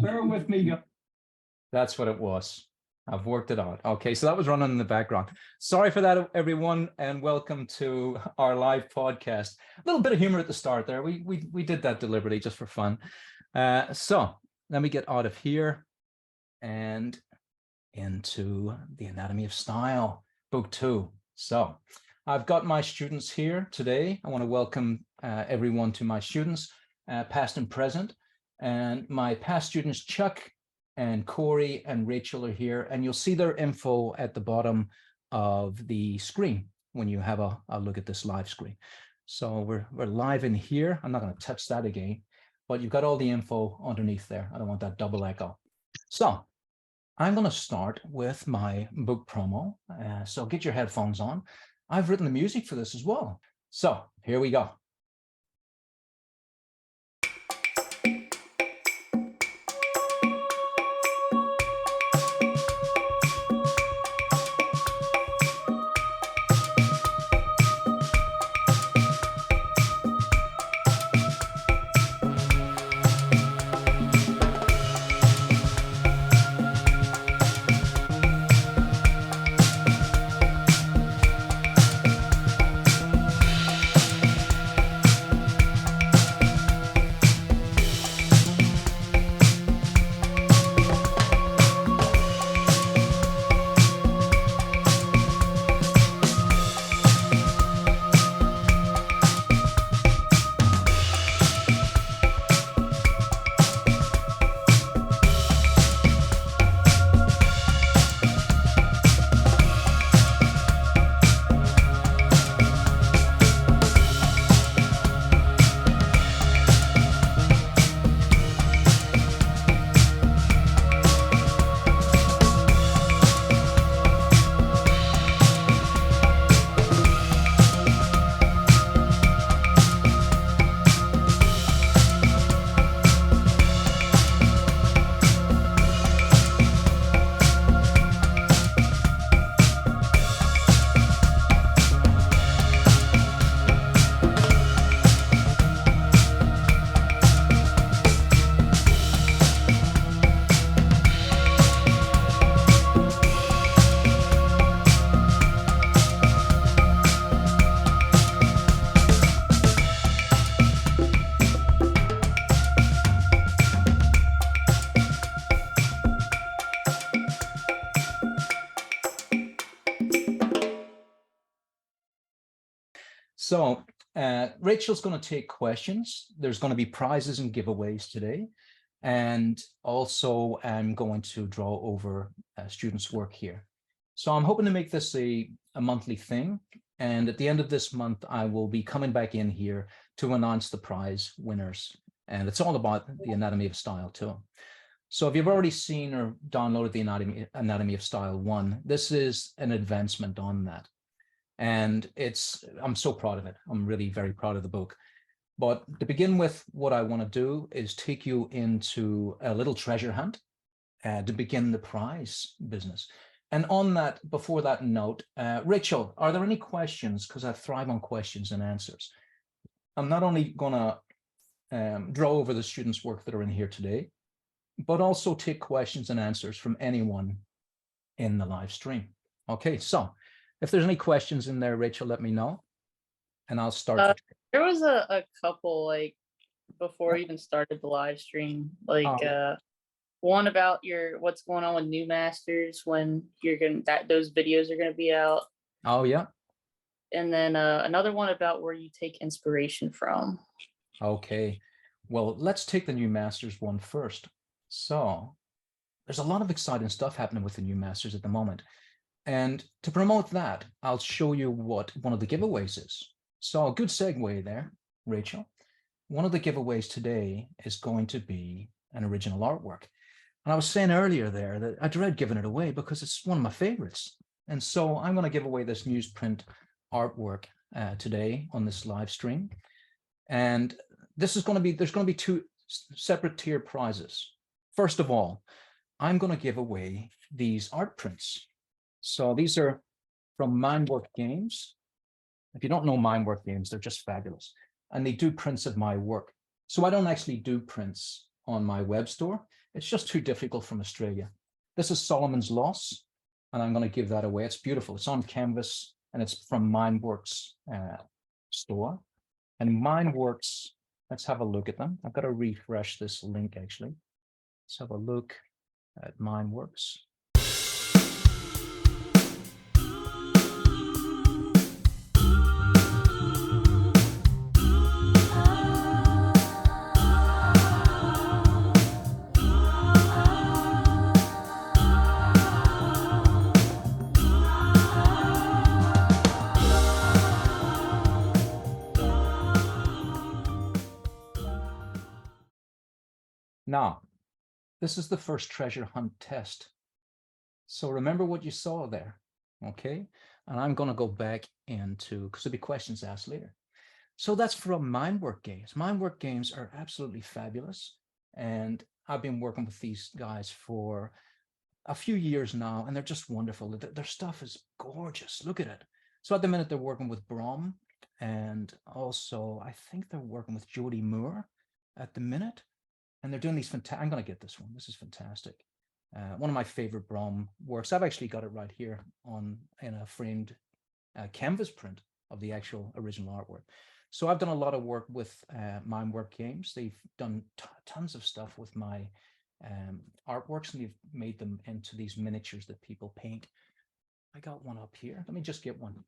Bear with me. That's what it was. I've worked it out. Okay, so that was running in the background. Sorry for that, everyone, and welcome to our live podcast. A little bit of humor at the start there. We did that deliberately just for fun. So let me get out of here and into the Anatomy of Style, Book 2. So I've got my students here today. I want to welcome everyone to my students, past and present. And my past students, Chuck and Corey and Rachel, are here, and you'll see their info at the bottom of the screen when you have a look at this live screen. So we're live in here. I'm not going to touch that again, but you've got all the info underneath there. I don't want that double echo. So I'm going to start with my book promo. So get your headphones on. I've written the music for this as well. So here we go. So Rachel's going to take questions. There's going to be prizes and giveaways today. And also I'm going to draw over students' work here. So I'm hoping to make this a monthly thing. And at the end of this month, I will be coming back in here to announce the prize winners. And it's all about the Anatomy of Style too. So if you've already seen or downloaded the Anatomy of Style 1, this is an advancement on that. And I'm so proud of it. I'm really very proud of the book. But to begin with, what I want to do is take you into a little treasure hunt to begin the prize business. And on that, before that note, Rachel, are there any questions? Because I thrive on questions and answers. I'm not only going to draw over the students' work that are in here today, but also take questions and answers from anyone in the live stream. Okay, so if there's any questions in there, Rachel, let me know, and I'll start. There was a couple, like, before I even started the live stream, like one about what's going on with New Masters, when those videos are gonna be out. Oh yeah. And then another one about where you take inspiration from. Okay, well, let's take the New Masters one first. So there's a lot of exciting stuff happening with the New Masters at the moment. And to promote that, I'll show you what one of the giveaways is. So a good segue there, Rachel. One of the giveaways today is going to be an original artwork. And I was saying earlier there that I dread giving it away because it's one of my favorites. And so I'm going to give away this newsprint artwork today on this live stream. And this is going to be, there's going to be two separate tier prizes. First of all, I'm going to give away these art prints. So these are from Mindwork Games. If you don't know Mindwork Games, they're just fabulous. And they do prints of my work. So I don't actually do prints on my web store. It's just too difficult from Australia. This is Solomon's Loss, and I'm going to give that away. It's beautiful. It's on canvas, and it's from Mindworks store. And Mindworks, let's have a look at them. I've got to refresh this link, actually. Let's have a look at Mindworks. Now, this is the first treasure hunt test. So remember what you saw there, okay? And I'm going to go back into, because there'll be questions asked later. So that's from Mindwork Games. Mindwork Games are absolutely fabulous. And I've been working with these guys for a few years now, and they're just wonderful. Their stuff is gorgeous. Look at it. So at the minute, they're working with Brom, and also I think they're working with Jody Moore at the minute. And they're doing these fantastic, I'm going to get this one. This is fantastic. One of my favorite Brom works. I've actually got it right here in a framed canvas print of the actual original artwork. So I've done a lot of work with Mindwork Games. They've done tons of stuff with my artworks, and they've made them into these miniatures that people paint. I got one up here. Let me just get one.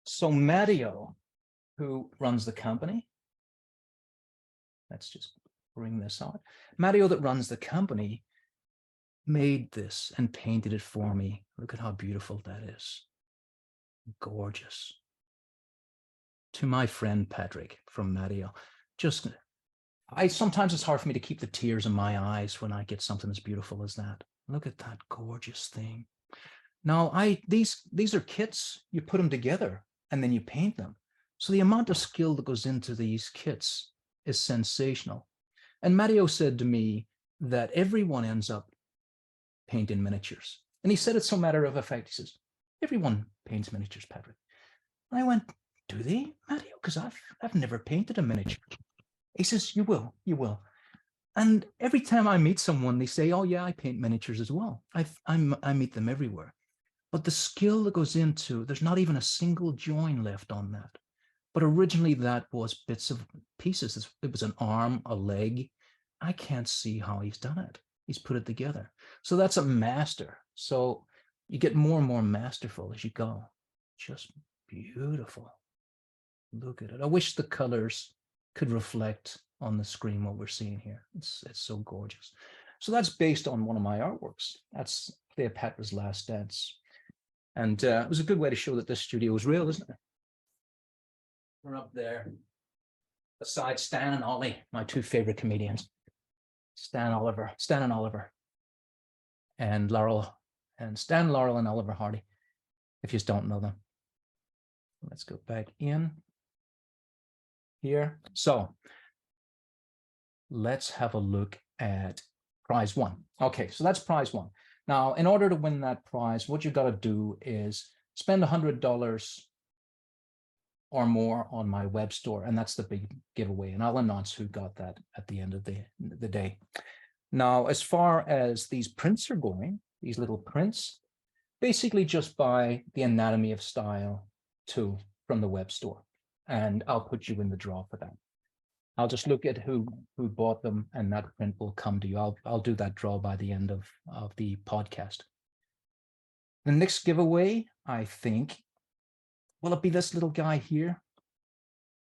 So Mario, who runs the company, let's just bring this on. Mario, that runs the company, made this and painted it for me. Look at how beautiful that is. Gorgeous. To my friend Patrick from Mario, sometimes it's hard for me to keep the tears in my eyes when I get something as beautiful as that. Look at that gorgeous thing. Now, these are kits. You put them together and then you paint them. So the amount of skill that goes into these kits is sensational. And Mario said to me that everyone ends up painting miniatures. And he said it's so matter of fact. He says, everyone paints miniatures, Patrick. And I went, do they, Mario? Because I've never painted a miniature. He says, you will. And every time I meet someone, they say, oh yeah, I paint miniatures as well. I meet them everywhere. But the skill that goes into, there's not even a single join left on that. But originally that was bits of pieces. It was an arm, a leg. I can't see how he's done it. He's put it together. So that's a master. So you get more and more masterful as you go. Just beautiful. Look at it. I wish the colors could reflect on the screen what we're seeing here. It's so gorgeous. So that's based on one of my artworks. That's Cleopatra's Last Dance. And it was a good way to show that this studio is real, isn't it? We're up there beside Stan and Ollie, my two favorite comedians. Stan and Oliver. And Laurel, and Stan, Laurel, and Oliver Hardy, if you don't know them. Let's go back in here. So let's have a look at prize one. Okay, so that's prize one. Now, in order to win that prize, what you got to do is spend $100 or more on my web store, and that's the big giveaway. And I'll announce who got that at the end of the day. Now, as far as these prints are going, these little prints, basically just buy the Anatomy of Style 2 from the web store, and I'll put you in the draw for that. I'll just look at who bought them, and that print will come to you. I'll do that draw by the end of the podcast. The next giveaway, I think, will it be this little guy here?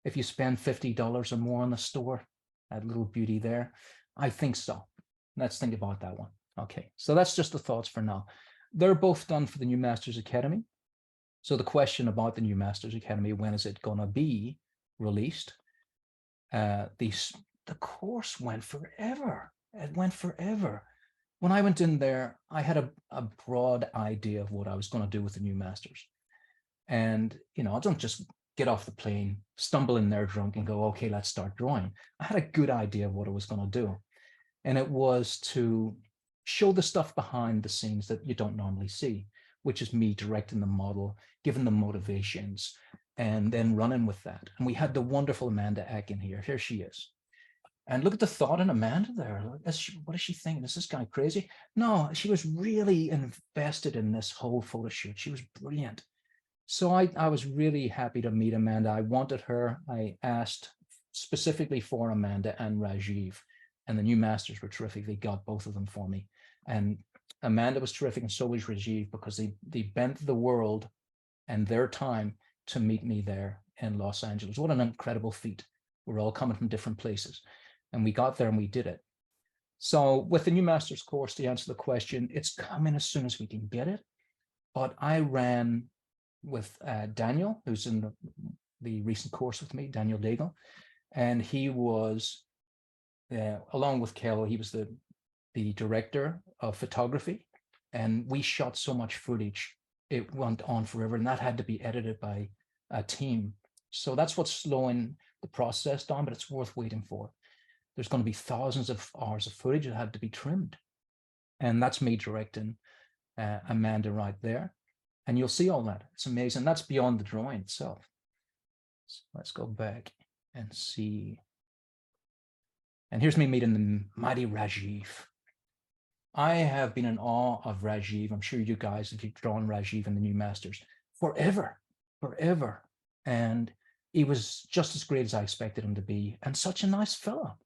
If you spend $50 or more on the store, that little beauty there, I think so. Let's think about that one. Okay, so that's just the thoughts for now. They're both done for the New Masters Academy. So the question about the New Masters Academy, when is it going to be released? The course went forever. It went forever. When I went in there, I had a broad idea of what I was going to do with the New Masters. And, you know, I don't just get off the plane, stumble in there drunk and go, okay, let's start drawing. I had a good idea of what I was going to do. And it was to show the stuff behind the scenes that you don't normally see, which is me directing the model, giving them motivations, and then running with that. And we had the wonderful Amanda Eck in here. Here she is. And look at the thought in Amanda there. What is she thinking? Is this guy crazy? No, she was really invested in this whole photo shoot. She was brilliant. So I was really happy to meet Amanda. I wanted her. I asked specifically for Amanda and Rajiv, and the new masters were terrific. They got both of them for me. And Amanda was terrific, and so was Rajiv, because they bent the world and their time to meet me there in Los Angeles. What an incredible feat. We're all coming from different places. And we got there and we did it. So with the new master's course, to answer the question, it's coming as soon as we can get it. But I ran with Daniel, who's in the recent course with me, Daniel Daigle, and he was, along with Kel, he was the director of photography, and we shot so much footage, it went on forever, and that had to be edited by a team. So that's what's slowing the process down, but it's worth waiting for. There's going to be thousands of hours of footage that had to be trimmed. And that's me directing Amanda right there. And you'll see all that. It's amazing. That's beyond the drawing itself. So let's go back and see. And here's me meeting the mighty Rajiv. I have been in awe of Rajiv. I'm sure you guys, if you've drawn Rajiv in the new masters, forever. And he was just as great as I expected him to be, and such a nice fellow.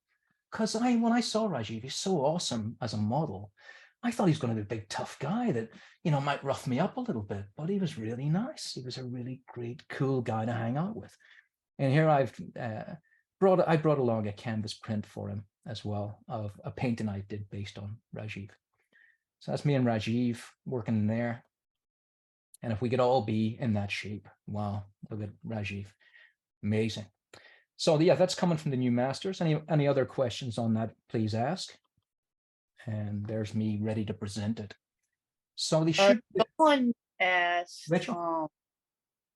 Because when I saw Rajiv, he's so awesome as a model. I thought he was going to be a big tough guy that, might rough me up a little bit, but he was really nice. He was a really great, cool guy to hang out with. And here I brought along a canvas print for him as well of a painting I did based on Rajiv. So that's me and Rajiv working in there. And if we could all be in that shape, wow, look at Rajiv, amazing. So yeah, that's coming from the new masters. Any other questions on that, please ask. And there's me ready to present it. So they should. Someone asked,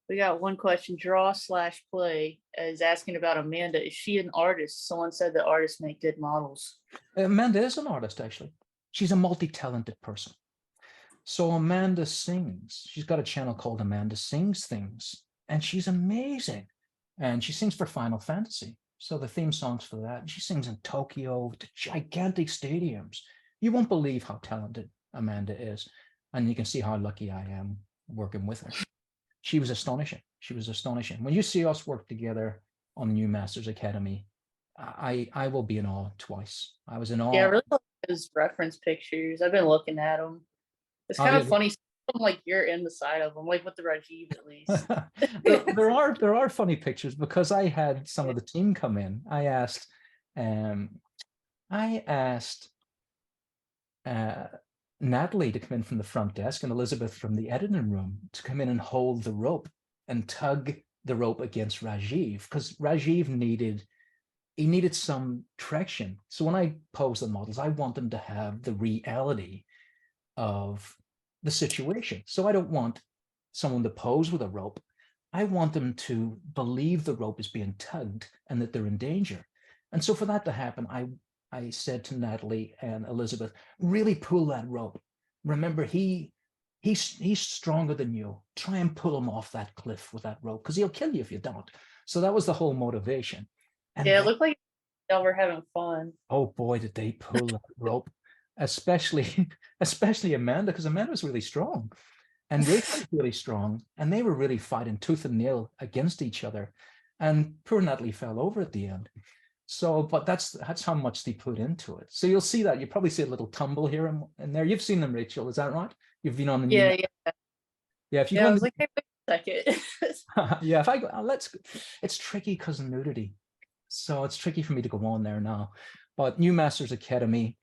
we got one question, draw/play is asking about Amanda. Is she an artist? Someone said that artists make good models. Amanda is an artist, actually. She's a multi-talented person. So Amanda sings. She's got a channel called Amanda Sings Things, and she's amazing. And she sings for Final Fantasy. So the theme songs for that. She sings in Tokyo, to gigantic stadiums. You won't believe how talented Amanda is. And you can see how lucky I am working with her. She was astonishing. She was astonishing. When you see us work together on the New Masters Academy, I will be in awe twice. I was in awe. Yeah, I really like those reference pictures. I've been looking at them. It's kind of funny. Like you're in the side of them, like with the Rajiv at least. there are funny pictures because I had some of the team come in. I asked Natalie to come in from the front desk and Elizabeth from the editing room to come in and hold the rope and tug the rope against Rajiv, because Rajiv needed some traction. So when I pose the models, I want them to have the reality of the situation. So I don't want someone to pose with a rope. I want them to believe the rope is being tugged and that they're in danger. And so for that to happen, I said to Natalie and Elizabeth, really pull that rope. Remember, he's stronger than you. Try and pull him off that cliff with that rope, because he'll kill you if you don't. So that was the whole motivation. And yeah, it looked like y'all were having fun. Oh boy, did they pull that rope. Especially Amanda, because Amanda was really strong and Rachel was really strong, and they were really fighting tooth and nail against each other. And poor Natalie fell over at the end. So, but that's how much they put into it. So you'll see that. You probably see a little tumble here and there. You've seen them, Rachel, is that right? You've been on the yeah. If you I was like, hey, wait a second. Yeah, it's tricky because of nudity. So it's tricky for me to go on there now. But New Masters Academy,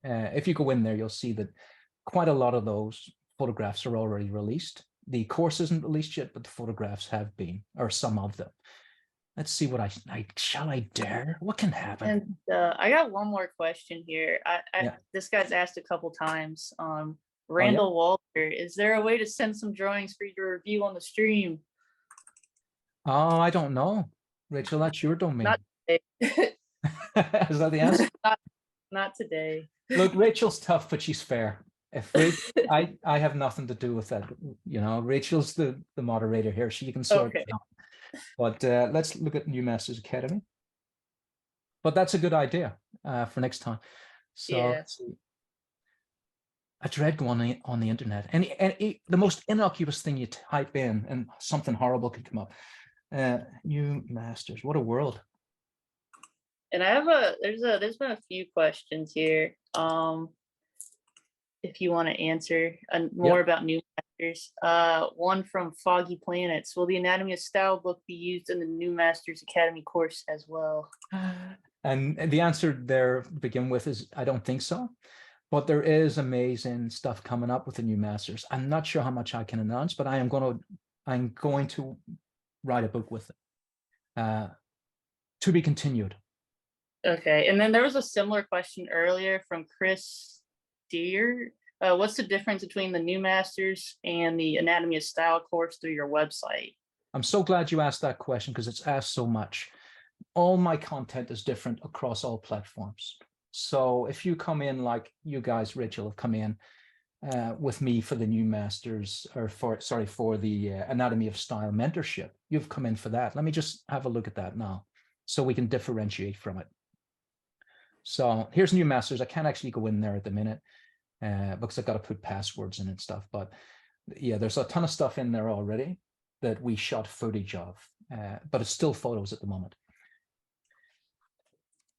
if you go in there, you'll see that quite a lot of those photographs are already released. The course isn't released yet, but the photographs have been, or some of them. Let's see what shall I dare? What can happen? And I got one more question here. This guy's asked a couple times. Randall Walter, is there a way to send some drawings for you to review on the stream? Oh, I don't know, Rachel. That's your domain. Not today. Is that the answer? Not today. Look, Rachel's tough, but she's fair. I have nothing to do with that. Rachel's the moderator here. She can sort it out. But let's look at New Masters Academy. But that's a good idea for next time. So Yeah. let's see. I dread going on the internet. And the most innocuous thing you type in and something horrible could come up. New Masters, what a world. And I have there's been a few questions here. If you want to answer more about new masters. One from Foggy Planets. Will the Anatomy of Style book be used in the New Masters Academy course as well? And the answer there to begin with is I don't think so. But there is amazing stuff coming up with the New Masters. I'm not sure how much I can announce, but I'm going to write a book with it. To be continued. Okay, and then there was a similar question earlier from Chris Deere. What's the difference between the New Masters and the Anatomy of Style course through your website? I'm so glad you asked that question because it's asked so much. All my content is different across all platforms. So if you come in like you guys, Rachel, have come in with me for the New Masters, or for the Anatomy of Style mentorship, you've come in for that. Let me just have a look at that now so we can differentiate from it. So here's New Masters. I can't actually go in there at the minute because I've got to put passwords in and stuff. But yeah, there's a ton of stuff in there already that we shot footage of, but it's still photos at the moment.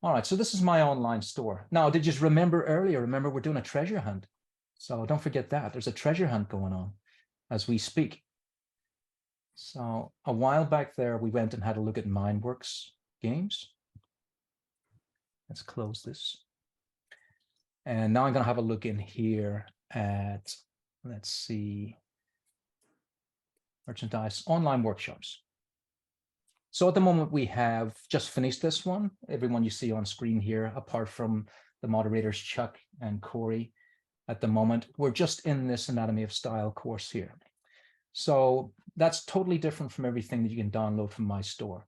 All right, so this is my online store. Now, did you remember earlier? Remember, we're doing a treasure hunt. So don't forget that. There's a treasure hunt going on as we speak. So a while back there, we went and had a look at MindWorks games. Let's close this. And now I'm going to have a look in here at, let's see, merchandise, online workshops. So at the moment, we have just finished this one. Everyone you see on screen here, apart from the moderators, Chuck and Corey, at the moment, we're just in this Anatomy of Style course here. So that's totally different from everything that you can download from my store.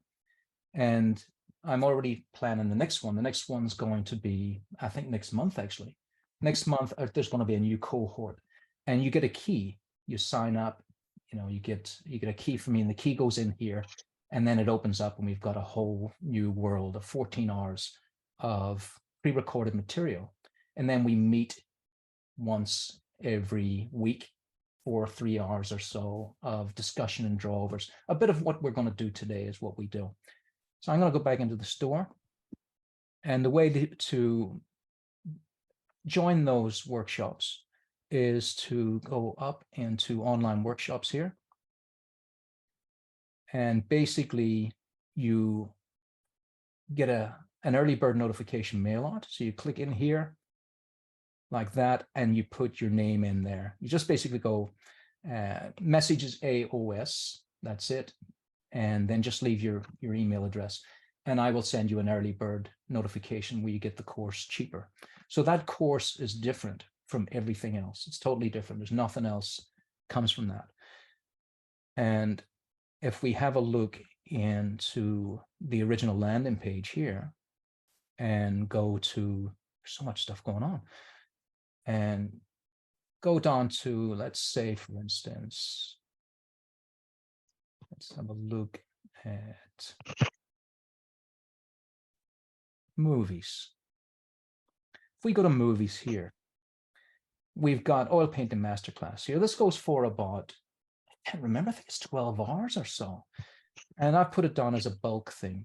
And I'm already planning the next one. The next one's going to be, I think, next month, actually. Next month, there's going to be a new cohort. And you get a key. You sign up, you get a key from me, and the key goes in here. And then it opens up, and we've got a whole new world of 14 hours of pre-recorded material. And then we meet once every week for 3 hours or so of discussion and drawovers. A bit of what we're going to do today is what we do. So I'm going to go back into the store. And the way to join those workshops is to go up into online workshops here. And basically, you get an early bird notification mail out. So you click in here like that, and you put your name in there. You just basically go messages AOS, that's it. And then just leave your email address. And I will send you an early bird notification where you get the course cheaper. So that course is different from everything else. It's totally different. There's nothing else comes from that. And if we have a look into the original landing page here and go to, there's so much stuff going on, and go down to, let's say, for instance, let's have a look at movies. If we go to movies here, we've got oil painting masterclass here. This goes for about, I can't remember, I think it's 12 hours or so. And I've put it down as a bulk thing.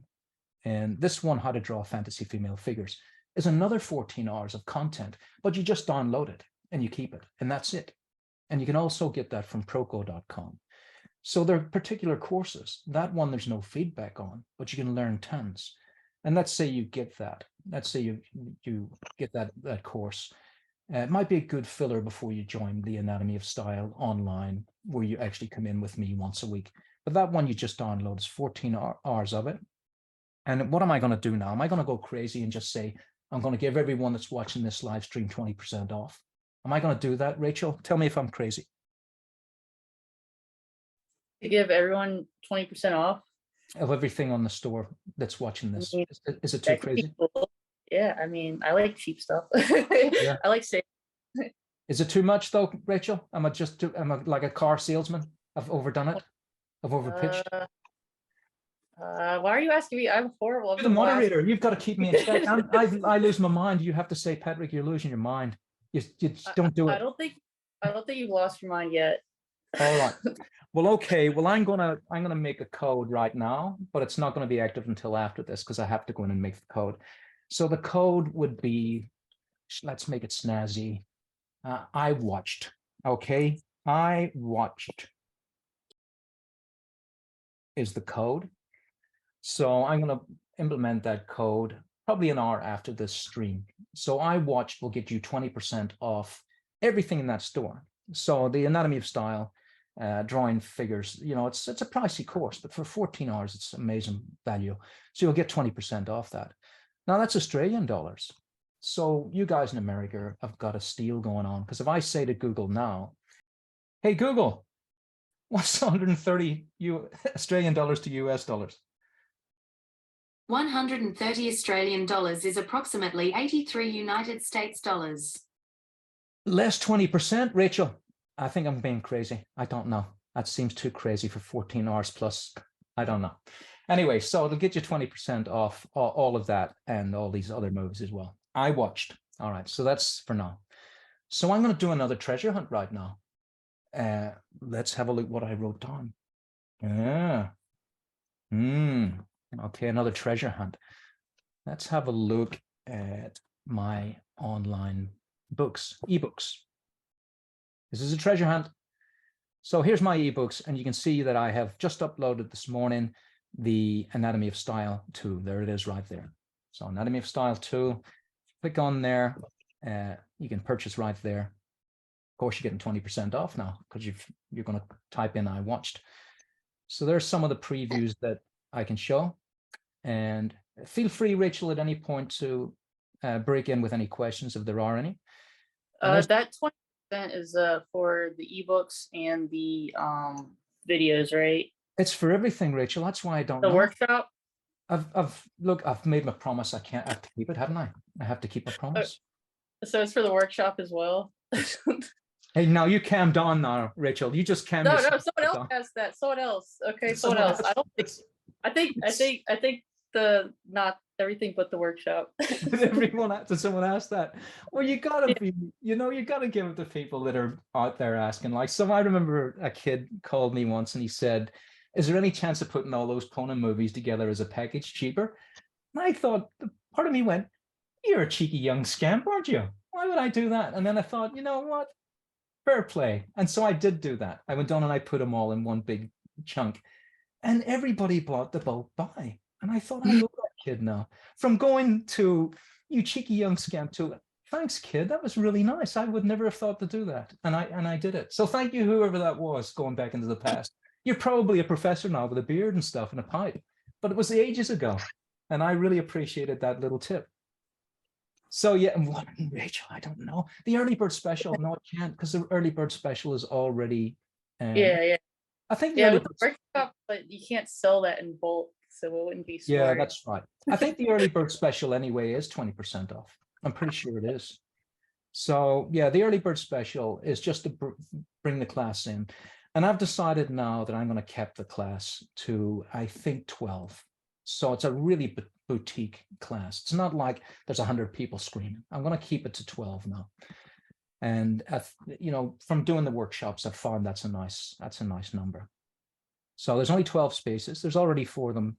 And this one, how to draw fantasy female figures, is another 14 hours of content, but you just download it and you keep it, and that's it. And you can also get that from proco.com. So there are particular courses. That one, there's no feedback on, but you can learn tons. And let's say you get that. Let's say you get that course. It might be a good filler before you join the Anatomy of Style online, where you actually come in with me once a week. But that one you just download is 14 hours of it. And what am I going to do now? Am I going to go crazy and just say, I'm going to give everyone that's watching this live stream 20% off? Am I going to do that, Rachel? Tell me if I'm crazy. To give everyone 20% off Of everything on the store that's watching this. Is it too that could be crazy? cool. Yeah, I mean, I like cheap stuff. Yeah. I like saving. Is it too much though, Rachel? Am I like a car salesman? I've overdone it. I've overpitched. Why are you asking me? I'm horrible. I'm You're the the last. moderator. You've got to keep me in check. I lose my mind. You have to say, Patrick, you're losing your mind. You don't do I it. don't think you've lost your mind yet. All right. Well, okay. Well, I'm gonna make a code right now, but it's not going to be active until after this because I have to go in and make the code. So the code would be, let's make it snazzy. I watched. Okay. I watched is the code. So I'm going to implement that code probably an hour after this stream. So I watched will get you 20% off everything in that store. So the Anatomy of Style, drawing figures, you know, it's a pricey course, but for 14 hours, it's amazing value. So you'll get 20% off that. Now that's Australian dollars. So you guys in America have got a steal going on. Because if I say to Google now, hey, Google, what's 130 Australian dollars to US dollars? 130 Australian dollars is approximately 83 United States dollars. Less 20%, Rachel. I think I'm being crazy. I don't know. That seems too crazy for 14 hours plus. I don't know. Anyway, so it'll get you 20% off all of that and all these other movies as well. I watched. All right, so that's for now. So I'm going to do another treasure hunt right now. Let's have a look what I wrote down. Yeah. Okay, another treasure hunt. Let's have a look at my online books, ebooks. This is a treasure hunt. So here's my ebooks, and you can see that I have just uploaded this morning the Anatomy of Style 2. There it is right there. So Anatomy of Style 2, click on there. You can purchase right there. Of course, you're getting 20% off now because you're going to type in I watched. So there's some of the previews that I can show. And feel free, Rachel, at any point to break in with any questions if there are any. That 20% is for the ebooks and the videos, right? It's for everything, Rachel. That's why I don't know. The workshop? I've made my promise. I have to keep it, haven't I? I have to keep my promise. So it's for the workshop as well. Hey, now you calm down now, Rachel. You just calm No, yourself someone else down. has that. Someone else. Okay, Someone someone else. else. I don't think. I think the not everything but the workshop. Someone asked that. Well, you gotta be, you gotta give it to people that are out there asking. Like, I remember a kid called me once and he said, "Is there any chance of putting all those Conan movies together as a package cheaper?" And I thought, part of me went, "You're a cheeky young scamp, aren't you? Why would I do that?" And then I thought, you know what? Fair play. And so I did do that. I went down and I put them all in one big chunk. And everybody bought the bulk buy. And I thought, I love that kid now. From going to, "You cheeky young scamp," to, "Thanks, kid. That was really nice. I would never have thought to do that." And I did it. So thank you, whoever that was, going back into the past. You're probably a professor now with a beard and stuff and a pipe. But it was ages ago. And I really appreciated that little tip. So yeah, what, Rachel, I don't know. The early bird special, no, I can't, because the early bird special is already. Yeah. I think with the workshop, but you can't sell that in bulk, so it wouldn't be smart. Yeah, that's right. I think the early bird special anyway is 20% off. I'm pretty sure it is. So yeah, the early bird special is just to bring the class in. And I've decided now that I'm going to cap the class to, I think, 12. So it's a really boutique class. It's not like there's 100 people screaming. I'm going to keep it to 12 now. And from doing the workshops, I've found that's a nice number. So there's only 12 spaces. There's already 4 of them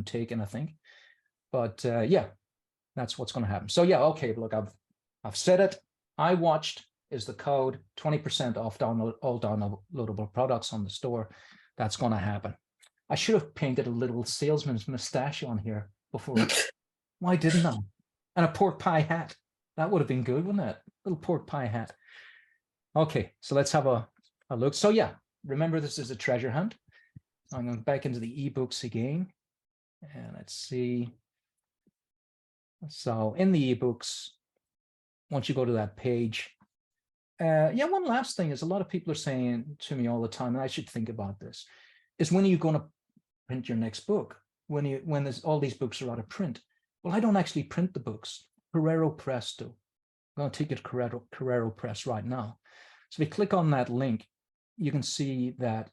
taken, I think. But yeah, that's what's going to happen. So yeah, okay, look, I've said it. I watched is the code, 20% off all downloadable products on the store. That's going to happen. I should have painted a little salesman's mustache on here before. Why didn't I? And a pork pie hat. That would have been good, wouldn't it? Little pork pie hat. Okay, so let's have a look. So yeah, remember this is a treasure hunt. I'm going back into the ebooks again. And let's see. So in the ebooks, once you go to that page, yeah, one last thing is a lot of people are saying to me all the time, and I should think about this, is when are you going to print your next book? When there's all these books are out of print? Well, I don't actually print the books. Carrero Press do. I'm going to take it to Carrero Press right now. So if you click on that link, you can see that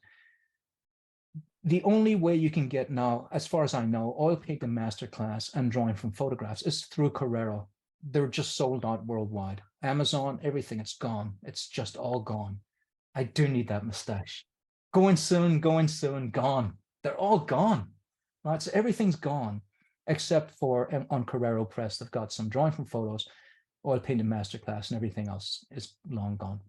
The only way you can get now, as far as I know, oil painting masterclass and drawing from photographs is through Carrero. They're just sold out worldwide. Amazon, everything, it's gone. It's just all gone. I do need that mustache. Going soon, gone. They're all gone, right? So everything's gone, except for on Carrero Press. They've got some drawing from photos, oil painting masterclass, and everything else is long gone.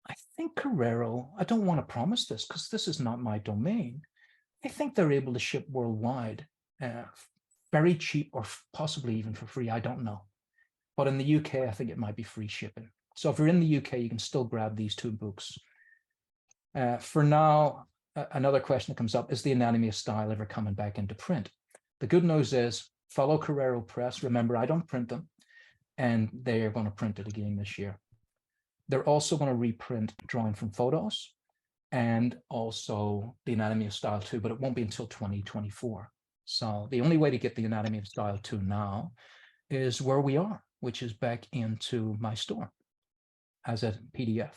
I think Carrero, I don't want to promise this because this is not my domain. I think they're able to ship worldwide, very cheap or possibly even for free. I don't know. But in the UK, I think it might be free shipping. So if you're in the UK, you can still grab these two books. For now, another question that comes up, is the Anatomy of Style ever coming back into print? The good news is follow Carrero Press. Remember, I don't print them, and they are going to print it again this year. They're also going to reprint drawing from photos and also the Anatomy of Style 2, but it won't be until 2024. So the only way to get the Anatomy of Style 2 now is where we are, which is back into my store as a PDF.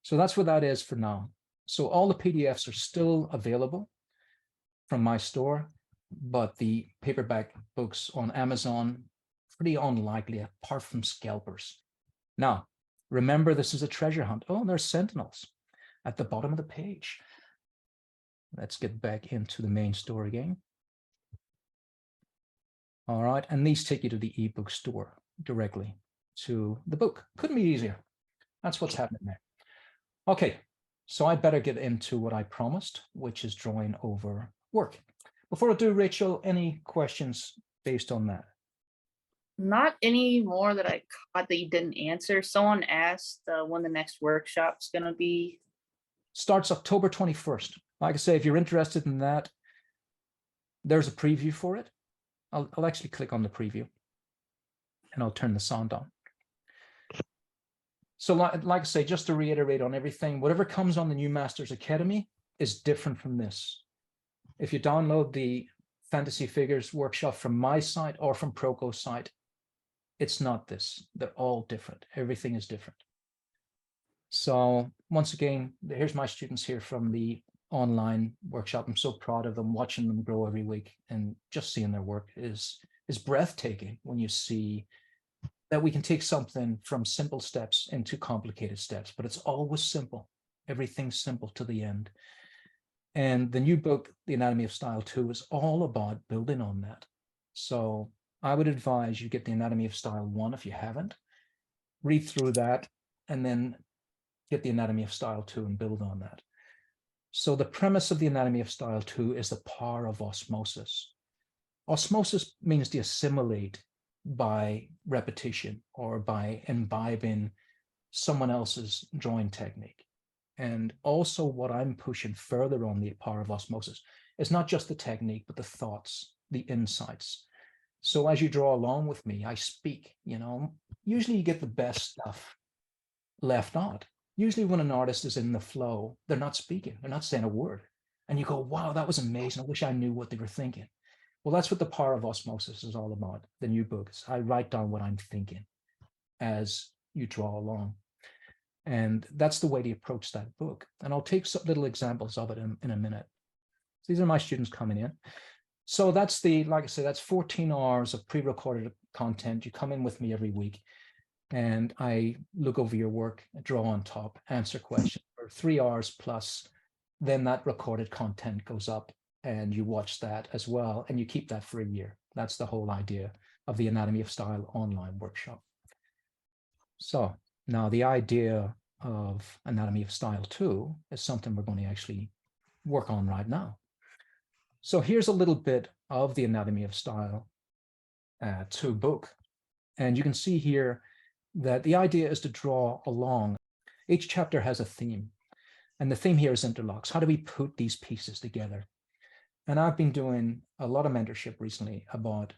So that's what that is for now. So all the PDFs are still available from my store, but the paperback books on Amazon, pretty unlikely, apart from scalpers. Now, remember, this is a treasure hunt. Oh, there's Sentinels at the bottom of the page. Let's get back into the main store again. All right, and these take you to the ebook store directly to the book. Couldn't be easier. That's what's happening there. Okay, so I better get into what I promised, which is drawing over work. Before I do, Rachel, any questions based on that? Not any more that I caught that you didn't answer. Someone asked when the next workshop's going to be. Starts October 21st. Like I say, if you're interested in that, there's a preview for it. I'll actually click on the preview and I'll turn the sound on. So like I say, just to reiterate on everything, whatever comes on the New Masters Academy is different from this. If you download the Fantasy Figures workshop from my site or from Proco's site, it's not this. They're all different. Everything is different. So once again, here's my students here from the online workshop. I'm so proud of them, watching them grow every week, and just seeing their work is breathtaking when you see that we can take something from simple steps into complicated steps, but it's always simple. Everything's simple to the end. And the new book, The Anatomy of Style 2, is all about building on that. So I would advise you get the Anatomy of Style 1 if you haven't, read through that, and then get the Anatomy of Style 2 and build on that. So the premise of the Anatomy of Style 2 is the power of osmosis. Osmosis means to assimilate by repetition or by imbibing someone else's drawing technique. And also what I'm pushing further on the power of osmosis is not just the technique, but the thoughts, the insights. So as you draw along with me, I speak, usually you get the best stuff left out. Usually when an artist is in the flow, they're not speaking, they're not saying a word. And you go, wow, that was amazing. I wish I knew what they were thinking. Well, that's what the power of osmosis is all about. The new book is I write down what I'm thinking as you draw along. And that's the way to approach that book. And I'll take some little examples of it in a minute. So these are my students coming in. So that's like I said, that's 14 hours of pre-recorded content. You come in with me every week and I look over your work, draw on top, answer questions for 3 hours plus. Then that recorded content goes up and you watch that as well. And you keep that for a year. That's the whole idea of the Anatomy of Style online workshop. So now the idea of Anatomy of Style 2 is something we're going to actually work on right now. So here's a little bit of the Anatomy of Style 2 book. And you can see here that the idea is to draw along. Each chapter has a theme. And the theme here is interlocks. How do we put these pieces together? And I've been doing a lot of mentorship recently about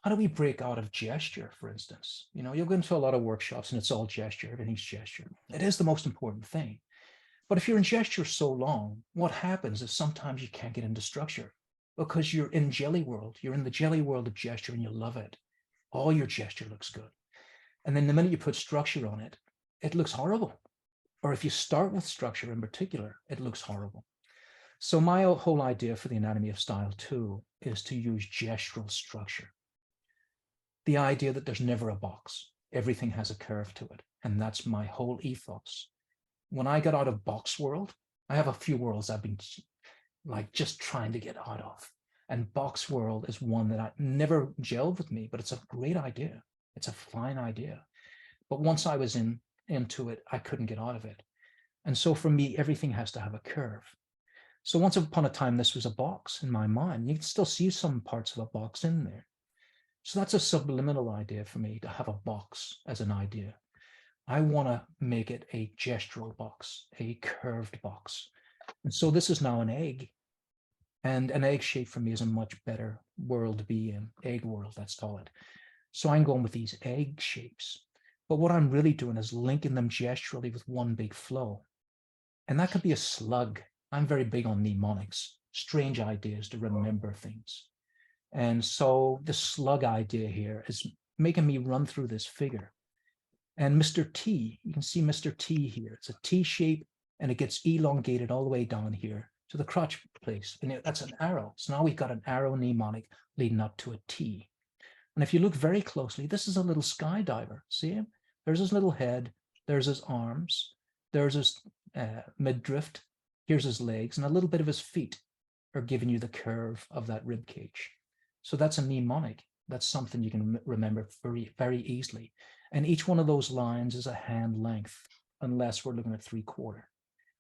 how do we break out of gesture, for instance? You'll go into a lot of workshops and it's all gesture, everything's gesture. It is the most important thing. But if you're in gesture so long, what happens is sometimes you can't get into structure because you're in jelly world. You're in the jelly world of gesture and you love it. All your gesture looks good. And then the minute you put structure on it, it looks horrible. Or if you start with structure in particular, it looks horrible. So my whole idea for the Anatomy of Style 2 is to use gestural structure. The idea that there's never a box, everything has a curve to it. And that's my whole ethos. When I got out of box world, I have a few worlds I've been like just trying to get out of. And box world is one that I never gelled with me, but it's a great idea. It's a fine idea. But once I was into it, I couldn't get out of it. And so for me, everything has to have a curve. So once upon a time, this was a box in my mind. You can still see some parts of a box in there. So that's a subliminal idea for me, to have a box as an idea. I want to make it a gestural box, a curved box. And so this is now an egg. And an egg shape for me is a much better world to be in, egg world, let's call it. So I'm going with these egg shapes. But what I'm really doing is linking them gesturally with one big flow. And that could be a slug. I'm very big on mnemonics, strange ideas to remember things. And so the slug idea here is making me run through this figure. And Mr. T, you can see Mr. T here. It's a T shape and it gets elongated all the way down here to the crotch place. And that's an arrow. So now we've got an arrow mnemonic leading up to a T. And if you look very closely, this is a little skydiver. See him? There's his little head. There's his arms. There's his midriff. Here's his legs. And a little bit of his feet are giving you the curve of that rib cage. So that's a mnemonic. That's something you can remember very, very easily. And each one of those lines is a hand length, unless we're looking at 3/4.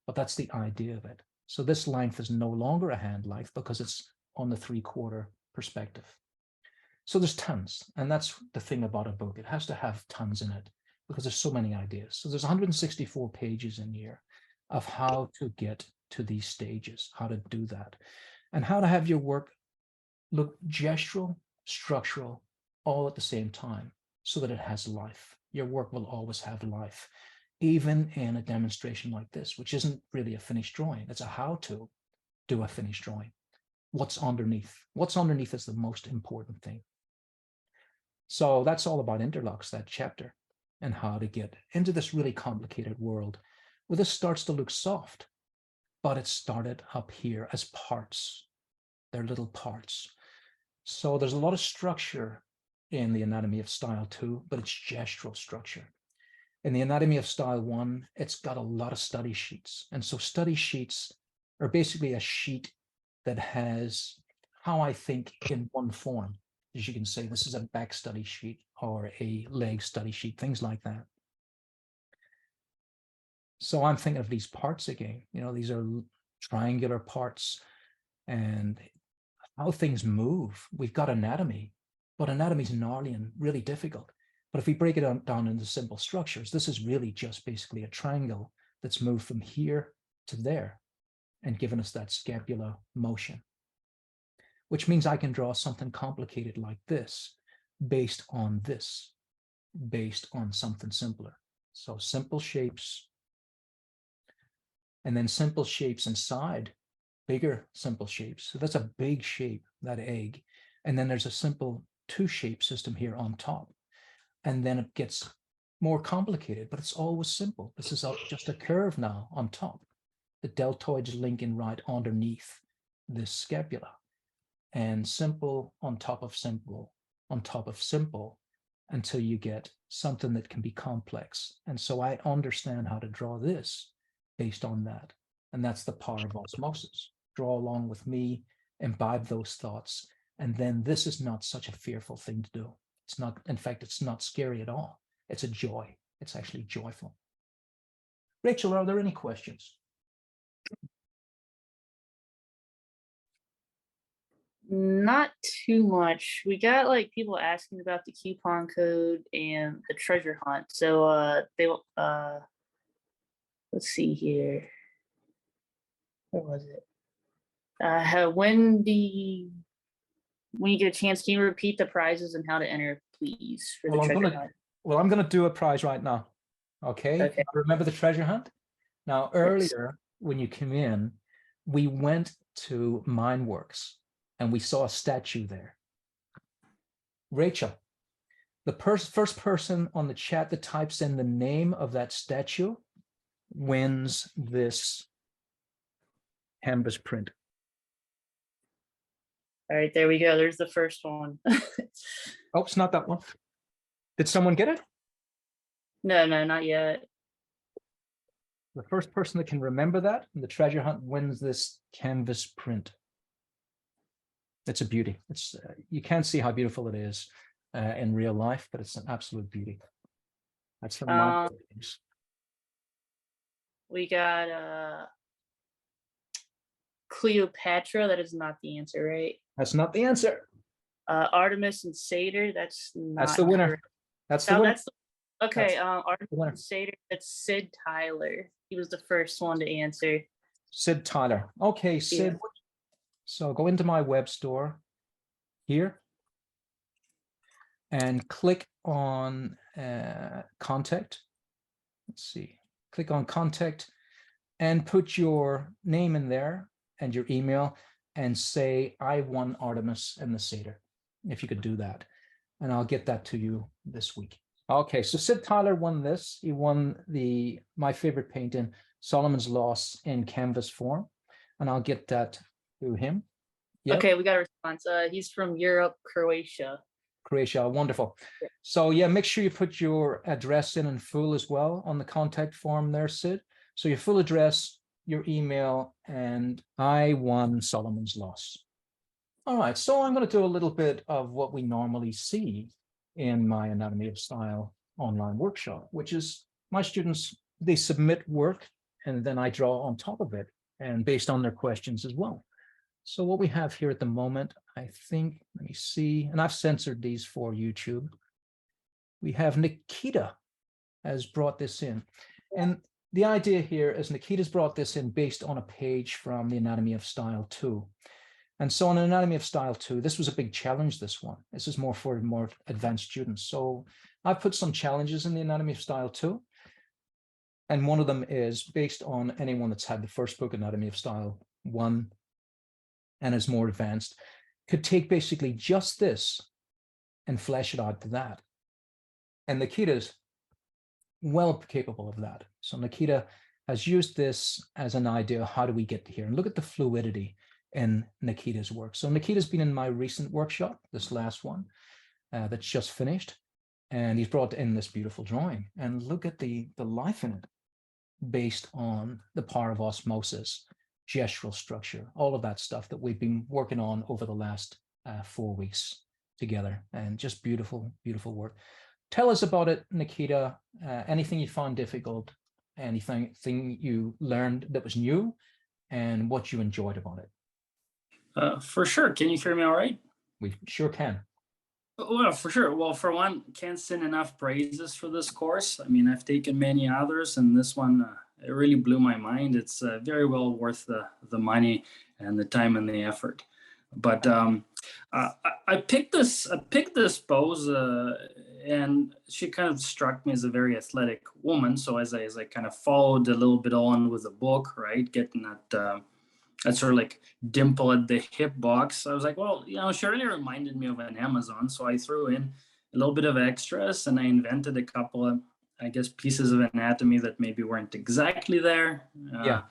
But that's the idea of it. So this length is no longer a hand length because it's on the 3/4 perspective. So there's tons. And that's the thing about a book. It has to have tons in it because there's so many ideas. So there's 164 pages in here of how to get to these stages, how to do that, and how to have your work look gestural, structural, all at the same time so that it has life. Your work will always have life, even in a demonstration like this, which isn't really a finished drawing. It's a how to do a finished drawing. What's underneath? What's underneath is the most important thing. So that's all about interlocks, that chapter, and how to get into this really complicated world where this starts to look soft, but it started up here as parts. They're little parts. So there's a lot of structure in the Anatomy of Style 2, but it's gestural structure. In the Anatomy of Style 1, it's got a lot of study sheets. And so study sheets are basically a sheet that has how I think in one form. As you can say, this is a back study sheet or a leg study sheet, things like that. So I'm thinking of these parts again. You know, these are triangular parts and how things move. We've got anatomy, but anatomy is gnarly and really difficult. But if we break it down into simple structures, this is really just basically a triangle that's moved from here to there and given us that scapular motion, which means I can draw something complicated like this based on this, based on something simpler. So simple shapes, and then simple shapes inside, bigger simple shapes. So that's a big shape, that egg. And then there's a simple two-shape system here on top. And then it gets more complicated, but it's always simple. This is just a curve now on top. The deltoids linking right underneath this scapula. And simple on top of simple, on top of simple, until you get something that can be complex. And so I understand how to draw this based on that. And that's the power of osmosis. Draw along with me, imbibe those thoughts. And then this is not such a fearful thing to do. It's not, in fact, it's not scary at all. It's a joy. It's actually joyful. Rachel, are there any questions? Not too much. We got like people asking about the coupon code and the treasure hunt. So let's see here. Where was it? When you get a chance, can you repeat the prizes and how to enter, please, for the treasure hunt? Well, I'm going to do a prize right now. Okay. Remember the treasure hunt? Now, earlier when you came in, we went to Mineworks and we saw a statue there. Rachel, the first person on the chat that types in the name of that statue wins this canvas print. All right, there we go. There's the first one. Oh, it's not that one. Did someone get it? No, not yet. The first person that can remember that in the treasure hunt wins this canvas print. It's a beauty. It's you can't see how beautiful it is in real life, but it's an absolute beauty. That's from my paintings. We got Cleopatra. That is not the answer, right? That's not the answer. Artemis and Satyr. That's not. That's the winner. correct. That's the winner. Okay. That's Artemis winner. and Satyr. That's Sid Tyler. He was the first one to answer. Sid Tyler. Okay, Sid. Yeah. So go into my web store here and click on contact. Let's see. Click on contact and put your name in there and your email and say, I won Artemis and the Satyr, if you could do that. And I'll get that to you this week. Okay, so Sid Tyler won this. He won my favorite painting, Solomon's Loss, in canvas form. And I'll get that to him. Yep. Okay, we got a response. He's from Europe, Croatia. Croatia, wonderful. So yeah, make sure you put your address in full as well on the contact form there, Sid. So your full address, your email, and I won Solomon's Loss. All right, so I'm going to do a little bit of what we normally see in my Anatomy of Style online workshop, which is my students, they submit work and then I draw on top of it and based on their questions as well. So what we have here at the moment, I think, let me see, and I've censored these for YouTube. We have Nikita has brought this in. And the idea here is Nikita's brought this in based on a page from the Anatomy of Style 2. And so on Anatomy of Style 2, this was a big challenge, this one. This is more for more advanced students. So I've put some challenges in the Anatomy of Style 2. And one of them is based on anyone that's had the first book, Anatomy of Style 1, and is more advanced, could take basically just this and flesh it out to that. And Nikita's well capable of that. So Nikita has used this as an idea, how do we get here? And look at the fluidity in Nikita's work. So Nikita's been in my recent workshop, this last one, that's just finished. And he's brought in this beautiful drawing. And look at the life in it, based on the power of osmosis, gestural structure, all of that stuff that we've been working on over the last 4 weeks together, and just beautiful, beautiful work. Tell us about it, Nikita. Anything you found difficult, anything you learned that was new, and what you enjoyed about it. For sure. Can you hear me all right? We sure can. Well, for sure. Well, for one, can't send enough praises for this course. I mean, I've taken many others, and this one, it really blew my mind. It's very well worth the money and the time and the effort. But I picked this pose, and she kind of struck me as a very athletic woman. So as I kind of followed a little bit on with the book, right, getting that sort of like dimple at the hip box, I was like, well, you know, she really reminded me of an Amazon. So I threw in a little bit of extras, and I invented a couple of, I guess, pieces of anatomy that maybe weren't exactly there. Yeah.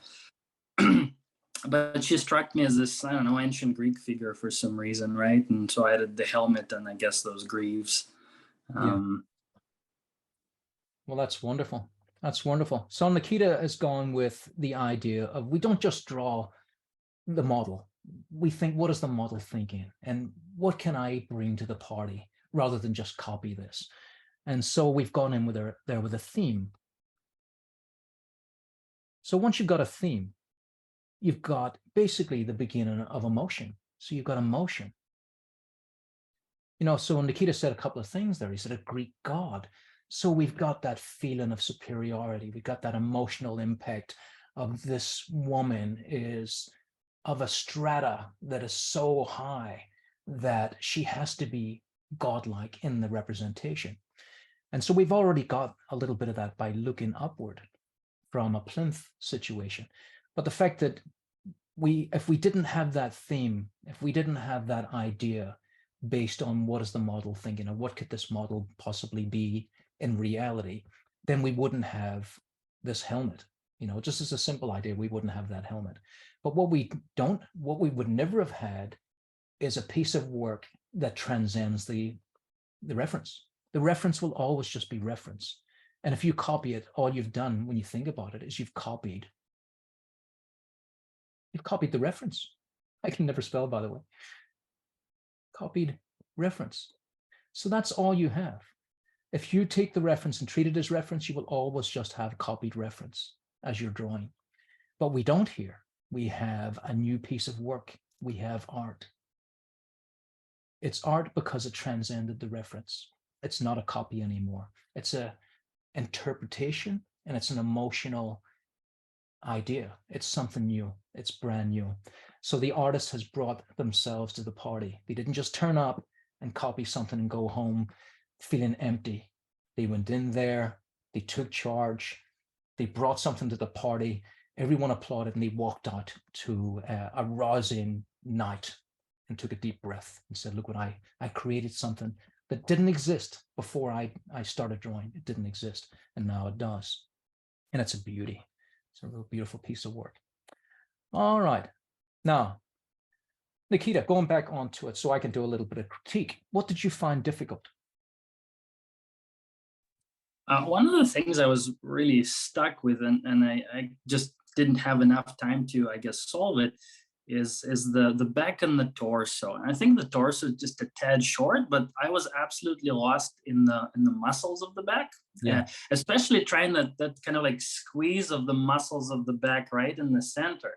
But she struck me as this, I don't know, ancient Greek figure for some reason, right? And so I added the helmet and I guess those greaves. Yeah. Well, that's wonderful. That's wonderful. So Nikita has gone with the idea of, we don't just draw the model. We think, what is the model thinking? And what can I bring to the party rather than just copy this? And so we've gone in with a theme. So once you've got a theme, you've got basically the beginning of emotion. So you've got emotion. You know, so Nikita said a couple of things there. He said a Greek god. So we've got that feeling of superiority. We've got that emotional impact of this woman is of a strata that is so high that she has to be godlike in the representation. And so we've already got a little bit of that by looking upward from a plinth situation. But the fact that if we didn't have that theme, if we didn't have that idea based on what is the model thinking, or what could this model possibly be in reality, then we wouldn't have this helmet. Just as a simple idea, we wouldn't have that helmet. But what we would never have had is a piece of work that transcends the reference. The reference will always just be reference. And if you copy it, all you've done when you think about it is you've copied the reference. I can never spell, by the way. Copied reference. So that's all you have. If you take the reference and treat it as reference, you will always just have copied reference as your drawing. But we don't here. We have a new piece of work. We have art. It's art because it transcended the reference. It's not a copy anymore. It's an interpretation, and it's an emotional idea. It's something new. It's brand new. So the artist has brought themselves to the party. They didn't just turn up and copy something and go home feeling empty. They went in there, they took charge, they brought something to the party, everyone applauded, and they walked out to a rousing night and took a deep breath and said, look what I created something that didn't exist before I started drawing. It didn't exist, and now it does. And it's a beauty. It's a real beautiful piece of work. All right. Now, Nikita, going back onto it so I can do a little bit of critique. What did you find difficult? One of the things I was really stuck with, and I just didn't have enough time to, I guess, solve it, is the back and the torso. And I think the torso is just a tad short, but I was absolutely lost in the muscles of the back. Yeah. Especially trying that kind of like squeeze of the muscles of the back right in the center.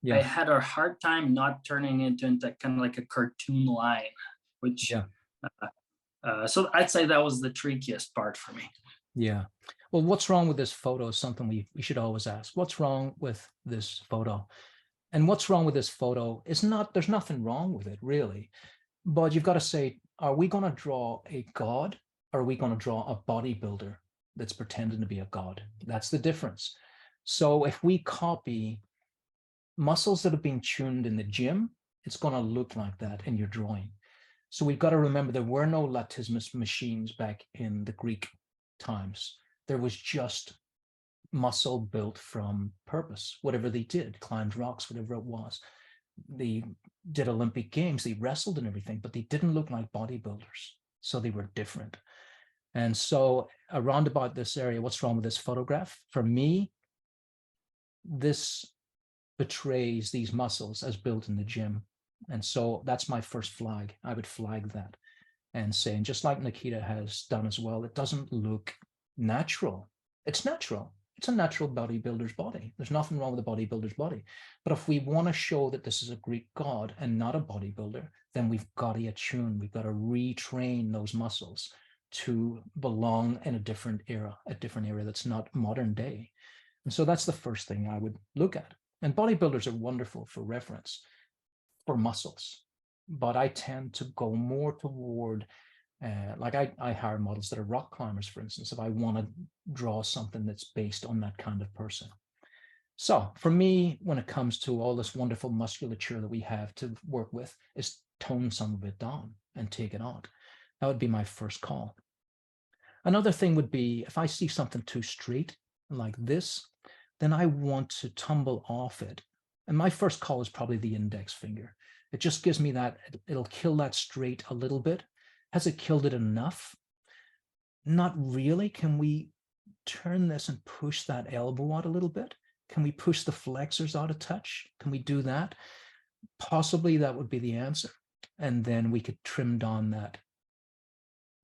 Yeah. I had a hard time not turning it into kind of like a cartoon line, which so I'd say that was the trickiest part for me. Yeah. Well, what's wrong with this photo is something we should always ask. What's wrong with this photo? And what's wrong with this photo is there's nothing wrong with it, really. But you've got to say, are we going to draw a god, or are we going to draw a bodybuilder that's pretending to be a god? That's the difference. So if we copy muscles that have been tuned in the gym, it's going to look like that in your drawing. So we've got to remember there were no latissimus machines back in the Greek times. There was just muscle built from purpose. Whatever they did, climbed rocks, whatever it was. They did Olympic Games, they wrestled and everything, but they didn't look like bodybuilders. So they were different. And so around about this area, what's wrong with this photograph? For me, this betrays these muscles as built in the gym. And so that's my first flag. I would flag that and say, and just like Nikita has done as well, it doesn't look natural. It's natural. It's a natural bodybuilder's body. There's nothing wrong with a bodybuilder's body. But if we want to show that this is a Greek god and not a bodybuilder, then we've got to attune. We've got to retrain those muscles to belong in a different era that's not modern day. And so that's the first thing I would look at. And bodybuilders are wonderful for reference for muscles, but I tend to go more toward like I hire models that are rock climbers, for instance, if I want to draw something that's based on that kind of person. So for me, when it comes to all this wonderful musculature that we have to work with, is tone some of it down and take it out. That would be my first call. Another thing would be if I see something too straight like this, then I want to tumble off it. And my first call is probably the index finger. It just gives me that, it'll kill that straight a little bit. Has it killed it enough? Not really. Can we turn this and push that elbow out a little bit? Can we push the flexors out a touch? Can we do that? Possibly that would be the answer. And then we could trim down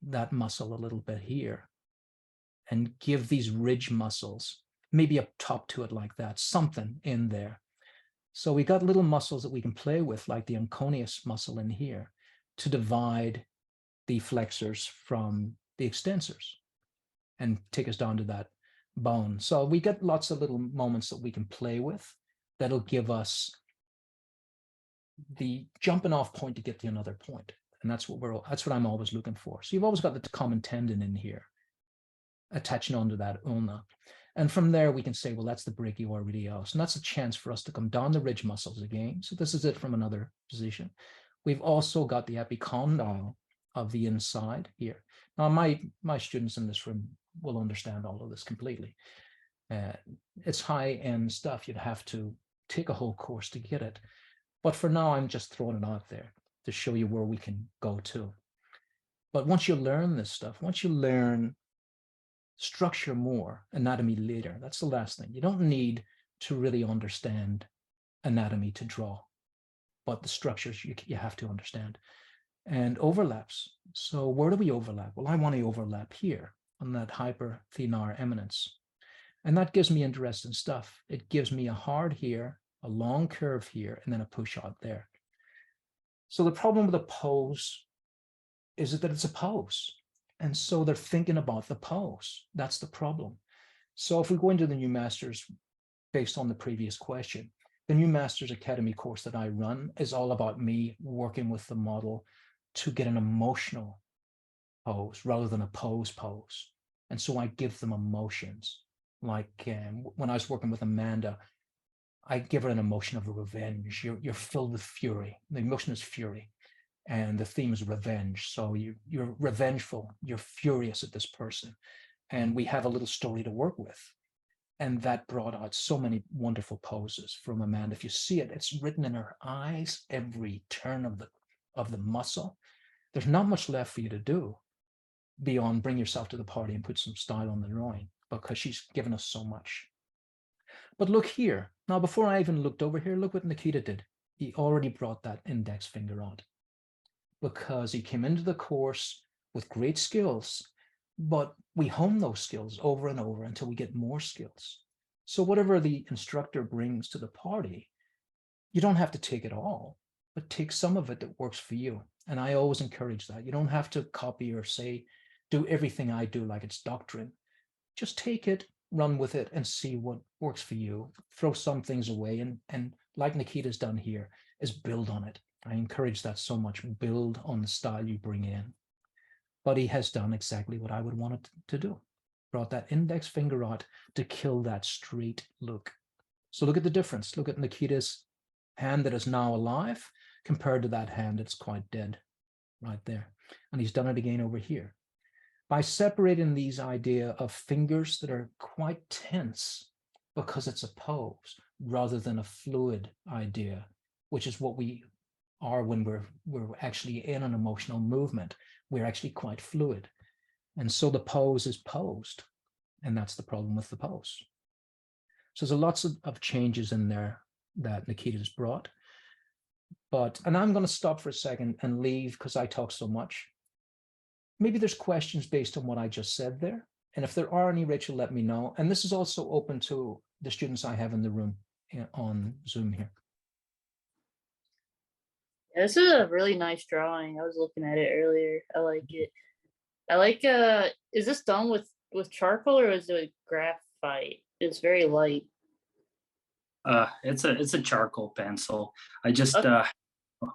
that muscle a little bit here and give these ridge muscles, maybe up top to it like that, something in there. So we got little muscles that we can play with, like the anconeus muscle in here, to divide the flexors from the extensors and take us down to that bone. So we get lots of little moments that we can play with that'll give us the jumping off point to get to another point. And that's what I'm always looking for. So you've always got the common tendon in here attaching onto that ulna. And from there, we can say, well, that's the brachioradialis. And that's a chance for us to come down the ridge muscles again. So this is it from another position. We've also got the epicondyle of the inside here. Now, my students in this room will understand all of this completely. It's high-end stuff. You'd have to take a whole course to get it. But for now, I'm just throwing it out there to show you where we can go to. But once you learn this stuff, once you learn structure more, anatomy later, that's the last thing. You don't need to really understand anatomy to draw, but the structures you have to understand. And overlaps. So where do we overlap? Well, I want to overlap here on that hyperthenar eminence. And that gives me interesting stuff. It gives me a hard here, a long curve here, and then a push out there. So the problem with a pose is that it's a pose. And so they're thinking about the pose. That's the problem. So if we go into the new masters based on the previous question, the new Masters Academy course that I run is all about me working with the model to get an emotional pose rather than a pose. And so I give them emotions. Like when I was working with Amanda, I give her an emotion of revenge. You're filled with fury. The emotion is fury. And the theme is revenge. So you're revengeful. You're furious at this person. And we have a little story to work with. And that brought out so many wonderful poses from Amanda. If you see it, it's written in her eyes, every turn of the muscle. There's not much left for you to do beyond bring yourself to the party and put some style on the drawing, because she's given us so much. But look here. Now, before I even looked over here, look what Nikita did. He already brought that index finger out because he came into the course with great skills, but we hone those skills over and over until we get more skills. So whatever the instructor brings to the party, you don't have to take it all, but take some of it that works for you. And I always encourage that. You don't have to copy or say, do everything I do like it's doctrine. Just take it, run with it, and see what works for you. Throw some things away, and like Nikita's done here, is build on it. I encourage that so much. Build on the style you bring in. But he has done exactly what I would want it to do. Brought that index finger out to kill that straight look. So look at the difference. Look at Nikita's hand that is now alive compared to that hand that's quite dead right there. And he's done it again over here. By separating these idea of fingers that are quite tense because it's a pose rather than a fluid idea, which is what we are when we're actually in an emotional movement. We're actually quite fluid. And so the pose is posed. And that's the problem with the pose. So there's lots of changes in there that Nikita's brought. And I'm going to stop for a second and leave because I talk so much. Maybe there's questions based on what I just said there. And if there are any, Rachel, let me know. And this is also open to the students I have in the room on Zoom here. Yeah, this is a really nice drawing. I was looking at it earlier. I like it. I like, is this done with charcoal or is it graphite? It's very light. It's a charcoal pencil. I just, Okay.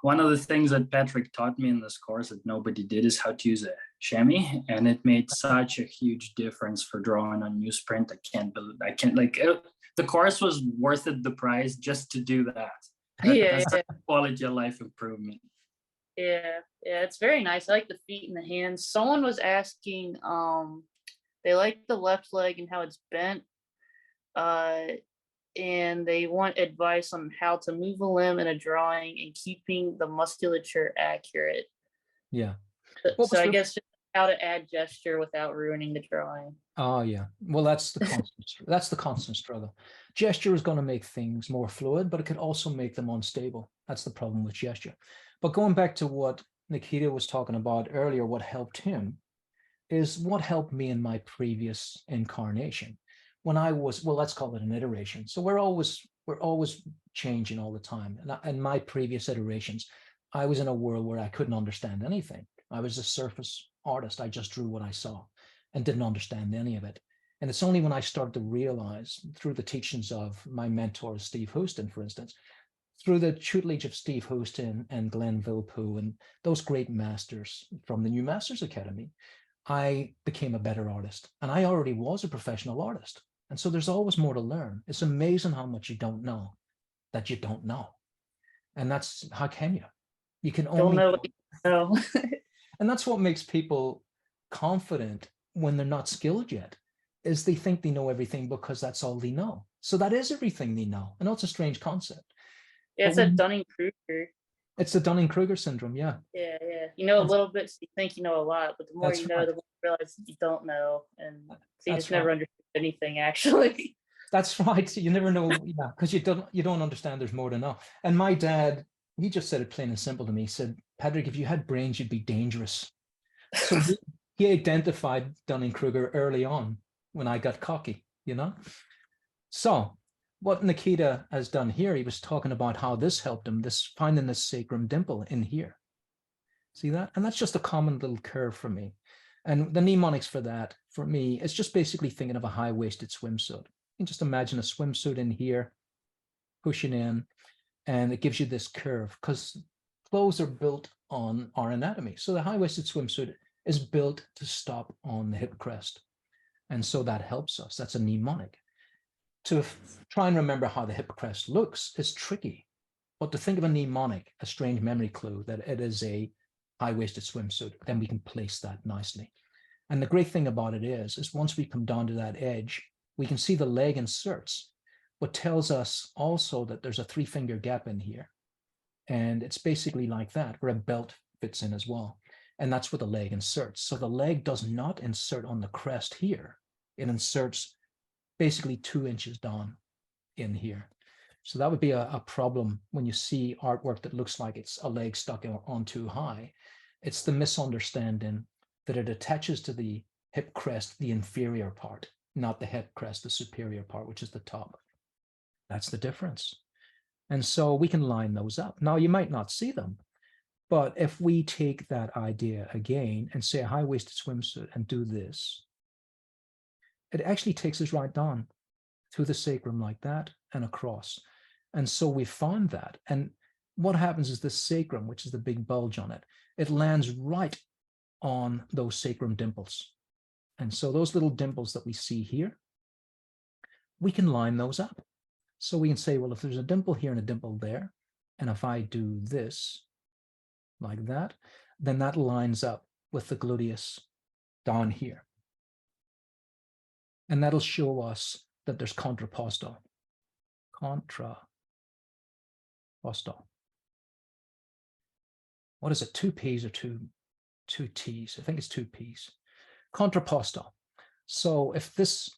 one of the things that Patrick taught me in this course that nobody did is how to use a chamois, and it made such a huge difference for drawing on newsprint. The course was worth it, the price, just to do that. Yeah, That's a quality of life improvement. yeah, it's very nice. I like the feet and the hands. Someone was asking, they like the left leg and how it's bent. And they want advice on how to move a limb in a drawing and keeping the musculature accurate. Yeah. So I guess just how to add gesture without ruining the drawing. Oh yeah. Well, that's the constant struggle. Gesture is going to make things more fluid, but it could also make them unstable. That's the problem with gesture. But going back to what Nikita was talking about earlier, what helped him is what helped me in my previous incarnation. When I was, well, let's call it an iteration. So we're always changing all the time. And in my previous iterations, I was in a world where I couldn't understand anything. I was a surface artist. I just drew what I saw and didn't understand any of it. And it's only when I started to realize through the teachings of my mentor, Steve Houston, for instance, through the tutelage of Steve Houston and Glenn Vilppu and those great masters from the New Masters Academy, I became a better artist. And I already was a professional artist. And so there's always more to learn. It's amazing how much you don't know that you don't know. And that's, how can you? You can only Don't know what you know. And that's what makes people confident when they're not skilled yet. is they think they know everything because that's all they know. So that is everything they know. I know it's a strange concept. Yeah, But it's a when- Dunning-Kruger. It's the Dunning-Kruger syndrome, yeah. Yeah, yeah. You know a That's- little bit, so you think you know a lot, but the more That's you know, right. the more you realize you don't know. And so you That's just never right. understood anything, actually. That's right. You never know, yeah, because you don't understand there's more to know. And my dad, he just said it plain and simple to me. He said, Patrick, if you had brains, you'd be dangerous. So he identified Dunning-Kruger early on when I got cocky, you know? So what Nikita has done here, he was talking about how this helped him, this finding this sacrum dimple in here. See that? And that's just a common little curve for me. And the mnemonics for that, for me, is just basically thinking of a high-waisted swimsuit. You can just imagine a swimsuit in here, pushing in, and it gives you this curve because clothes are built on our anatomy. So the high-waisted swimsuit is built to stop on the hip crest. And so that helps us. That's a mnemonic. To try and remember how the hip crest looks is tricky. But to think of a mnemonic, a strange memory clue that it is a high-waisted swimsuit, then we can place that nicely. And the great thing about it is once we come down to that edge, we can see the leg inserts, what tells us also that there's a 3-finger gap in here. And it's basically like that, where a belt fits in as well. And that's where the leg inserts. So the leg does not insert on the crest here. It inserts basically 2 inches down in here. So that would be a problem when you see artwork that looks like it's a leg stuck on too high. It's the misunderstanding that it attaches to the hip crest, the inferior part, not the hip crest, the superior part, which is the top. That's the difference. And so we can line those up. Now, you might not see them, but if we take that idea again and say a high-waisted swimsuit and do this, it actually takes us right down through the sacrum like that and across. And so we found that. And what happens is the sacrum, which is the big bulge on it, it lands right on those sacrum dimples. And so those little dimples that we see here, we can line those up. So we can say, well, if there's a dimple here and a dimple there, and if I do this like that, then that lines up with the gluteus down here. And that'll show us that there's contrapposto. What is it, 2 P's or two T's? I think it's 2 P's. Contrapposto. So if this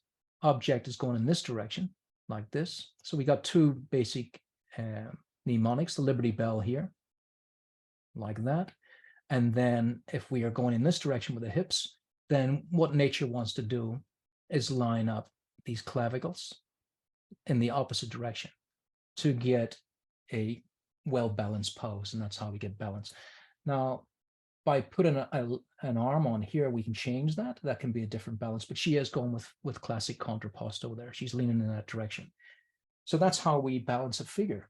object is going in this direction, like this, so we got 2 basic mnemonics, the Liberty Bell here, like that. And then if we are going in this direction with the hips, then what nature wants to do is line up these clavicles in the opposite direction to get a well-balanced pose, and that's how we get balance. Now, by putting an arm on here, we can change that. That can be a different balance, but she is going with classic contrapposto there. She's leaning in that direction. So that's how we balance a figure.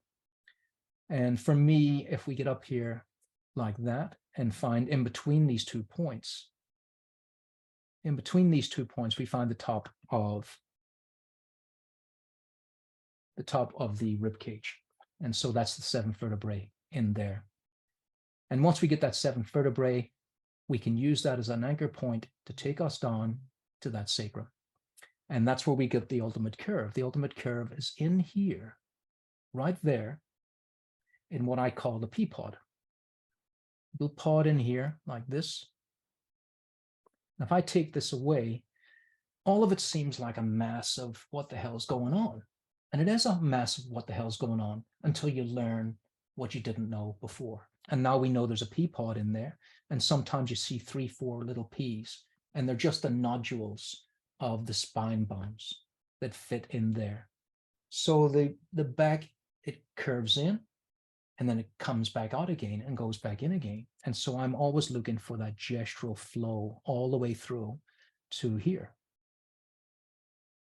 And for me, if we get up here like that and find in between these 2 points, we find the top of the rib cage. And so that's the 7th vertebrae in there. And once we get that 7th vertebrae, we can use that as an anchor point to take us down to that sacrum. And that's where we get the ultimate curve. The ultimate curve is in here, right there, in what I call the pea pod. Little pod in here like this. Now, if I take this away, all of it seems like a mass of what the hell is going on. And it is a mass of what the hell is going on until you learn what you didn't know before. And now we know there's a pea pod in there. And sometimes you see 3, 4 little peas, and they're just the nodules of the spine bones that fit in there. So the back, it curves in, and then it comes back out again and goes back in again. And so I'm always looking for that gestural flow all the way through to here,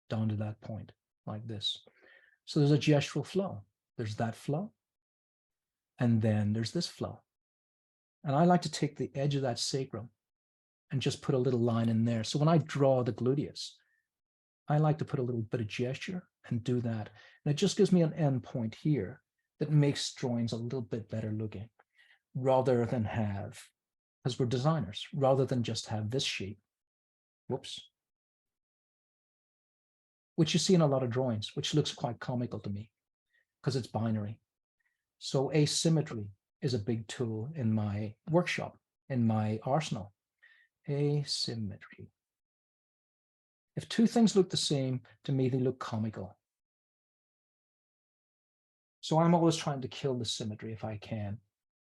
down to that point, like this. So there's a gestural flow. There's that flow, and then there's this flow. And I like to take the edge of that sacrum and just put a little line in there. So when I draw the gluteus, I like to put a little bit of gesture and do that. And it just gives me an end point here that makes drawings a little bit better looking, rather than have, because we're designers, rather than just have this shape. Whoops. which you see in a lot of drawings, which looks quite comical to me because it's binary. So asymmetry is a big tool in my workshop, in my arsenal. Asymmetry. If two things look the same, to me, they look comical. So I'm always trying to kill the symmetry if I can.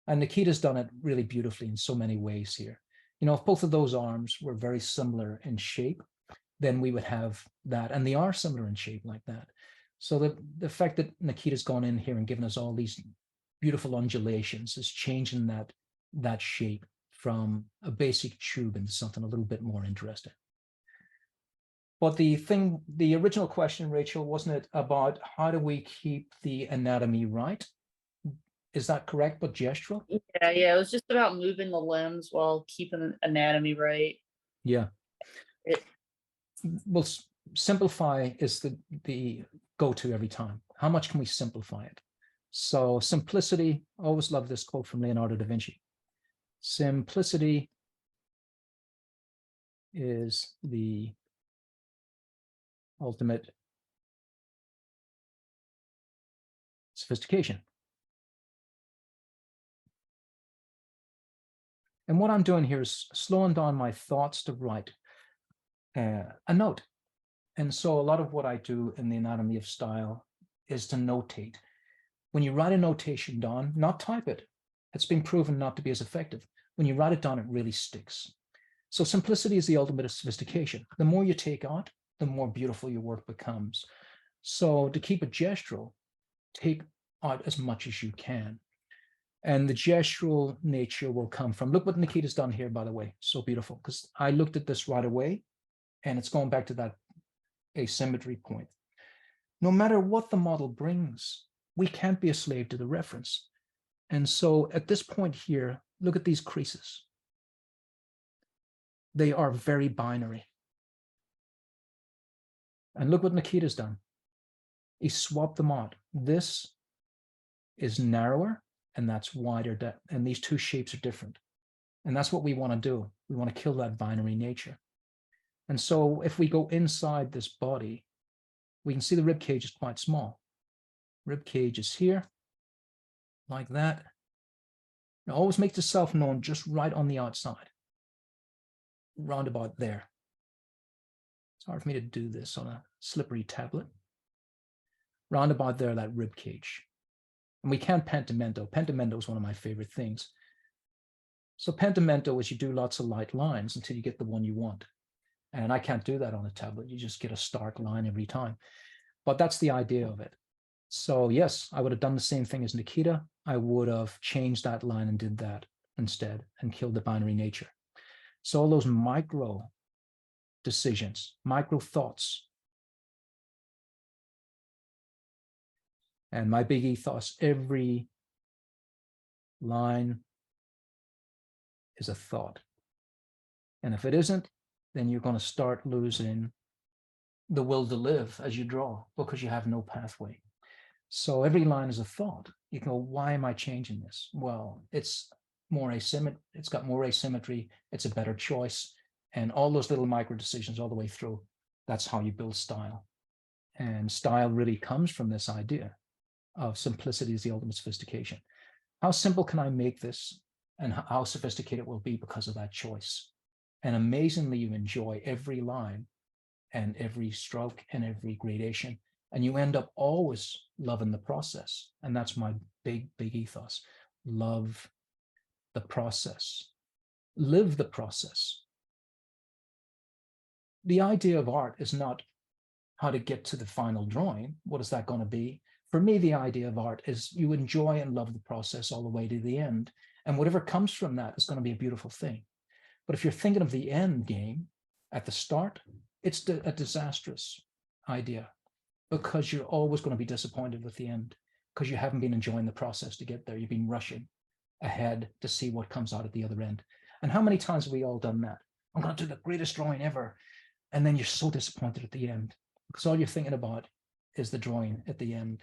And Nikita's done it really beautifully in so many ways here. You know, if both of those arms were very similar in shape, then we would have that. And they are similar in shape like that. So the fact that Nikita's gone in here and given us all these beautiful undulations is changing that shape from a basic tube into something a little bit more interesting. But the original question, Rachel, wasn't it about how do we keep the anatomy right? Is that correct, but gestural? Yeah, it was just about moving the limbs while keeping the anatomy right. Yeah. It, Well, simplify is the go-to every time. How much can we simplify it? So simplicity, I always love this quote from Leonardo da Vinci. Simplicity is the ultimate sophistication. And what I'm doing here is slowing down my thoughts to write a note. And so a lot of what I do in the anatomy of style is to notate. When you write a notation down, not type it. It's been proven not to be as effective. When you write it down, it really sticks. So simplicity is the ultimate of sophistication. The more you take out, the more beautiful your work becomes. So to keep it gestural, take out as much as you can. And the gestural nature will come from, look what Nikita's done here, by the way, so beautiful, because I looked at this right away, and it's going back to that asymmetry point. No matter what the model brings, we can't be a slave to the reference. And so at this point here, look at these creases. They are very binary. And look what Nikita's done. He swapped them out. This is narrower, and that's wider depth. And these two shapes are different. And that's what we want to do. We want to kill that binary nature. And so if we go inside this body, we can see the rib cage is quite small. Rib cage is here, like that. Now always make the self known just right on the outside, round about there. It's hard for me to do this on a slippery tablet. Round about there, that rib cage. And we can't pentimento. Pentimento is one of my favorite things. So pentimento is you do lots of light lines until you get the one you want. And I can't do that on a tablet. You just get a stark line every time. But that's the idea of it. So yes, I would have done the same thing as Nikita. I would have changed that line and did that instead and killed the binary nature. So all those micro decisions, micro thoughts. And my big ethos, every line is a thought. And if it isn't, then you're going to start losing the will to live as you draw because you have no pathway. So every line is a thought. You go, why am I changing this? Well, it's more asymmetry. It's got more asymmetry. It's a better choice. And all those little micro decisions all the way through, that's how you build style. And style really comes from this idea of simplicity is the ultimate sophistication. How simple can I make this and how sophisticated it will be because of that choice? And amazingly, you enjoy every line and every stroke and every gradation. And you end up always loving the process. And that's my big, big ethos. Love the process. Live the process. The idea of art is not how to get to the final drawing. What is that going to be? For me, the idea of art is you enjoy and love the process all the way to the end. And whatever comes from that is going to be a beautiful thing. But if you're thinking of the end game at the start, it's a disastrous idea because you're always going to be disappointed with the end because you haven't been enjoying the process to get there. You've been rushing ahead to see what comes out at the other end. And how many times have we all done that? I'm going to do the greatest drawing ever. And then you're so disappointed at the end because all you're thinking about is the drawing at the end.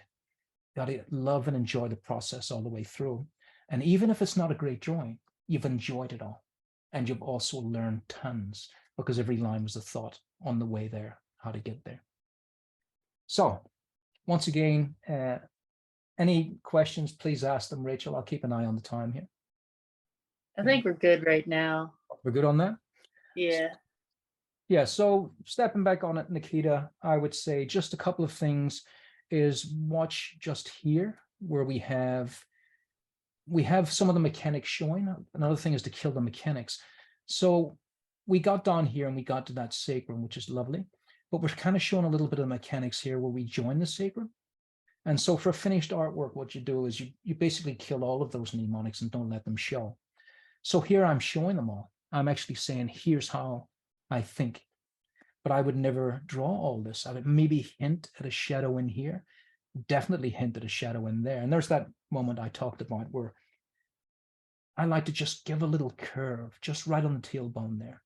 You got to love and enjoy the process all the way through. And even if it's not a great drawing, you've enjoyed it all. And you've also learned tons because every line was a thought on the way there, how to get there. So once again, any questions, please ask them, Rachel. I'll keep an eye on the time here. I think we're good right now. We're good on that? Yeah. Yeah, so stepping back on it, Nikita, I would say just a couple of things is watch just here where we have some of the mechanics showing. Another thing is to kill the mechanics. So we got down here and we got to that sacrum, which is lovely, but we're kind of showing a little bit of the mechanics here where we join the sacrum. And so for finished artwork, what you do is you basically kill all of those mnemonics and don't let them show. So here I'm showing them all. I'm actually saying, here's how I think, but I would never draw all this. I would maybe hint at a shadow in here, definitely hint at a shadow in there. And there's that moment I talked about where I like to just give a little curve, just right on the tailbone there,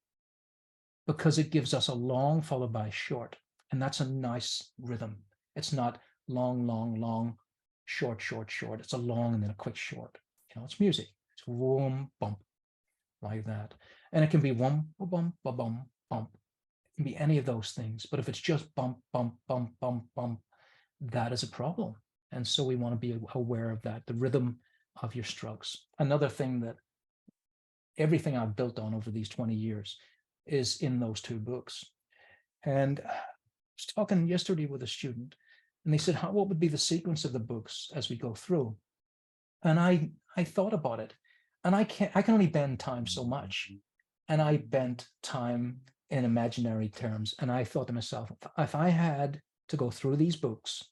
because it gives us a long followed by a short. And that's a nice rhythm. It's not long, long, long, short, short, short. It's a long and then a quick short. You know, it's music. It's whoom, bump, like that. And it can be whum, bum, bum, bump. It can be any of those things. But if it's just bump, bump, bump, bump, bump, that is a problem. And so we want to be aware of that, the rhythm of your strokes. Another thing that everything I've built on over these 20 years is in those two books. And I was talking yesterday with a student, and they said, what would be the sequence of the books as we go through? And I thought about it, and I can only bend time so much. And I bent time in imaginary terms. And I thought to myself, if I had to go through these books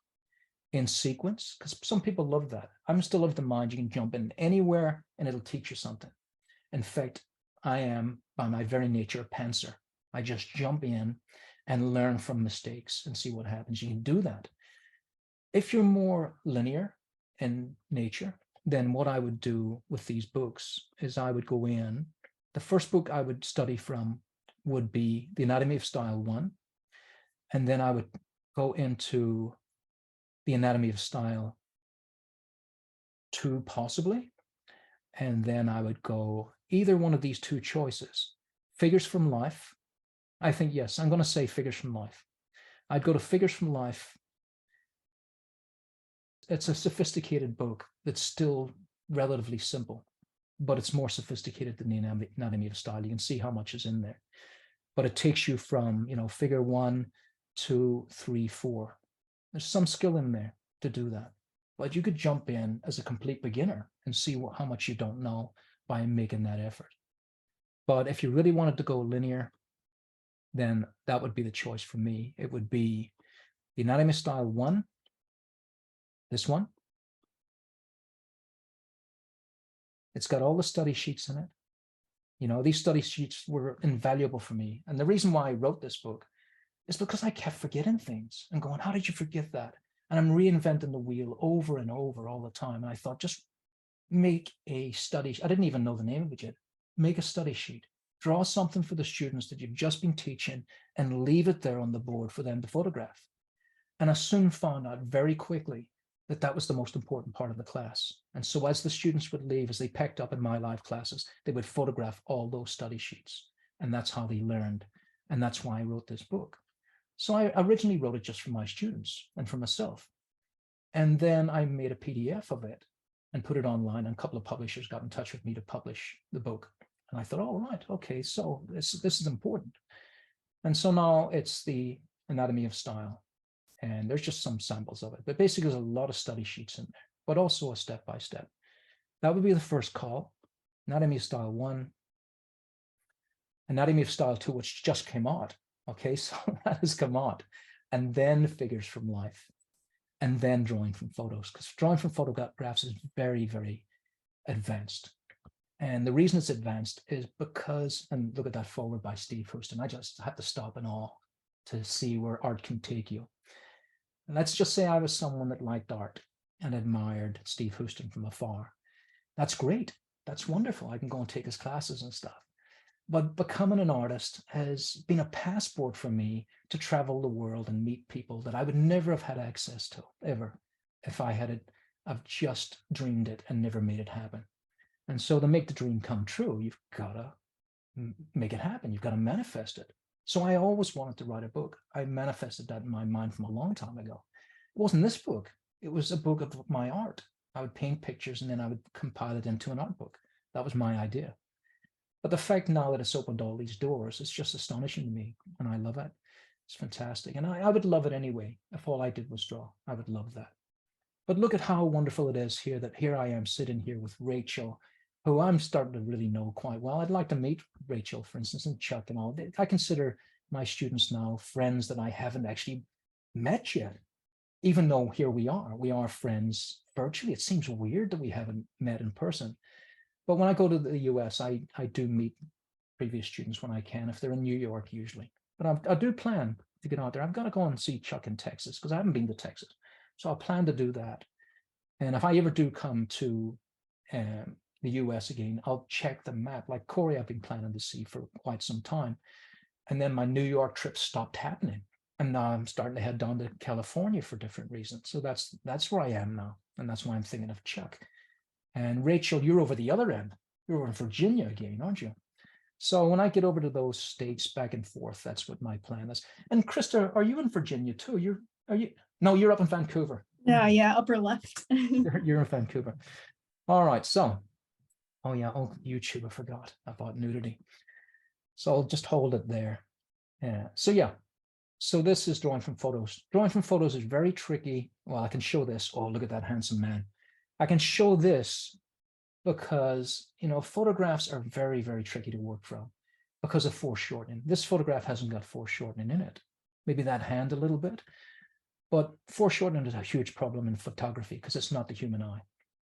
in sequence, because some people love that. I'm still of the mind you can jump in anywhere and it'll teach you something. In fact, I am by my very nature a pantser. I just jump in and learn from mistakes and see what happens. You can do that. If you're more linear in nature, then what I would do with these books is I would go in. The first book I would study from would be The Anatomy of Style 1. And then I would go into The Anatomy of Style 2, possibly. And then I would go either one of these two choices. Figures from Life. I think, yes, I'm going to say Figures from Life. I'd go to Figures from Life. It's a sophisticated book that's still relatively simple, but it's more sophisticated than The Anatomy of Style. You can see how much is in there. But it takes you from, figure 1, 2, 3, 4. There's some skill in there to do that. But you could jump in as a complete beginner and see how much you don't know by making that effort. But if you really wanted to go linear, then that would be the choice for me. It would be The Anatomy of Style 1, this one. It's got all the study sheets in it. These study sheets were invaluable for me. And the reason why I wrote this book is because I kept forgetting things and going, how did you forget that? And I'm reinventing the wheel over and over all the time. And I thought, just make a study. I didn't even know the name of it yet. Make a study sheet. Draw something for the students that you've just been teaching and leave it there on the board for them to photograph. And I soon found out very quickly that that was the most important part of the class. And so as the students would leave, as they picked up in my live classes, they would photograph all those study sheets. And that's how they learned. And that's why I wrote this book. So I originally wrote it just for my students and for myself. And then I made a PDF of it and put it online. And a couple of publishers got in touch with me to publish the book. And I thought, oh, right, okay, so this is important. And so now it's The Anatomy of Style. And there's just some samples of it. But basically, there's a lot of study sheets in there, but also a step-by-step. That would be the first call. Anatomy of Style 1. Anatomy of Style 2, which just came out. Okay, so that has come out. And then Figures from Life. And then Drawing from Photos, because drawing from photographs is very, very advanced. And the reason it's advanced is because, and look at that forward by Steve Houston. I just had to stop in awe to see where art can take you. And let's just say I was someone that liked art and admired Steve Houston from afar. That's great. That's wonderful. I can go and take his classes and stuff. But becoming an artist has been a passport for me to travel the world and meet people that I would never have had access to, ever, if I had I've just dreamed it and never made it happen. And so to make the dream come true, you've got to make it happen. You've got to manifest it. So I always wanted to write a book. I manifested that in my mind from a long time ago. It wasn't this book. It was a book of my art. I would paint pictures and then I would compile it into an art book. That was my idea. But the fact now that it's opened all these doors, it's just astonishing to me, and I love it. It's fantastic. And I would love it anyway. If all I did was draw, I would love that. But look at how wonderful it is here that here I am sitting here with Rachel, who I'm starting to really know quite well. I'd like to meet Rachel, for instance, and Chuck and all. I consider my students now friends that I haven't actually met yet, even though here we are friends virtually. It seems weird that we haven't met in person. But when I go to the US, I do meet previous students when I can, if they're in New York usually. But I do plan to get out there. I've got to go and see Chuck in Texas because I haven't been to Texas. So I'll plan to do that. And if I ever do come to the US again, I'll check the map. Like Corey, I've been planning to see for quite some time. And then my New York trip stopped happening. And now I'm starting to head down to California for different reasons. So that's where I am now. And that's why I'm thinking of Chuck. And Rachel, you're over the other end. You're over in Virginia again, aren't you? So when I get over to those states back and forth, that's what my plan is. And Krista, are you in Virginia too? No, you're up in Vancouver. Yeah, upper left. You're in Vancouver. All right. So, YouTube, I forgot about nudity. So I'll just hold it there. Yeah. So this is drawing from photos. Drawing from photos is very tricky. Well, I can show this. Oh, look at that handsome man. I can show this because, photographs are very, very tricky to work from because of foreshortening. This photograph hasn't got foreshortening in it. Maybe that hand a little bit, but foreshortening is a huge problem in photography because it's not the human eye.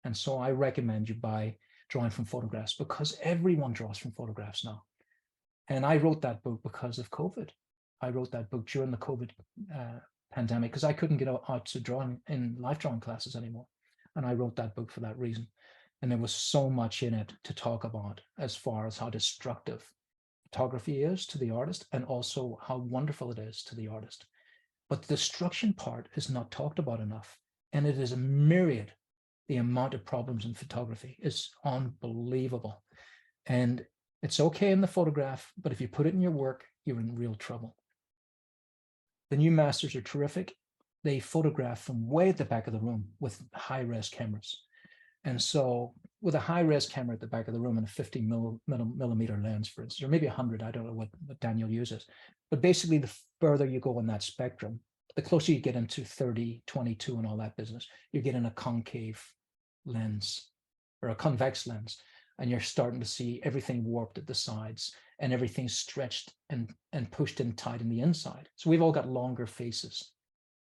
And so I recommend you buy Drawing from Photographs because everyone draws from photographs now. And I wrote that book because of COVID. I wrote that book during the COVID pandemic because I couldn't get out to draw in life drawing classes anymore. And I wrote that book for that reason. And there was so much in it to talk about as far as how destructive photography is to the artist and also how wonderful it is to the artist. But the destruction part is not talked about enough. And it is a myriad. The amount of problems in photography is unbelievable. And it's okay in the photograph, but if you put it in your work, you're in real trouble. The new masters are terrific. They photograph from way at the back of the room with high-res cameras. And so with a high-res camera at the back of the room and a 50 millimeter lens, for instance, or maybe 100, I don't know what Daniel uses. But basically, the further you go in that spectrum, the closer you get into 30, 22 and all that business, you're getting a concave lens or a convex lens. And you're starting to see everything warped at the sides and everything stretched and pushed in tight in the inside. So we've all got longer faces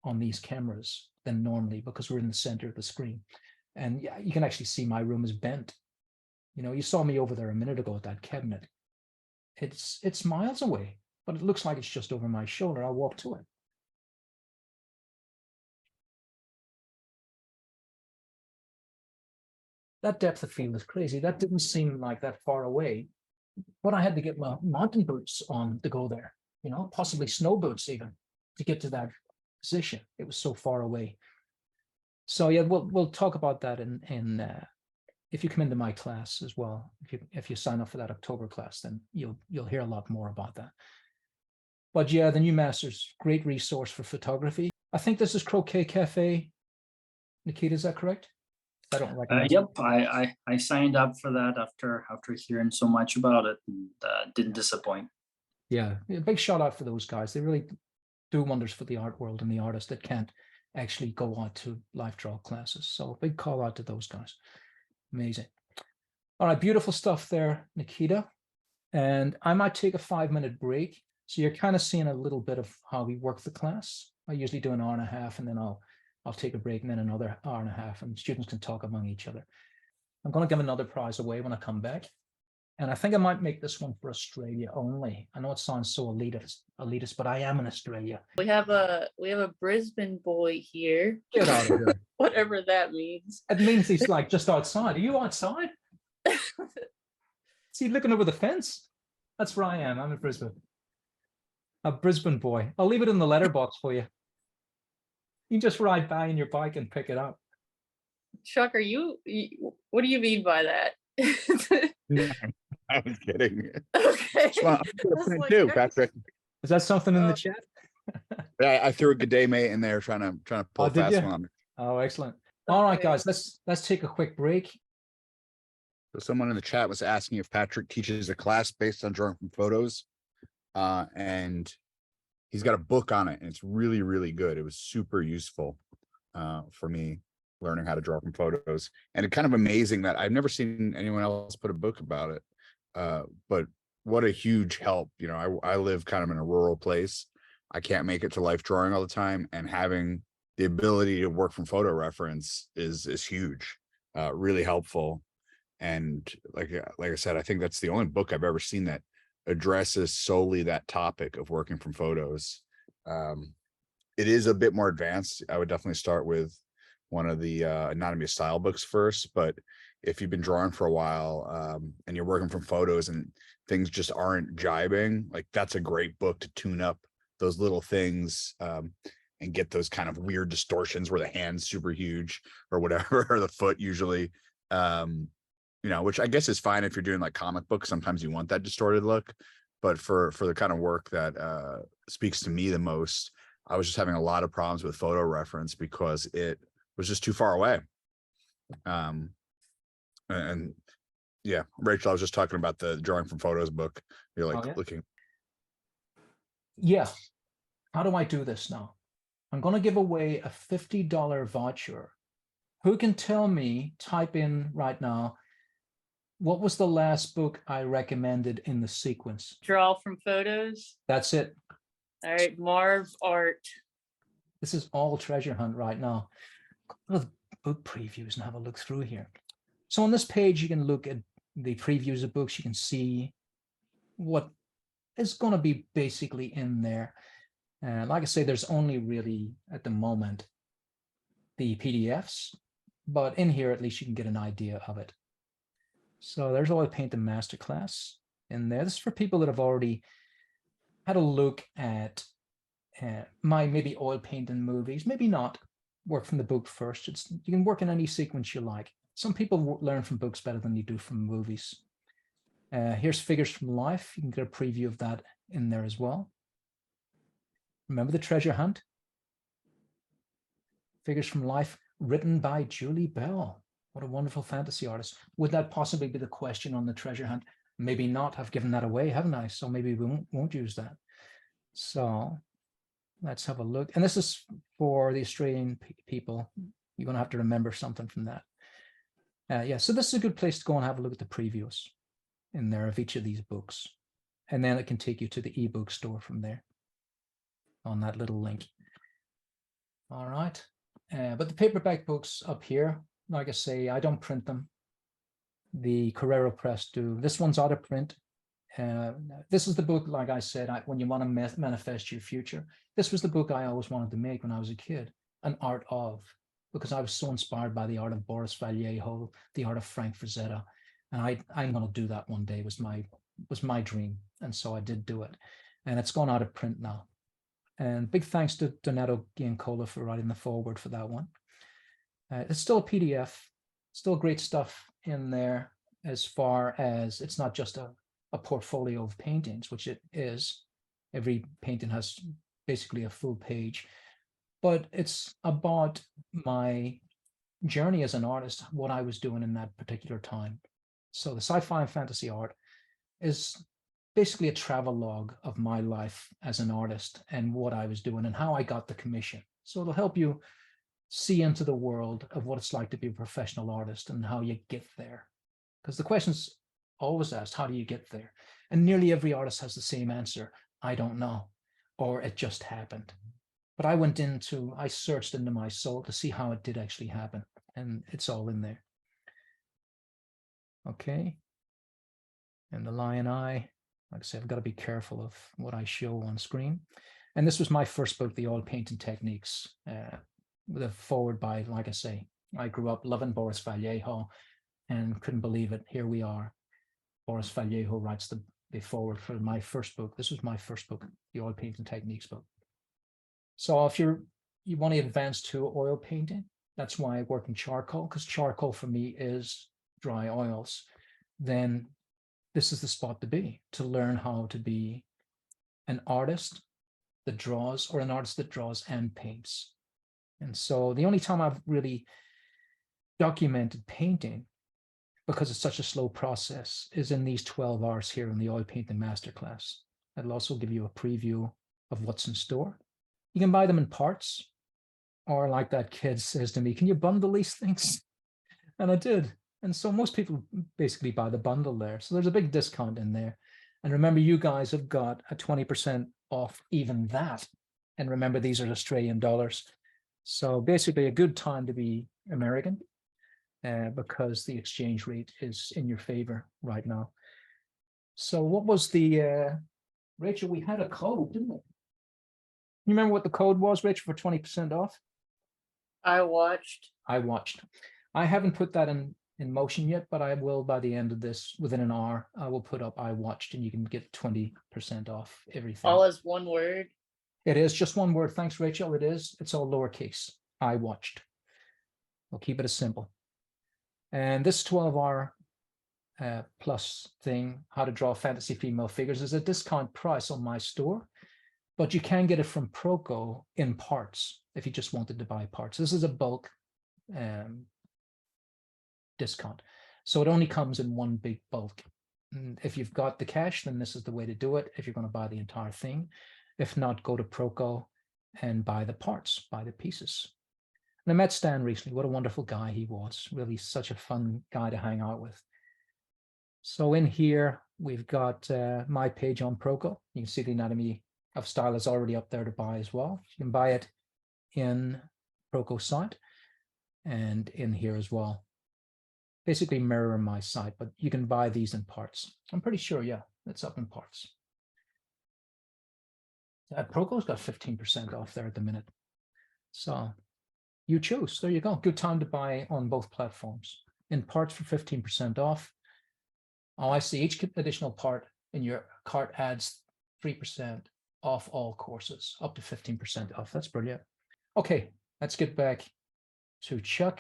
on these cameras than normally because we're in the center of the screen. And yeah, you can actually see my room is bent. You saw me over there a minute ago at that cabinet. It's miles away, but it looks like it's just over my shoulder. I'll walk to it. That depth of field is crazy. That didn't seem like that far away, but I had to get my mountain boots on to go there, possibly snow boots even to get to that position. It was so far away. So yeah, we'll talk about that in if you come into my class as well. If you sign up for that October class, then you'll hear a lot more about that. But yeah, the new masters, great resource for photography. I think this is Croquet Cafe. Nikita, is that correct? I don't recognize. Yep, I signed up for that after hearing so much about it, and didn't disappoint. Yeah, big shout out for those guys. They really do wonders for the art world and the artists that can't actually go out to live draw classes. So big call out to those guys. Amazing. All right, beautiful stuff there, Nikita. And I might take a 5-minute break. So you're kind of seeing a little bit of how we work the class. I usually do an hour and a half, and then I'll take a break and then another hour and a half, and students can talk among each other. I'm going to give another prize away when I come back. And I think I might make this one for Australia only. I know it sounds so elitist, but I am in Australia. We have a Brisbane boy here. Get out of here. Whatever that means. It means he's like just outside. Are you outside? See, looking over the fence? That's where I am. I'm in Brisbane. A Brisbane boy. I'll leave it in the letterbox for you. You can just ride by on your bike and pick it up. Chuck, what do you mean by that? No, I was kidding. Okay. Well, I'm gonna print too, Patrick. Is that something in the Oh. chat? Yeah, I threw a good day, mate, in there trying to pull a did fast you? one. Oh, excellent. All right, Okay. guys, let's take a quick break. So someone in the chat was asking if Patrick teaches a class based on drawing from photos. And he's got a book on it, and it's really, really good. It was super useful for me learning how to draw from photos. And it's kind of amazing that I've never seen anyone else put a book about it. But what a huge help. You know, I live kind of in a rural place. I can't make it to life drawing all the time, and having the ability to work from photo reference is huge, really helpful. And like I said, I think that's the only book I've ever seen that addresses solely that topic of working from photos. It is a bit more advanced. I would definitely start with one of the anatomy of style books first, but if you've been drawing for a while and you're working from photos and things just aren't jibing, like that's a great book to tune up those little things and get those kind of weird distortions where the hand's super huge or whatever, or the foot usually. You know, which I guess is fine if you're doing like comic books. Sometimes you want that distorted look, but for the kind of work that speaks to me the most, I was just having a lot of problems with photo reference because it was just too far away. And yeah, Rachel, I was just talking about the drawing from photos book. You're like looking. Yeah. How do I do this now? I'm going to give away a $50 voucher. Who can tell me, type in right now, what was the last book I recommended in the sequence? Draw from photos. That's it. All right, Marv Art. This is all treasure hunt right now. Go to the book previews and have a look through here. So on this page, you can look at the previews of books. You can see what is going to be basically in there. And like I say, there's only really at the moment the PDFs, but in here, at least you can get an idea of it. So there's Oil Painting Masterclass in there. This is for people that have already had a look at my maybe oil painting movies, maybe not. Work from the book first. You can work in any sequence you like. Some people learn from books better than you do from movies. Here's Figures from Life. You can get a preview of that in there as well. Remember the treasure hunt? Figures from Life, written by Julie Bell. What a wonderful fantasy artist. Would that possibly be the question on the treasure hunt? Maybe not. I've given that away, haven't I? So maybe we won't use that. So let's have a look. And this is for the Australian people. You're going to have to remember something from that. Yeah, so this is a good place to go and have a look at the previews in there of each of these books. And then it can take you to the ebook store from there on that little link. All right. But the paperback books up here, like I say, I don't print them. The Carrero Press do. This one's out of print. This is the book, like I said, when you want to manifest your future. This was the book I always wanted to make when I was a kid, An Art of, because I was so inspired by the art of Boris Vallejo, the art of Frank Frazetta. And I'm going to do that one day, was my dream. And so I did do it. And it's gone out of print now. And big thanks to Donato Giancola for writing the foreword for that one. It's still a PDF, still great stuff in there as far as it's not just a portfolio of paintings, which it is. Every painting has basically a full page, but it's about my journey as an artist, what I was doing in that particular time. So the sci-fi and fantasy art is basically a travel log of my life as an artist and what I was doing and how I got the commission. So it'll help you see into the world of what it's like to be a professional artist and how you get there. Because the question's always asked, how do you get there? And nearly every artist has the same answer, I don't know, or it just happened. But I searched into my soul to see how it did actually happen. And it's all in there. Okay. And the lion eye, like I said, I've got to be careful of what I show on screen. And this was my first book, The Oil Painting Techniques, with a foreword by, like I say, I grew up loving Boris Vallejo and couldn't believe it. Here we are. Boris Vallejo writes the foreword for my first book. This was my first book, The Oil Painting Techniques book. So if you want to advance to oil painting, that's why I work in charcoal, because charcoal for me is dry oils. Then this is the spot to be, to learn how to be an artist that draws or an artist that draws and paints. And so the only time I've really documented painting, because it's such a slow process, is in these 12 hours here in the oil painting masterclass. It'll also give you a preview of what's in store. You can buy them in parts, or like that kid says to me, can you bundle these things? And I did. And so most people basically buy the bundle there. So there's a big discount in there. And remember, you guys have got a 20% off even that. And remember, these are Australian dollars. So basically a good time to be American because the exchange rate is in your favor right now. So what was the, Rachel, we had a code, didn't we? You remember what the code was, Rachel, for 20% off? I watched. I haven't put that in motion yet, but I will by the end of this, within an hour, I will put up I watched, and you can get 20% off everything. All as one word. It is just one word. Thanks, Rachel. It is. It's all lowercase. I watched. We'll keep it as simple. And this 12-hour plus thing, how to draw fantasy female figures, is a discount price on my store, but you can get it from Proco in parts if you just wanted to buy parts. This is a bulk discount. So it only comes in one big bulk. And if you've got the cash, then this is the way to do it if you're going to buy the entire thing. If not, go to Proco and buy the parts, buy the pieces. And I met Stan recently. What a wonderful guy he was. Really such a fun guy to hang out with. So in here, we've got my page on Proco. You can see the Anatomy of Style is already up there to buy as well. You can buy it in Proco site and in here as well. Basically mirror my site, but you can buy these in parts. I'm pretty sure, yeah, it's up in parts. Proco's got 15% off there at the minute. So you choose. There you go. Good time to buy on both platforms. In parts for 15% off. Oh, I see. Each additional part in your cart adds 3% off all courses, up to 15% off. That's brilliant. Okay, let's get back to Chuck.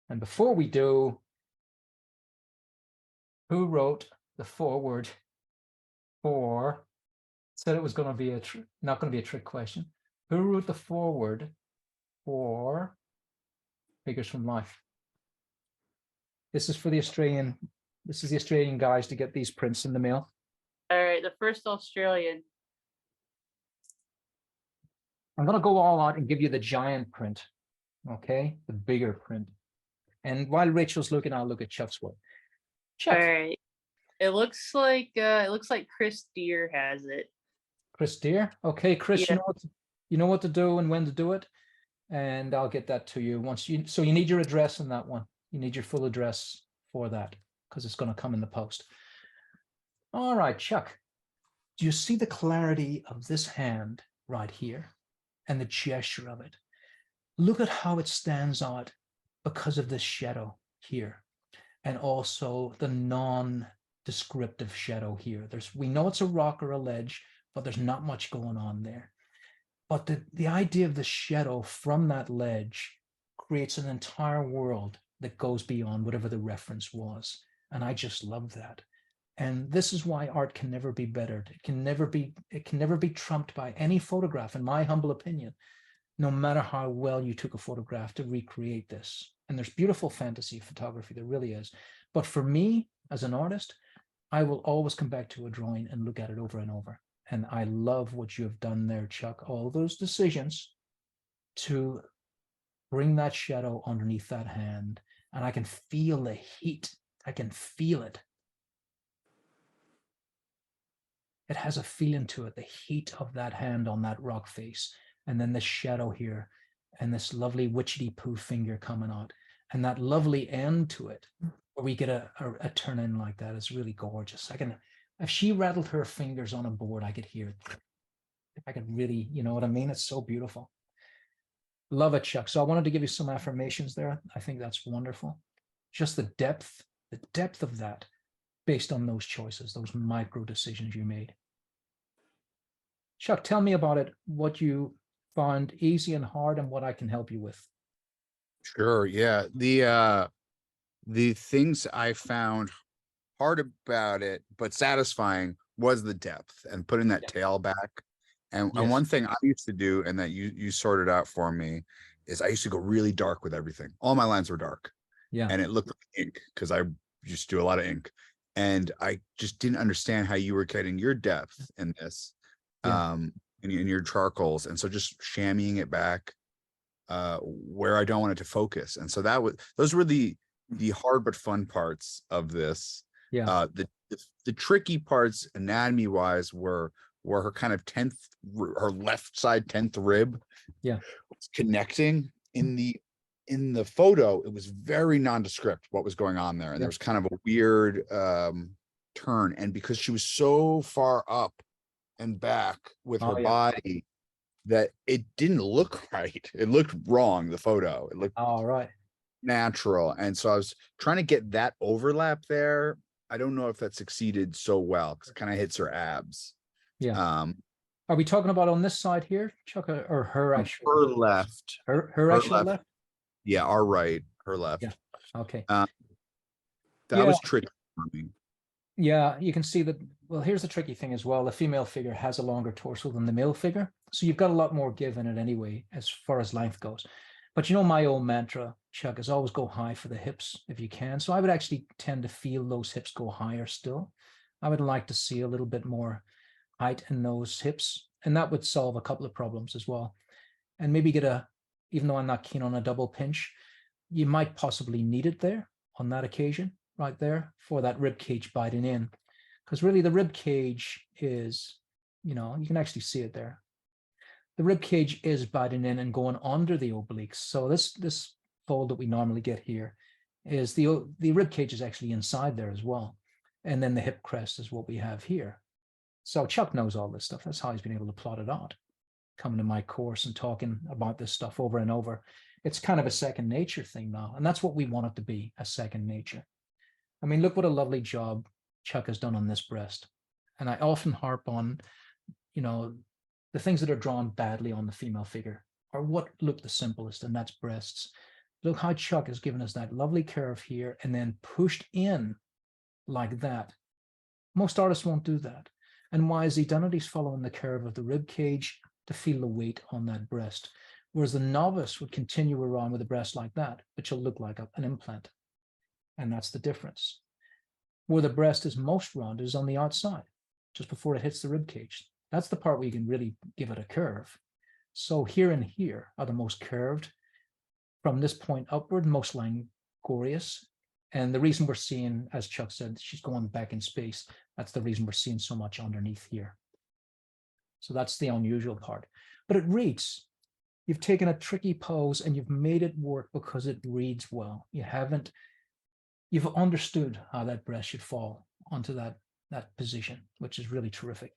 And before we do, who wrote the foreword for, said it was going to be not going to be a trick question. Who wrote the foreword for Figures from Life? This is for the Australian, this is the Australian guys to get these prints in the mail. All right, the first Australian. I'm going to go all out and give you the giant print, okay? The bigger print. And while Rachel's looking, I'll look at Chuck's work. Chuck. All right. It looks like Chris Deere has it. Chris Deere. Okay, Chris, Yeah. you know what to do and when to do it. And I'll get that to you once you, so you need your address in that one. You need your full address for that because it's going to come in the post. All right, Chuck, do you see the clarity of this hand right here and the gesture of it? Look at how it stands out because of this shadow here. And also the non-descriptive shadow here. We know it's a rock or a ledge, but there's not much going on there. But the idea of the shadow from that ledge creates an entire world that goes beyond whatever the reference was. And I just love that. And this is why art can never be bettered. It can never be trumped by any photograph, in my humble opinion, no matter how well you took a photograph to recreate this. And there's beautiful fantasy photography, there really is. But for me, as an artist, I will always come back to a drawing and look at it over and over. And I love what you have done there, Chuck. All those decisions to bring that shadow underneath that hand. And I can feel the heat. I can feel it. It has a feeling to it, the heat of that hand on that rock face. And then the shadow here and this lovely witchetty poo finger coming out. And that lovely end to it, where we get a turn in like that is really gorgeous. If she rattled her fingers on a board, I could hear it. I could really, you know what I mean? It's so beautiful. Love it, Chuck. So I wanted to give you some affirmations there. I think that's wonderful. Just the depth of that based on those choices, those micro decisions you made. Chuck, tell me about it, what you found easy and hard and what I can help you with. Sure. Yeah. The things I found hard about it, but satisfying, was the depth and putting that tail back. And Yes. one thing I used to do, and that you sorted out for me, is I used to go really dark with everything. All my lines were dark. Yeah. And it looked like ink because I used to do a lot of ink. And I just didn't understand how you were getting your depth in this, Yeah. in your charcoals. And so just chamoising it back where I don't want it to focus. And so those were the hard but fun parts of this. Yeah. The tricky parts anatomy wise were her kind of her left side 10th rib. Yeah. Was connecting in the photo. It was very nondescript what was going on there. And there was kind of a weird turn. And because she was so far up and back with her body, that it didn't look right. It looked wrong, the photo. It looked all right. Natural. And so I was trying to get that overlap there. I don't know if that succeeded so well because it kind of hits her abs. Yeah. Are we talking about on this side here, Chuck, or her actual? Her left. Her actual left? Yeah, our right, her left. Yeah. Okay. That was tricky for me. Yeah, you can see that. Well, here's the tricky thing as well. The female figure has a longer torso than the male figure. So you've got a lot more give in it anyway, as far as length goes. But my old mantra, Chuck, is always go high for the hips if you can. So I would actually tend to feel those hips go higher still. I would like to see a little bit more height in those hips. And that would solve a couple of problems as well. And maybe even though I'm not keen on a double pinch, you might possibly need it there on that occasion, right there, for that rib cage biting in. Because really the rib cage is, you can actually see it there. The rib cage is biting in and going under the obliques. So this fold that we normally get here is the rib cage is actually inside there as well. And then the hip crest is what we have here. So Chuck knows all this stuff. That's how he's been able to plot it out. Coming to my course and talking about this stuff over and over. It's kind of a second nature thing now. And that's what we want it to be, a second nature. I mean, look what a lovely job Chuck has done on this breast. And I often harp on, the things that are drawn badly on the female figure are what look the simplest, and that's breasts. Look how Chuck has given us that lovely curve here and then pushed in like that. Most artists won't do that. And why has he done it? He's following the curve of the rib cage to feel the weight on that breast. Whereas the novice would continue around with a breast like that, which will look like an implant. And that's the difference. Where the breast is most rounded is on the outside, just before it hits the rib cage. That's the part where you can really give it a curve. So here and here are the most curved. From this point upward, most languorous. And the reason we're seeing, as Chuck said, she's going back in space. That's the reason we're seeing so much underneath here. So that's the unusual part. But it reads. You've taken a tricky pose and you've made it work because it reads well. You've understood how that breast should fall onto that position, which is really terrific.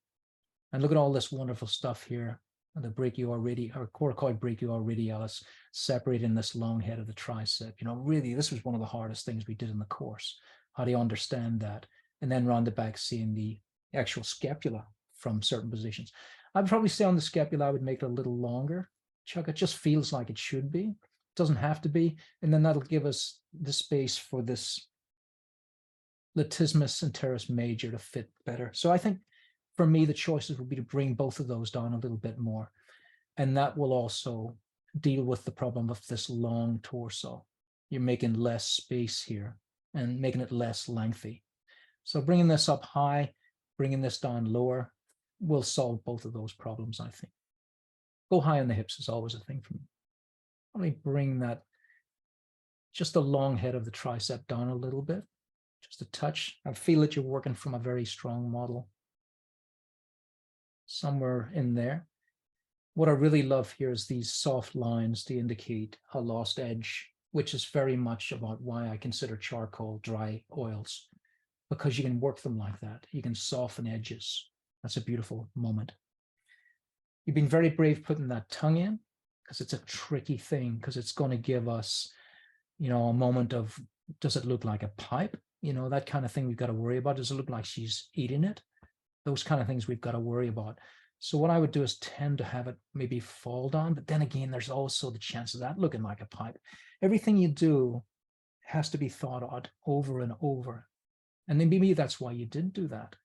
And look at all this wonderful stuff here. The coracoid brachial radialis separating this long head of the tricep. Really, this was one of the hardest things we did in the course. How do you understand that? And then round the back, seeing the actual scapula from certain positions. I'd probably say on the scapula, I would make it a little longer. Chuck, it just feels like it should be. It doesn't have to be. And then that'll give us the space for this latissimus and teres major to fit better. So I think for me, the choices would be to bring both of those down a little bit more. And that will also deal with the problem of this long torso. You're making less space here and making it less lengthy. So bringing this up high, bringing this down lower will solve both of those problems, I think. Go high on the hips is always a thing for me. Let me bring that, just the long head of the tricep down a little bit, just a touch. I feel that you're working from a very strong model. Somewhere in there. What I really love here is these soft lines to indicate a lost edge, which is very much about why I consider charcoal dry oils, because you can work them like that. You can soften edges. That's a beautiful moment. You've been very brave putting that tongue in, because it's a tricky thing, because it's going to give us, a moment of, does it look like a pipe? That kind of thing we've got to worry about. Does it look like she's eating it? Those kind of things we've got to worry about. So what I would do is tend to have it maybe fall down, but then again, there's also the chance of that looking like a pipe. Everything you do has to be thought out over and over. And then maybe that's why you did do that.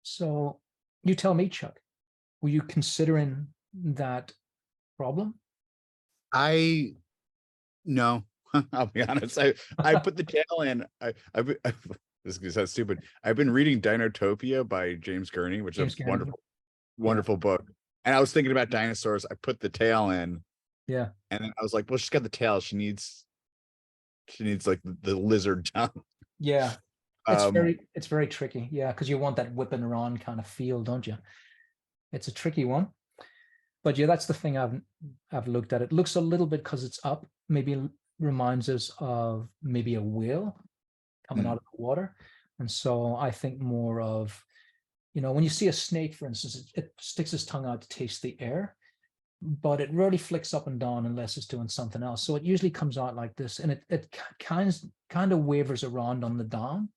So you tell me, Chuck, were you considering that problem? No, I'll be honest. I put the tail in. This is gonna sound stupid. I've been reading Dinotopia by James Gurney, which James is a Gurney. wonderful book. And I was thinking about dinosaurs. I put the tail in, Yeah. and then I was like, well, she's got the tail. She needs like the lizard tongue. Yeah. It's Um, very tricky. Yeah, because you want that whipping around kind of feel, don't you? It's a tricky one. But yeah, that's the thing I've looked at. It looks a little bit, because it's up, maybe reminds us of maybe a whale coming out of the water. And so I think more of, when you see a snake, for instance, it sticks its tongue out to taste the air, but it rarely flicks up and down unless it's doing something else. So it usually comes out like this, and it kind of wavers around on the down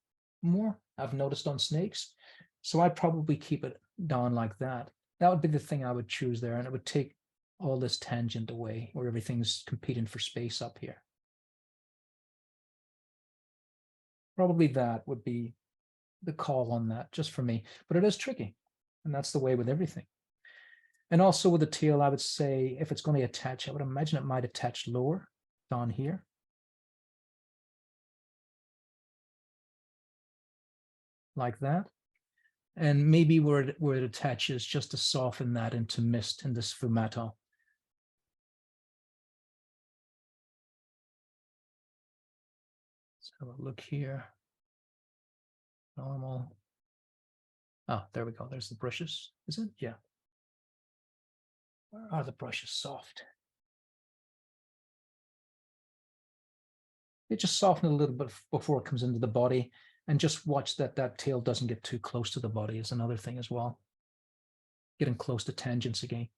more, I've noticed on snakes. So I'd probably keep it down like that. That would be the thing I would choose there, and it would take all this tangent away where everything's competing for space up here. Probably that would be the call on that, just for me. But it is tricky, and that's the way with everything. And also with the tail, I would say if it's going to attach, I would imagine it might attach lower down here. Like that. And maybe where it attaches, just to soften that into mist in this sfumato. Let's have a look here. Normal. Oh, there we go. There's the brushes. Is it? Yeah. Where are the brushes? Soft. It just soften a little bit before it comes into the body, and just watch that tail doesn't get too close to the body is another thing as well. Getting close to tangents again.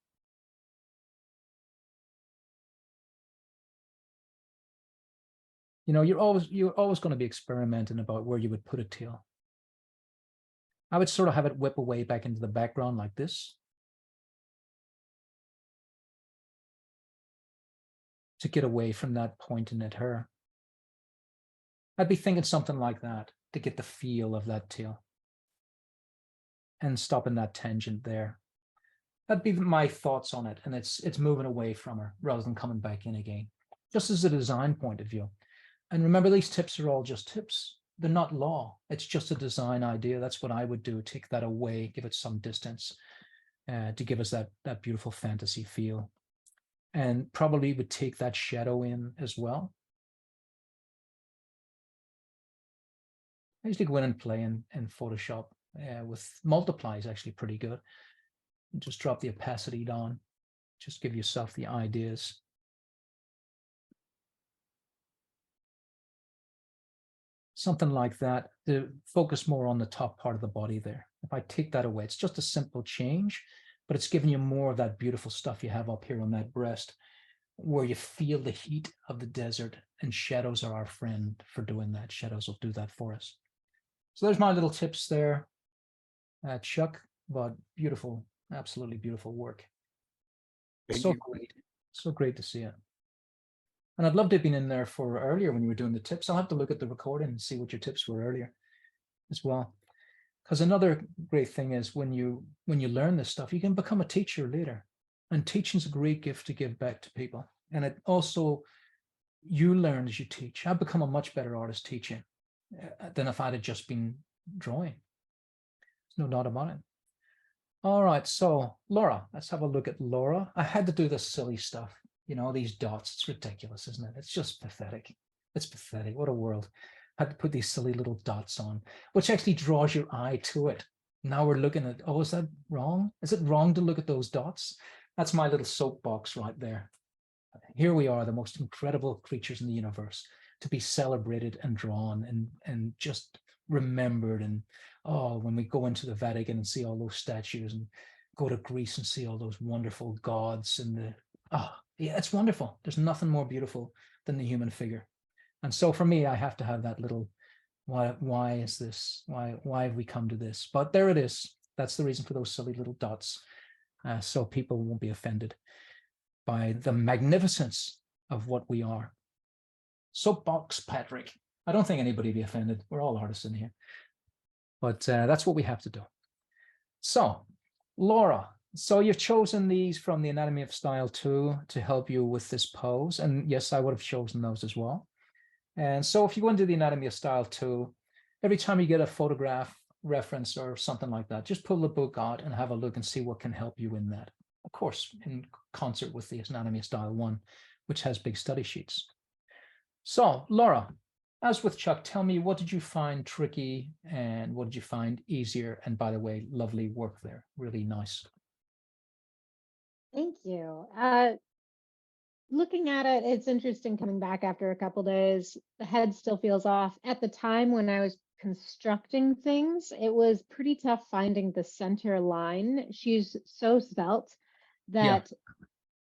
You're always going to be experimenting about where you would put a tail. I would sort of have it whip away back into the background like this, to get away from that pointing at her. I'd be thinking something like that to get the feel of that tail and stopping that tangent there. That'd be my thoughts on it. And it's moving away from her rather than coming back in again, just as a design point of view. And remember, these tips are all just tips. They're not law. It's just a design idea. That's what I would do. Take that away, give it some distance to give us that beautiful fantasy feel. And probably would take that shadow in as well. I usually go in and play in Photoshop with multiply is actually pretty good. Just drop the opacity down. Just give yourself the ideas. Something like that, to focus more on the top part of the body there. If I take that away, it's just a simple change, but it's giving you more of that beautiful stuff you have up here on that breast, where you feel the heat of the desert, and shadows are our friend for doing that. Shadows will do that for us. So there's my little tips there, Chuck, but beautiful, absolutely beautiful work. So great to see it. And I'd love to have been in there for earlier when you were doing the tips. I'll have to look at the recording and see what your tips were earlier as well. Because another great thing is when you learn this stuff, you can become a teacher later. And teaching is a great gift to give back to people. And it also, you learn as you teach. I've become a much better artist teaching than if I'd have just been drawing. There's no doubt about it. All right, so Laura, let's have a look at Laura. I had to do this silly stuff. These dots, it's ridiculous, isn't it? It's just pathetic. It's pathetic. What a world. I had to put these silly little dots on, which actually draws your eye to it. Now we're looking at, oh, is that wrong? Is it wrong to look at those dots? That's my little soapbox right there. Here we are, the most incredible creatures in the universe, to be celebrated and drawn and just remembered. And when we go into the Vatican and see all those statues, and go to Greece and see all those wonderful gods, and yeah, it's wonderful. There's nothing more beautiful than the human figure. And so for me, I have to have that little, why is this? Why have we come to this? But there it is. That's the reason for those silly little dots. So people won't be offended by the magnificence of what we are. Soapbox, Patrick. I don't think anybody will be offended. We're all artists in here. But that's what we have to do. So, Laura, so you've chosen these from the Anatomy of Style 2 to help you with this pose. And yes, I would have chosen those as well. And so if you go into the Anatomy of Style 2, every time you get a photograph reference or something like that, just pull the book out and have a look and see what can help you in that. Of course, in concert with the Anatomy of Style 1, which has big study sheets. So, Laura, as with Chuck, tell me, what did you find tricky and what did you find easier? And by the way, lovely work there. Really nice. Thank you. Looking at it, it's interesting coming back after a couple days. The head still feels off. At the time when I was constructing things, it was pretty tough finding the center line. She's so svelte that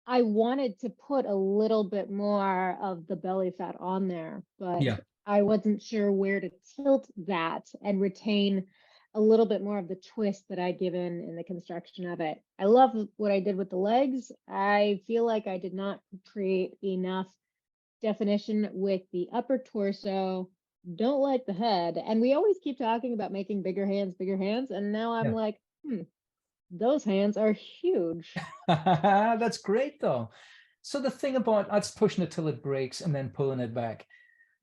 I wanted to put a little bit more of the belly fat on there, but I wasn't sure where to tilt that and retain a little bit more of the twist that I'd given in the construction of it. I love what I did with the legs. I feel like I did not create enough definition with the upper torso. Don't like the head. And we always keep talking about making bigger hands. And now I'm like, those hands are huge. That's great though. So the thing about that's pushing it till it breaks and then pulling it back.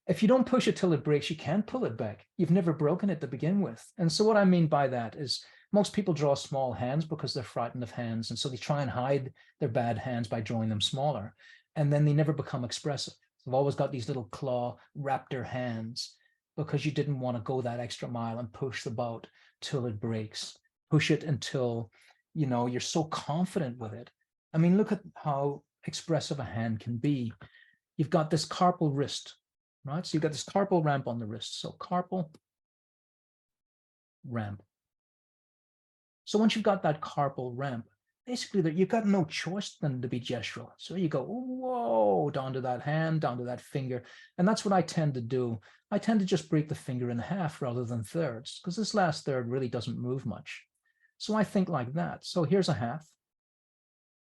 If you don't push it till it breaks, you can't pull it back. You've never broken it to begin with. And so what I mean by that is most people draw small hands because they're frightened of hands. And so they try and hide their bad hands by drawing them smaller. And then they never become expressive. They've always got these little claw raptor hands because you didn't want to go that extra mile and push the boat till it breaks. Push it until, you know, you're so confident with it. I mean, look at how expressive a hand can be. You've got this carpal wrist, right? So you've got this carpal ramp on the wrist. So carpal ramp. So once you've got that carpal ramp, basically you've got no choice than to be gestural. So you go, whoa, down to that hand, down to that finger. And that's what I tend to do. I tend to just break the finger in half rather than thirds, because this last third really doesn't move much. So I think like that. So here's a half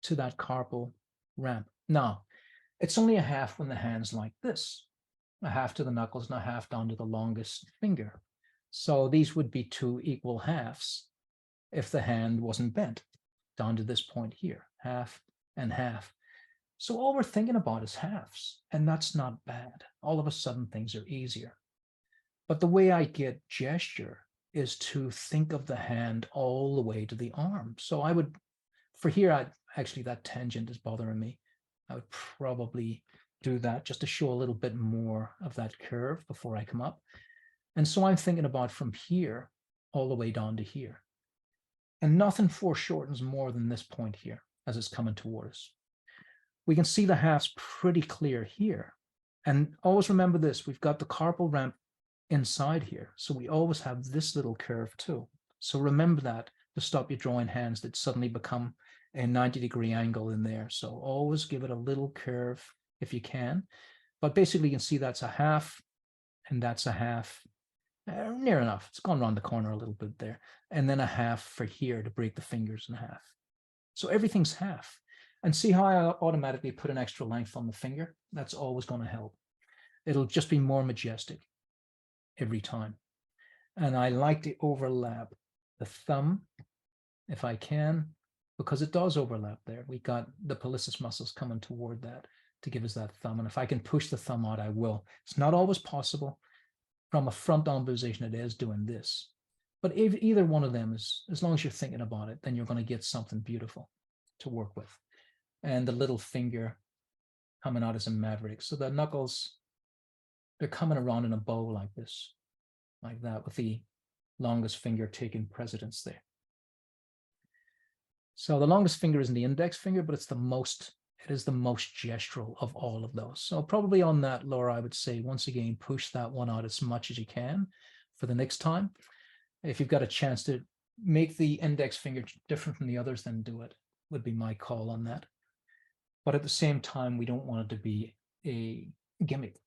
to that carpal ramp. Now, it's only a half when the hand's like this. A half to the knuckles and a half down to the longest finger. So these would be 2 equal halves if the hand wasn't bent down to this point here, half and half. So all we're thinking about is halves, and that's not bad. All of a sudden things are easier. But the way I get gesture is to think of the hand all the way to the arm. So I would, for here, actually that tangent is bothering me. I would probably do that just to show a little bit more of that curve before I come up. And so I'm thinking about from here all the way down to here. And nothing foreshortens more than this point here as it's coming toward us. We can see the halves pretty clear here. And always remember this, we've got the carpal ramp inside here. So we always have this little curve too. So remember that to stop you drawing hands that suddenly become a 90-degree angle in there. So always give it a little curve if you can. But basically you can see that's a half and that's a half. Near enough. It's gone around the corner a little bit there. And then a half for here to break the fingers in half. So everything's half. And see how I automatically put an extra length on the finger? That's always going to help. It'll just be more majestic every time. And I like to overlap the thumb if I can, because it does overlap there. We got the pollicis muscles coming toward that to give us that thumb. And if I can push the thumb out, I will. It's not always possible. From a front down position, it is doing this. But if either one of them is, as long as you're thinking about it, then you're going to get something beautiful to work with. And the little finger coming out as a maverick. So the knuckles, they're coming around in a bow like this, like that, with the longest finger taking precedence there. So the longest finger isn't the index finger, but it's the most, it is the most gestural of all of those. So probably on that, Laura, I would say, once again, push that one out as much as you can for the next time. If you've got a chance to make the index finger different from the others, then do it, would be my call on that. But at the same time, we don't want it to be a gimmick.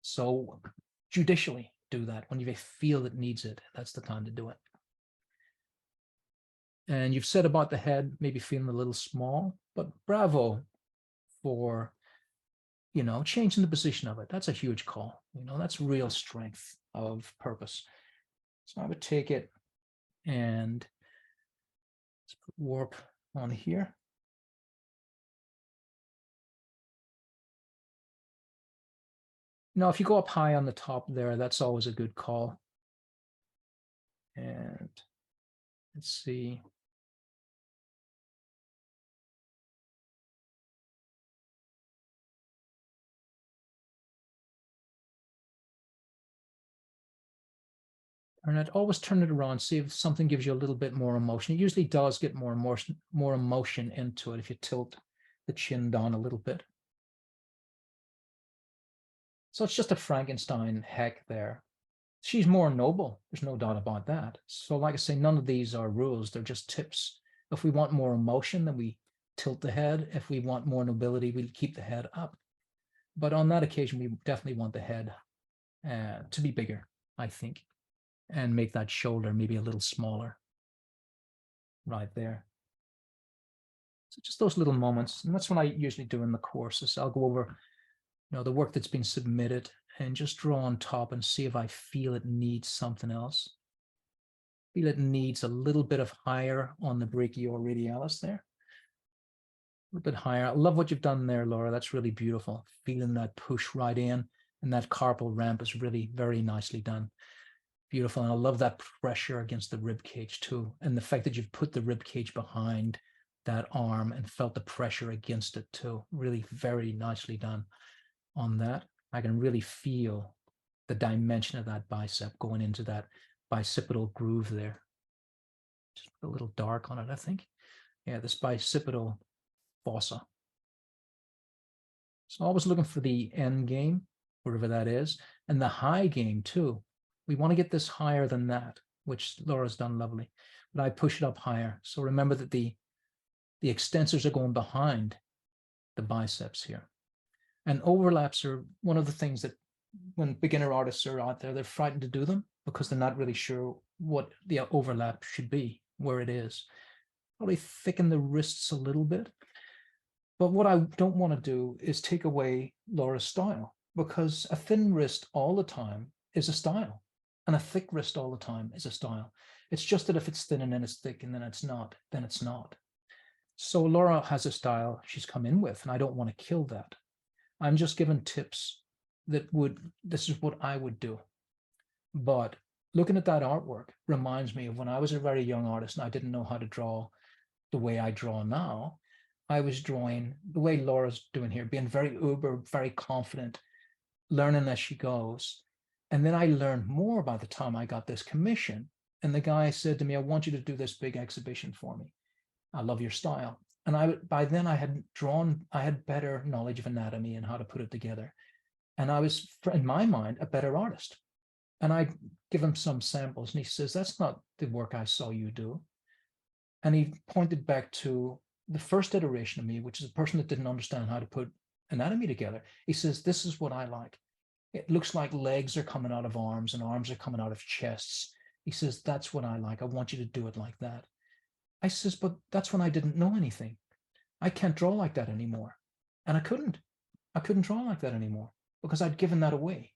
So judicially do that. When you feel it needs it, that's the time to do it. And you've said about the head, maybe feeling a little small, but bravo for, you know, changing the position of it. That's a huge call. You know, that's real strength of purpose. So I would take it and Let's put warp on here. Now, if you go up high on the top there, that's always a good call. And let's see. Always turn it around, see if something gives you a little bit more emotion. It usually does get more emotion into it if you tilt the chin down a little bit. So it's just a Frankenstein heck there. She's more noble. There's no doubt about that. So like I say, none of these are rules. They're just tips. If we want more emotion, then we tilt the head. If we want more nobility, we keep the head up. But on that occasion, we definitely want the head to be bigger, I think, and make that shoulder maybe a little smaller right there. So just those little moments. And that's what I usually do in the courses. I'll go over, the work that's been submitted and just draw on top and see if I feel it needs something else. Feel it needs a little bit of higher on the brachioradialis there. A little bit higher. I love what you've done there, Laura. That's really beautiful. Feeling that push right in, and that carpal ramp is really very nicely done. Beautiful. And I love that pressure against the rib cage too. And the fact that you've put the rib cage behind that arm and felt the pressure against it too. Really very nicely done on that. I can really feel the dimension of that bicep going into that bicipital groove there. Just a little dark on it, I think. Yeah, this bicipital fossa. So always looking for the end game, wherever that is, and the high game too. We want to get this higher than that, which Laura's done lovely, but I push it up higher. So remember that the extensors are going behind the biceps here. And overlaps are one of the things that when beginner artists are out there, they're frightened to do them because they're not really sure what the overlap should be, where it is. Probably thicken the wrists a little bit. But what I don't want to do is take away Laura's style, because a thin wrist all the time is a style, and a thick wrist all the time is a style. It's just that if it's thin and then it's thick and then it's not, then it's not. So Laura has a style she's come in with, and I don't want to kill that. I'm just giving tips that this is what I would do. But looking at that artwork reminds me of when I was a very young artist and I didn't know how to draw the way I draw now. I was drawing the way Laura's doing here, being very uber, very confident, learning as she goes. And then I learned more by the time I got this commission. And the guy said to me, I want you to do this big exhibition for me. I love your style. And by then I had better knowledge of anatomy and how to put it together. And I was, in my mind, a better artist. And I give him some samples and he says, that's not the work I saw you do. And he pointed back to the first iteration of me, which is a person that didn't understand how to put anatomy together. He says, this is what I like. It looks like legs are coming out of arms and arms are coming out of chests. He says, that's what I like. I want you to do it like that. I says, but that's when I didn't know anything. I can't draw like that anymore. And I couldn't draw like that anymore because I'd given that away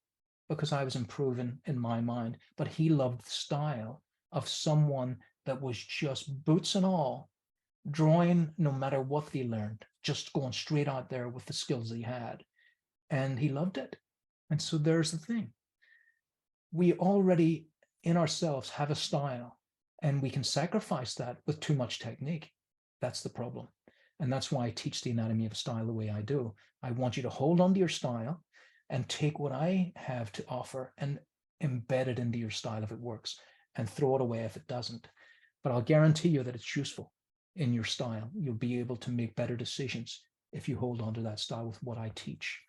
because I was improving in my mind. But he loved the style of someone that was just boots and all, drawing no matter what they learned, just going straight out there with the skills he had. And he loved it. And so there's the thing. We already in ourselves have a style, and we can sacrifice that with too much technique. That's the problem. And that's why I teach the anatomy of style the way I do. I want you to hold on to your style and take what I have to offer and embed it into your style if it works, and throw it away if it doesn't. But I'll guarantee you that it's useful in your style. You'll be able to make better decisions if you hold on to that style with what I teach.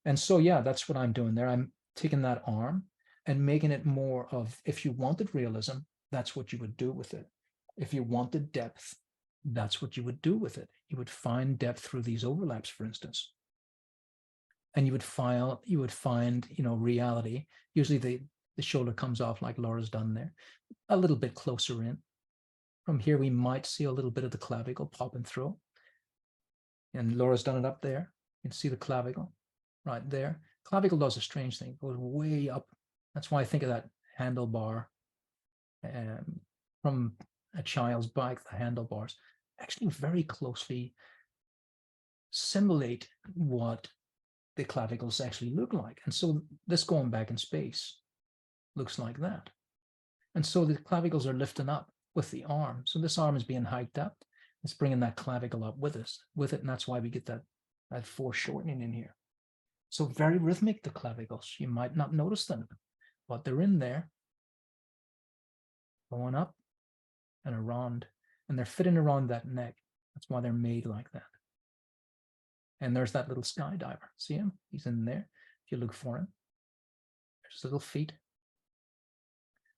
And so, yeah, that's what I'm doing there. I'm taking that arm and making it more of, if you wanted realism, that's what you would do with it. If you wanted depth, that's what you would do with it. You would find depth through these overlaps, for instance. And you would find, reality. Usually the shoulder comes off like Laura's done there, a little bit closer in. From here, we might see a little bit of the clavicle popping through. And Laura's done it up there. You can see the clavicle right there. Clavicle does a strange thing, it goes way up. That's why I think of that handlebar from a child's bike, the handlebars, actually very closely simulate what the clavicles actually look like. And so this going back in space looks like that. And so the clavicles are lifting up with the arm. So this arm is being hiked up. It's bringing that clavicle up with it. And that's why we get that foreshortening in here. So very rhythmic, the clavicles. You might not notice them, but they're in there, going up and around, and they're fitting around that neck. That's why they're made like that. And there's that little skydiver. See him? He's in there. If you look for him, there's his little feet.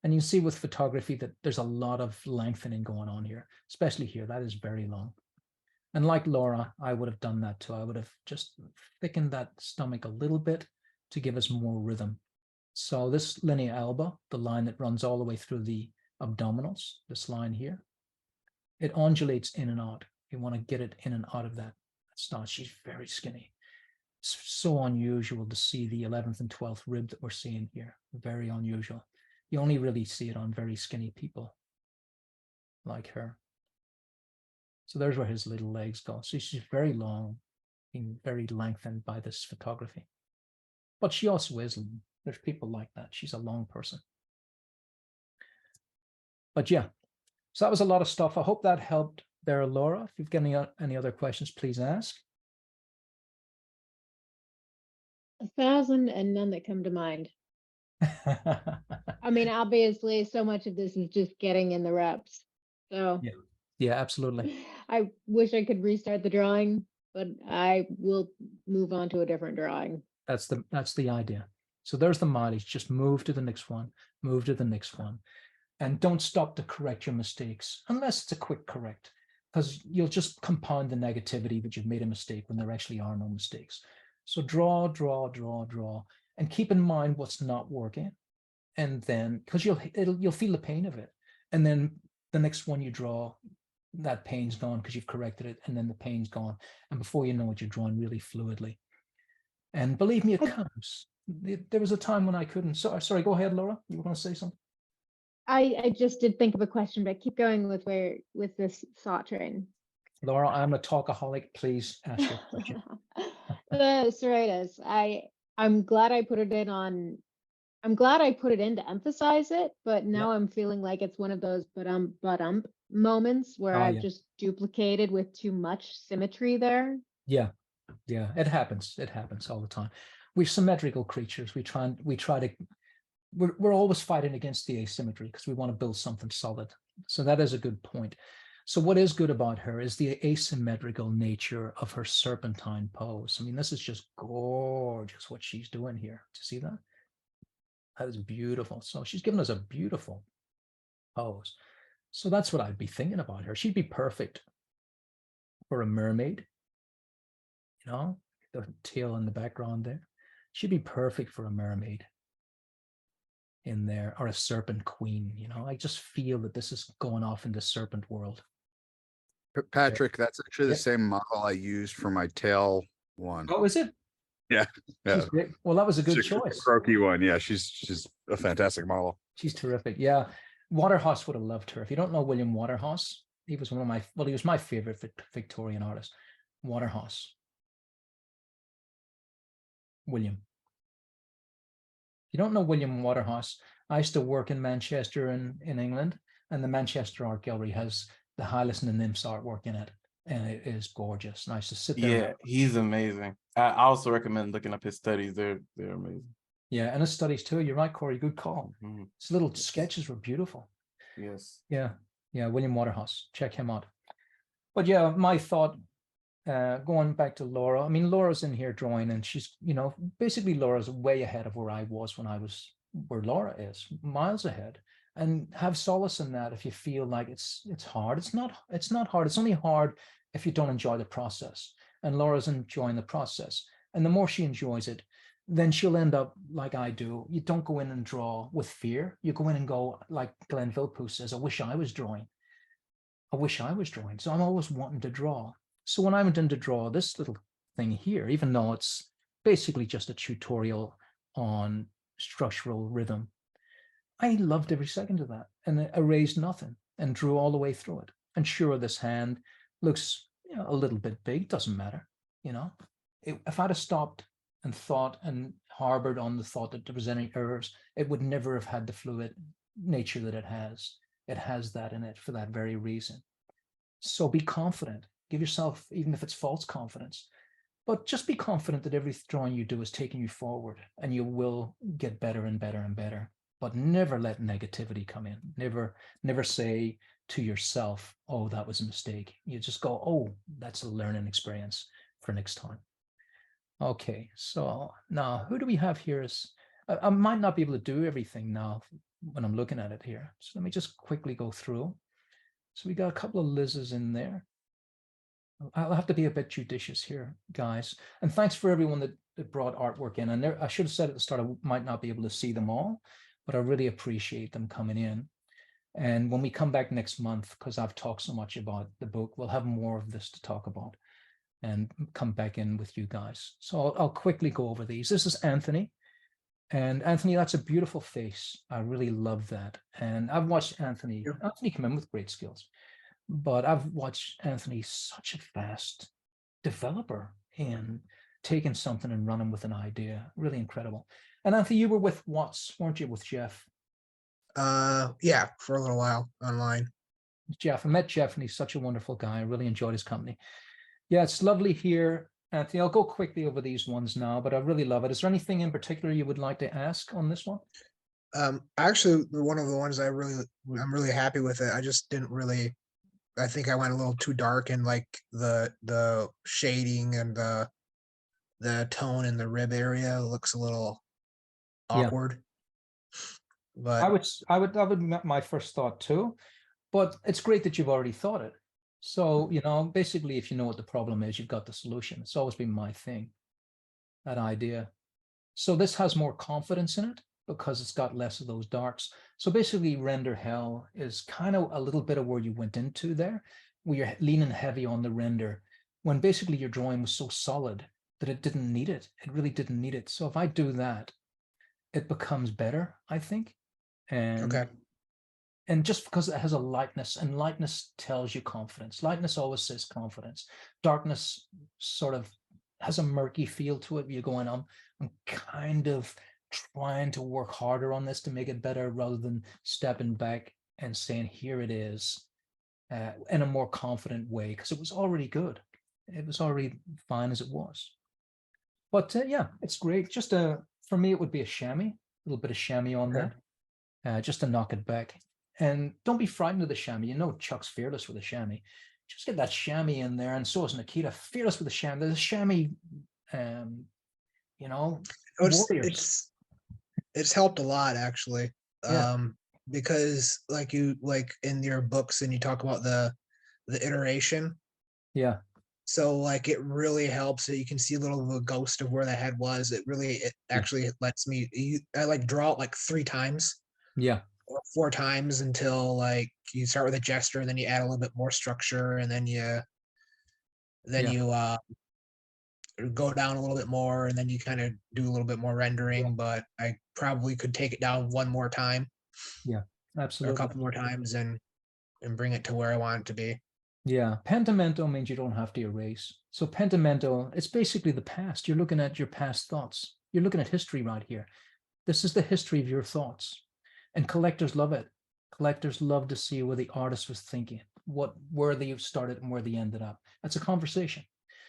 And you see with photography that there's a lot of lengthening going on here, especially here. That is very long. And like Laura, I would have done that too. I would have just thickened that stomach a little bit to give us more rhythm. So this linea alba, the line that runs all the way through the abdominals, this line here, it undulates in and out. You want to get it in and out of that stance. She's very skinny. It's so unusual to see the 11th and 12th rib that we're seeing here. Very unusual. You only really see it on very skinny people like her. So there's where his little legs go. So she's very long, being very lengthened by this photography. But she also is, there's people like that. She's a long person. But yeah, so that was a lot of stuff. I hope that helped there, Laura. If you've got any other questions, please ask. 1,000 and none that come to mind. I mean, obviously, so much of this is just getting in the reps. So yeah, absolutely. I wish I could restart the drawing, but I will move on to a different drawing. That's the idea. So there's the mileage. Just move to the next one, move to the next one. And don't stop to correct your mistakes unless it's a quick correct, because you'll just compound the negativity that you've made a mistake when there actually are no mistakes. So draw, and keep in mind what's not working. And then, because you'll feel the pain of it. And then the next one you draw, that pain's gone because you've corrected it, and then the pain's gone. And before you know it, you're drawing really fluidly. And believe me, it comes. There was a time when I couldn't. So, sorry, go ahead, Laura. You were going to say something? I just did think of a question, but keep going with this thought train. Laura, I'm a talkaholic. Please ask your question. The serratus. I'm glad I put it in on. I'm glad I put it in to emphasize it, but now I'm feeling like it's one of those but moments where I've just duplicated with too much symmetry there. Yeah, it happens. It happens all the time. We're symmetrical creatures. We try to. We're always fighting against the asymmetry because we want to build something solid. So that is a good point. So what is good about her is the asymmetrical nature of her serpentine pose. I mean, this is just gorgeous what she's doing here. Do you see that? That is beautiful. So she's given us a beautiful pose. So that's what I'd be thinking about her. She'd be perfect for a mermaid. You know, the tail in the background there. She'd be perfect for a mermaid in there, or a serpent queen. You know, I just feel that this is going off in the serpent world. Patrick, that's actually the same model I used for my tail one. Oh, is it? Yeah. Well, that was a good choice. Croaky one. Yeah, she's a fantastic model. She's terrific. Yeah. Waterhouse would have loved her. If you don't know William Waterhouse, he was one of my, he was my favorite Victorian artist. Waterhouse. William. If you don't know William Waterhouse, I used to work in Manchester in England, and the Manchester Art Gallery has the Hylas and the Nymphs artwork in it, and it is gorgeous. And I used to sit there. Yeah, he's amazing. I also recommend looking up his studies. They're amazing. Yeah, and his studies too. You're right, Corey. Good call. Mm-hmm. His little sketches were beautiful. Yes. Yeah, William Waterhouse. Check him out. But yeah, my thought, going back to Laura. I mean, Laura's in here drawing, and she's, you know, basically Laura's way ahead of where I was when I was where Laura is, miles ahead. And have solace in that if you feel like it's hard. It's not hard. It's only hard if you don't enjoy the process. And Laura's enjoying the process. And the more she enjoys it, then she'll end up like I do. You don't go in and draw with fear. You go in and go like Glenn Vilpus says, I wish I was drawing. I wish I was drawing. So I'm always wanting to draw. So when I went in to draw this little thing here, even though it's basically just a tutorial on structural rhythm, I loved every second of that, and it erased nothing. and drew all the way through it. And sure, this hand looks, you know, a little bit big, doesn't matter, you know. If I'd have stopped and thought and harbored on the thought that there was any errors, it would never have had the fluid nature that it has. It has that in it for that very reason. So be confident. Give yourself, even if it's false confidence, but just be confident that every drawing you do is taking you forward, and you will get better and better and better. But never let negativity come in. Never say to yourself, oh, that was a mistake. You just go, oh, that's a learning experience for next time. Okay, so now who do we have here? I might not be able to do everything now when I'm looking at it here. So let me just quickly go through. So we got a couple of Liz's in there. I'll have to be a bit judicious here, guys. And thanks for everyone that brought artwork in. And there, I should have said at the start, I might not be able to see them all, but I really appreciate them coming in. And when we come back next month, because I've talked so much about the book, we'll have more of this to talk about and come back in with you guys. So I'll quickly go over these. This is Anthony. And Anthony, that's a beautiful face. I really love that. And I've watched Anthony come in with great skills. But I've watched Anthony, such a fast developer in taking something and running with an idea. Really incredible. And Anthony, you were with Watts, weren't you, with Jeff? Yeah, for a little while online. Jeff, I met Jeff and he's such a wonderful guy. I really enjoyed his company. Yeah, it's lovely here. Anthony, I'll go quickly over these ones now, but I really love it. Is there anything in particular you would like to ask on this one? Actually, one of the ones I'm really happy with it. I just didn't really, I think I went a little too dark in like the shading and the tone in the rib area looks a little awkward. But I would my first thought too, but it's great that you've already thought it. So, you know, basically, if you know what the problem is, you've got the solution. It's always been my thing, that idea. So this has more confidence in it because it's got less of those darks. So basically, render hell is kind of a little bit of where you went into there, where you're leaning heavy on the render, when basically your drawing was so solid that it didn't need it. It really didn't need it. So if I do that, it becomes better, I think. And okay. And just because it has a lightness, and lightness tells you confidence. Lightness always says confidence. Darkness sort of has a murky feel to it. You're going, I'm kind of trying to work harder on this to make it better, rather than stepping back and saying, here it is, in a more confident way, because it was already good. It was already fine as it was. But yeah, it's great. Just for me, it would be a chamois, a little bit of chamois on that, just to knock it back. And don't be frightened of the chamois. You know, Chuck's fearless with the chamois. Just get that chamois in there, and so is Nikita, fearless with the chamois. There's a chamois, you know, warriors. It's helped a lot actually. Yeah. Because like in your books and you talk about the iteration. Yeah. So like it really helps that you can see a little of a ghost of where the head was. It actually lets me. I like draw it like 3 times. Yeah. Or 4 times until like you start with a gesture, and then you add a little bit more structure, and then you go down a little bit more, and then you kind of do a little bit more rendering. But I probably could take it down 1 more time. Yeah, absolutely. Or a couple more times and bring it to where I want it to be. Yeah, pentimento means you don't have to erase. So pentimento, it's basically the past. You're looking at your past thoughts. You're looking at history right here. This is the history of your thoughts. And collectors love it. Collectors love to see where the artist was thinking, where they started and where they ended up. That's a conversation.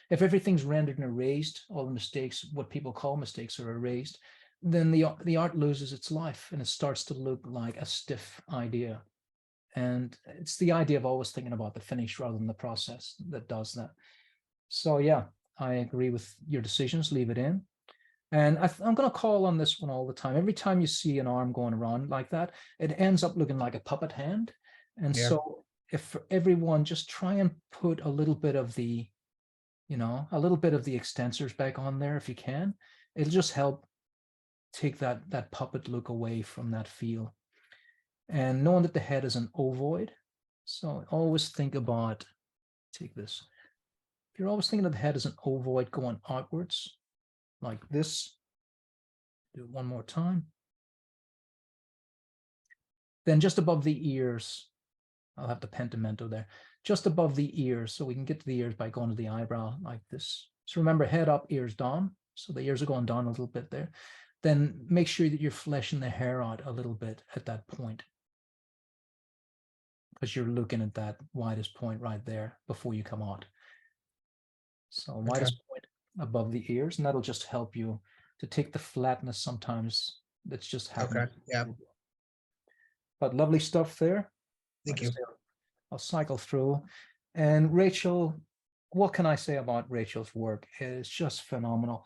If everything's rendered and erased, all the mistakes, what people call mistakes, are erased, then the art loses its life and it starts to look like a stiff idea. And it's the idea of always thinking about the finish rather than the process that does that. So yeah, I agree with your decisions. Leave it in. And I'm going to call on this one all the time. Every time you see an arm going around like that, it ends up looking like a puppet hand. And so if for everyone, just try and put a little bit of the, a little bit of the extensors back on there if you can. It'll just help take that puppet look away from that feel. And knowing that the head is an ovoid. So always think about, take this. If you're always thinking of the head as an ovoid going outwards, like this, do it one more time. Then just above the ears, I'll have the pentimento there, just above the ears. So we can get to the ears by going to the eyebrow like this. So remember, head up, ears down. So the ears are going down a little bit there. Then make sure that you're fleshing the hair out a little bit at that point, because you're looking at that widest point right there before you come out. So widest point above the ears, and that'll just help you to take the flatness sometimes that's just happening. Okay, yeah. But lovely stuff there. Thank Like I you. say, I'll cycle through. And Rachel, what can I say about Rachel's work? It's just phenomenal.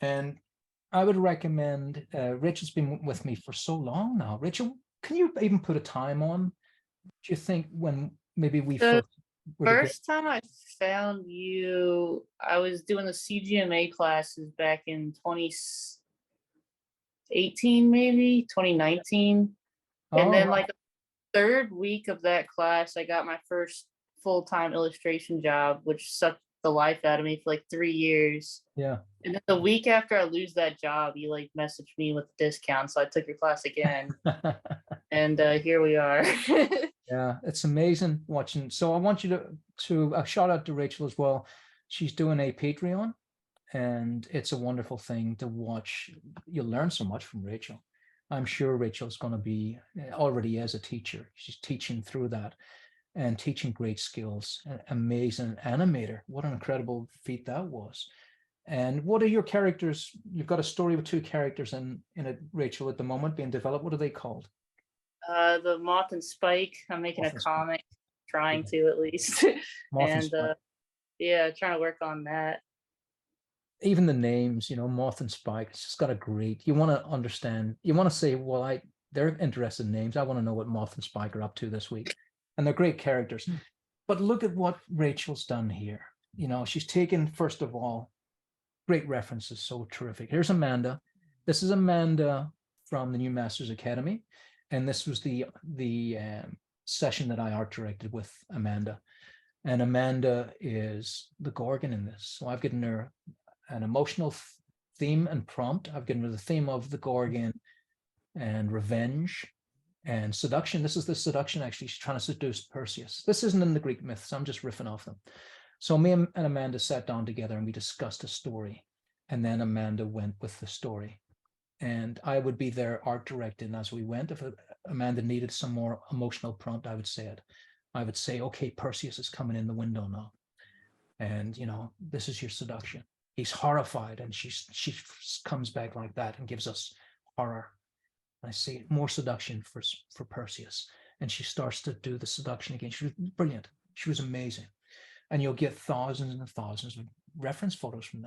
And I would recommend, Rachel's been with me for so long now. Rachel, can you even put a time on? Do you think when maybe we The first were together? First time I found you, I was doing the CGMA classes back in 2018, maybe 2019. And Oh, then right. like the third week of that class, I got my first full-time illustration job, which sucked the life out of me for like 3 years. Yeah. And then the week after I lose that job, you like messaged me with a discount. So I took your class again. And here we are. Yeah, it's amazing watching. So I want you to shout out to Rachel as well. She's doing a Patreon, and it's a wonderful thing to watch. You'll learn so much from Rachel. I'm sure Rachel's going to be already as a teacher. She's teaching through that and teaching great skills. Amazing animator. What an incredible feat that was. And what are your characters? You've got a story with 2 characters in it, Rachel, at the moment being developed. What are they called? The Moth and Spike. I'm making Moth a and Spike. comic, trying to at least. Moth and And Spike. yeah, trying to work on that. Even the names, Moth and Spike, it's just got a great, you want to understand, you want to say, well, they're interested in names. I want to know what Moth and Spike are up to this week. And they're great characters. But look at what Rachel's done here. She's taken, first of all, great references, so terrific. Here's Amanda. This is Amanda from the New Masters Academy. And this was the session that I art directed with Amanda. And Amanda is the Gorgon in this. So I've given her an emotional theme and prompt. I've given her the theme of the Gorgon and revenge and seduction. This is the seduction, actually. She's trying to seduce Perseus. This isn't in the Greek myths. I'm just riffing off them. So me and Amanda sat down together and we discussed a story. And then Amanda went with the story. And I would be there art directing as we went. If Amanda needed some more emotional prompt, I would say it. I would say, okay, Perseus is coming in the window now. And, this is your seduction. He's horrified, and she comes back like that and gives us horror. And I say more seduction for Perseus. And she starts to do the seduction again. She was brilliant. She was amazing. And you'll get thousands and thousands of reference photos from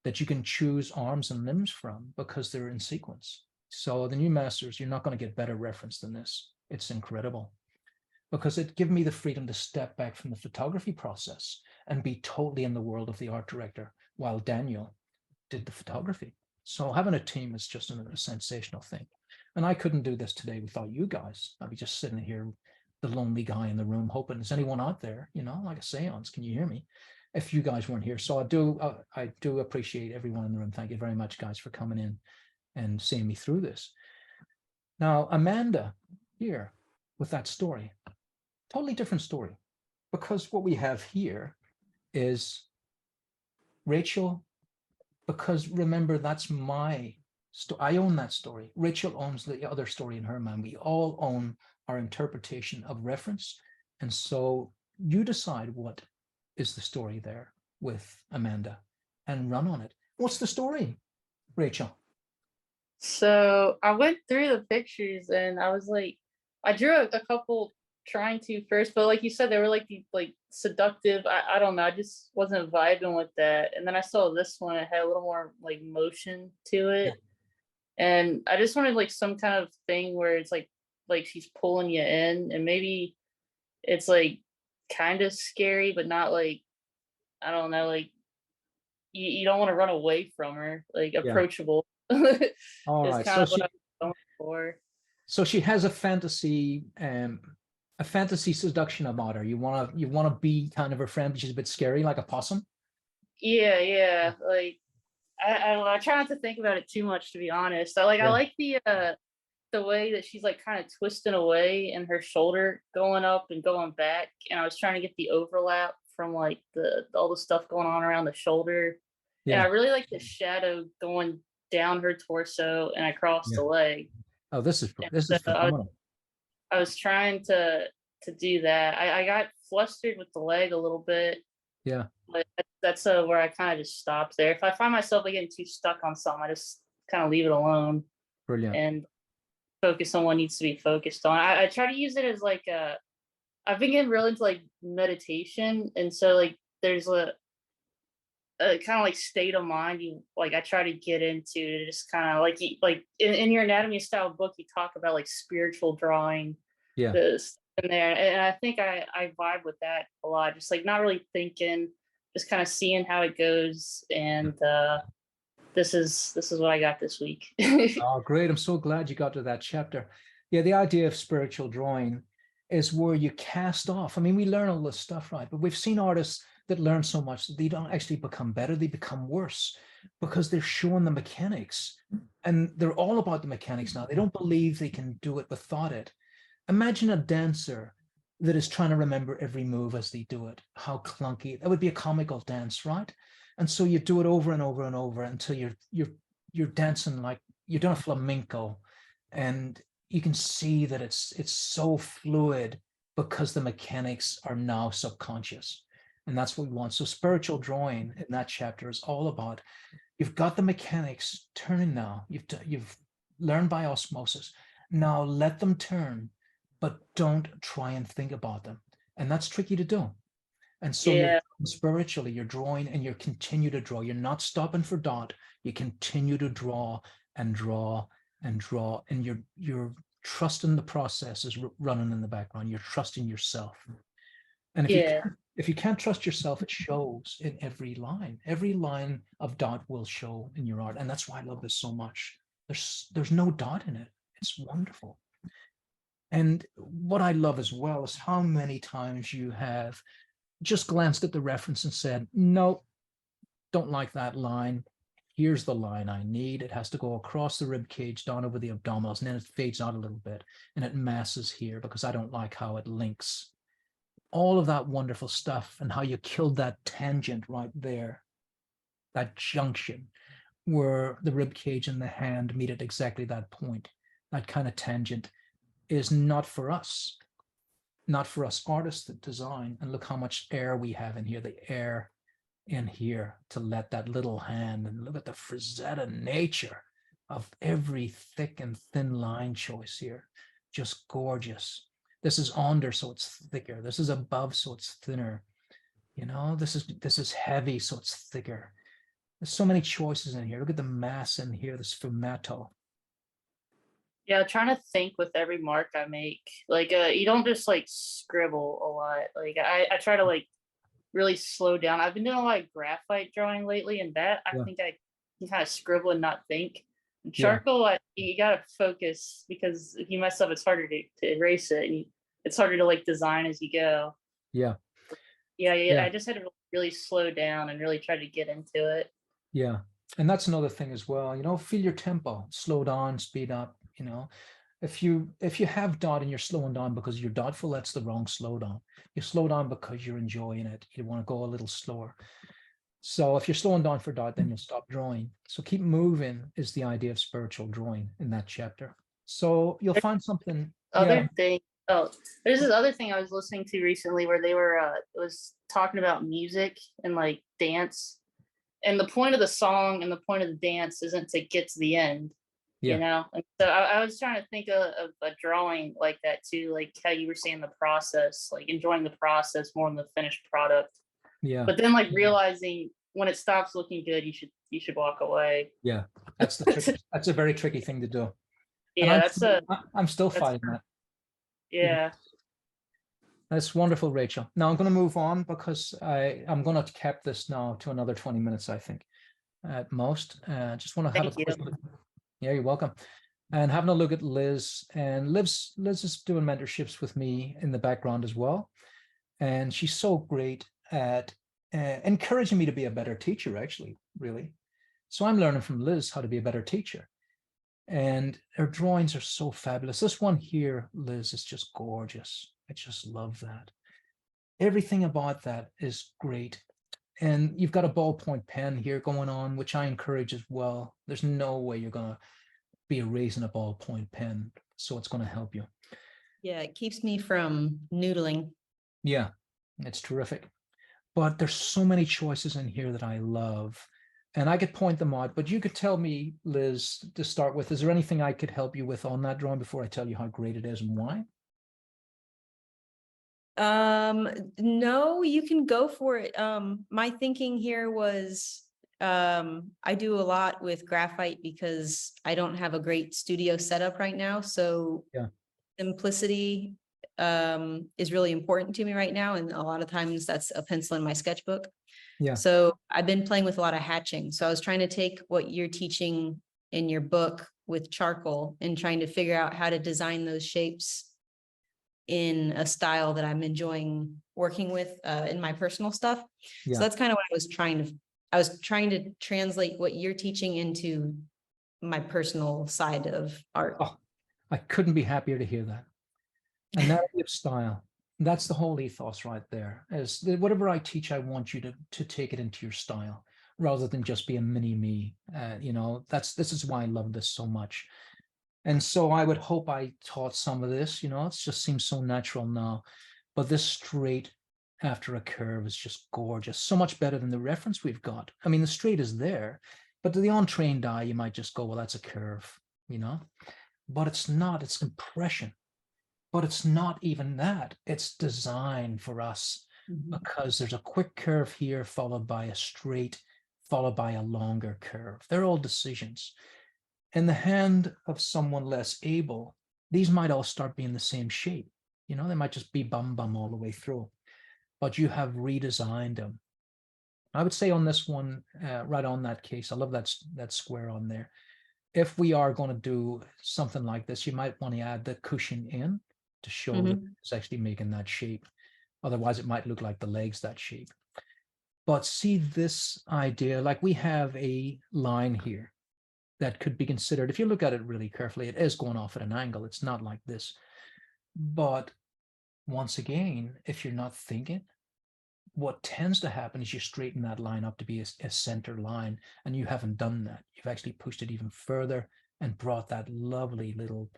that you can choose arms and limbs from because they're in sequence. So the New Masters, you're not going to get better reference than this. It's incredible because it gave me the freedom to step back from the photography process and be totally in the world of the art director while Daniel did the photography. So having a team is just a sensational thing. And I couldn't do this today without you guys. I'd be just sitting here, the lonely guy in the room, hoping, is anyone out there, like a seance? Can you hear me? If you guys weren't here. So I do appreciate everyone in the room. Thank you very much, guys, for coming in and seeing me through this. Now, Amanda here with that story, totally different story, because what we have here is Rachel, because remember, that's my story. I own that story. Rachel owns the other story in her mind. We all own our interpretation of reference. And so you decide what is the story there with Amanda and run on it. What's the story, Rachel? So I went through the pictures and I was like, I drew a couple trying to first, but like you said, they were like seductive. I don't know. I just wasn't vibing with that. And then I saw this one. It had a little more like motion to it. Yeah. And I just wanted like some kind of thing where it's like she's pulling you in, and maybe it's like kind of scary, but not like, I don't know, like you don't want to run away from her, like approachable. All right. Kind of what I was going for. So she has a fantasy seduction about her. You want to be kind of her friend, but she's a bit scary, like a possum. Yeah. Like I try not to think about it too much, to be honest. I like the the way that she's like kind of twisting away and her shoulder going up and going back. And I was trying to get the overlap from like all the stuff going on around the shoulder. And I Yeah. really like the shadow going down her torso and across Yeah. the leg. Oh, this is And so phenomenal. I was trying to do that. I got flustered with the leg a little bit, Yeah. but that's where I kind of just stopped there. If I find myself like getting too stuck on something, I just kind of leave it alone Brilliant. and focus on what needs to be focused on. I try to use it as like I've been getting real into like meditation, and so like there's a kind of like state of mind you like I try to get into to just kind of like in your anatomy of style book you talk about like spiritual drawing Yeah. this in there, and I think I vibe with that a lot, just like not really thinking, just kind of seeing how it goes. And this is what I got this week. Oh, great. I'm so glad you got to that chapter. Yeah, the idea of spiritual drawing is where you cast off. I mean, we learn all this stuff, right? But we've seen artists that learn so much that they don't actually become better, they become worse because they're showing the mechanics. And they're all about the mechanics now. They don't believe they can do it without it. Imagine a dancer that is trying to remember every move as they do it. How clunky. That would be a comical dance, right? And so you do it over and over and over until you're dancing like you're doing a flamenco, and you can see that it's so fluid because the mechanics are now subconscious, and that's what we want. So spiritual drawing in that chapter is all about you've got the mechanics turning now. You've learned by osmosis. Now let them turn, but don't try and think about them, and that's tricky to do. And so Yeah. spiritually, you're drawing and you continue to draw. You're not stopping for dot. You continue to draw and draw and draw, and you're trusting the process is running in the background. You're trusting yourself. And if you can't trust yourself, it shows in every line. Every line of dot will show in your art, and that's why I love this so much. There's no dot in it. It's wonderful. And what I love as well is how many times you have just glanced at the reference and said, no, don't like that line. Here's the line I need. It has to go across the rib cage, down over the abdominals, and then it fades out a little bit and it masses here because I don't like how it links. All of that wonderful stuff, and how you killed that tangent right there, that junction where the rib cage and the hand meet at exactly that point. That kind of tangent is not for us. Not for us artists that design. And look how much air we have in here, the air in here to let that little hand, and look at the frisetta nature of every thick and thin line choice here. Just gorgeous. This is under, so it's thicker. This is above, so it's thinner. You know, this is heavy, so it's thicker. There's so many choices in here. Look at the mass in here, the sfumato. Yeah, trying to think with every mark I make. Like you don't just like scribble a lot. Like I try to like really slow down. I've been doing a lot of graphite drawing lately, and that I think I can kind of scribble and not think. And charcoal, you gotta focus, because if you mess up, it's harder to erase it, and it's harder to like design as you go. Yeah. I just had to really slow down and really try to get into it. Yeah. And that's another thing as well, you know, feel your tempo, slow down, speed up, you know. If you have dot and you're slowing down because you're doubtful, that's the wrong slow down. You slow down because you're enjoying it. You want to go a little slower. So if you're slowing down for dot, then you'll stop drawing. So keep moving is the idea of spiritual drawing in that chapter. So you'll find something. Other thing. Oh, there's this other thing I was listening to recently where they were was talking about music and like dance. And the point of the song and the point of the dance isn't to get to the end, you know? And so I was trying to think of a drawing like that too, like how you were saying the process, like enjoying the process more than the finished product. Yeah. But then like realizing when it stops looking good, you should walk away. Yeah. That's the trick. That's a very tricky thing to do. Yeah, I'm still fighting that. Yeah. That's wonderful, Rachel. Now I'm going to move on because I'm going to cap this now to another 20 minutes, I think, at most. Just want to have a quick look. Yeah, you're welcome. And having a look at Liz, and Liz is doing mentorships with me in the background as well. And she's so great at encouraging me to be a better teacher, actually, really. So I'm learning from Liz how to be a better teacher. And her drawings are so fabulous. This one here, Liz, is just gorgeous. I just love that. Everything about that is great. And you've got a ballpoint pen here going on, which I encourage as well. There's no way you're going to be erasing a ballpoint pen, so it's going to help you. Yeah, it keeps me from noodling. Yeah, it's terrific. But there's so many choices in here that I love. And I could point them out, but you could tell me, Liz, to start with, is there anything I could help you with on that drawing before I tell you how great it is and why? No, you can go for it. My thinking here was, I do a lot with graphite because I don't have a great studio setup right now. So Yeah. Simplicity is really important to me right now. And a lot of times that's a pencil in my sketchbook. Yeah. So I've been playing with a lot of hatching. So I was trying to take what you're teaching in your book with charcoal and trying to figure out how to design those shapes in a style that I'm enjoying working with in my personal stuff. Yeah. So that's kind of what I was trying to translate what you're teaching into my personal side of art. Oh, I couldn't be happier to hear that. And narrative style, that's the whole ethos right there. Is that whatever I teach, I want you to take it into your style rather than just be a mini me. You know, this is why I love this so much. And so I would hope I taught some of this, you know, it just seems so natural now. But this straight after a curve is just gorgeous. So much better than the reference we've got. I mean, the straight is there, but to the untrained eye, you might just go, well, that's a curve, you know, but it's not, it's compression. But it's not even that. It's designed for us because there's a quick curve here followed by a straight, followed by a longer curve. They're all decisions. In the hand of someone less able, these might all start being the same shape. You know, they might just be bum all the way through, but you have redesigned them. I would say on this one, right on that case, I love that square on there. If we are going to do something like this, you might want to add the cushion in to show that it's actually making that shape. Otherwise, it might look like the legs that shape. But see this idea, like we have a line here that could be considered, if you look at it really carefully, it is going off at an angle. It's not like this. But once again, if you're not thinking, what tends to happen is you straighten that line up to be a center line, and you haven't done that. You've actually pushed it even further and brought that lovely little,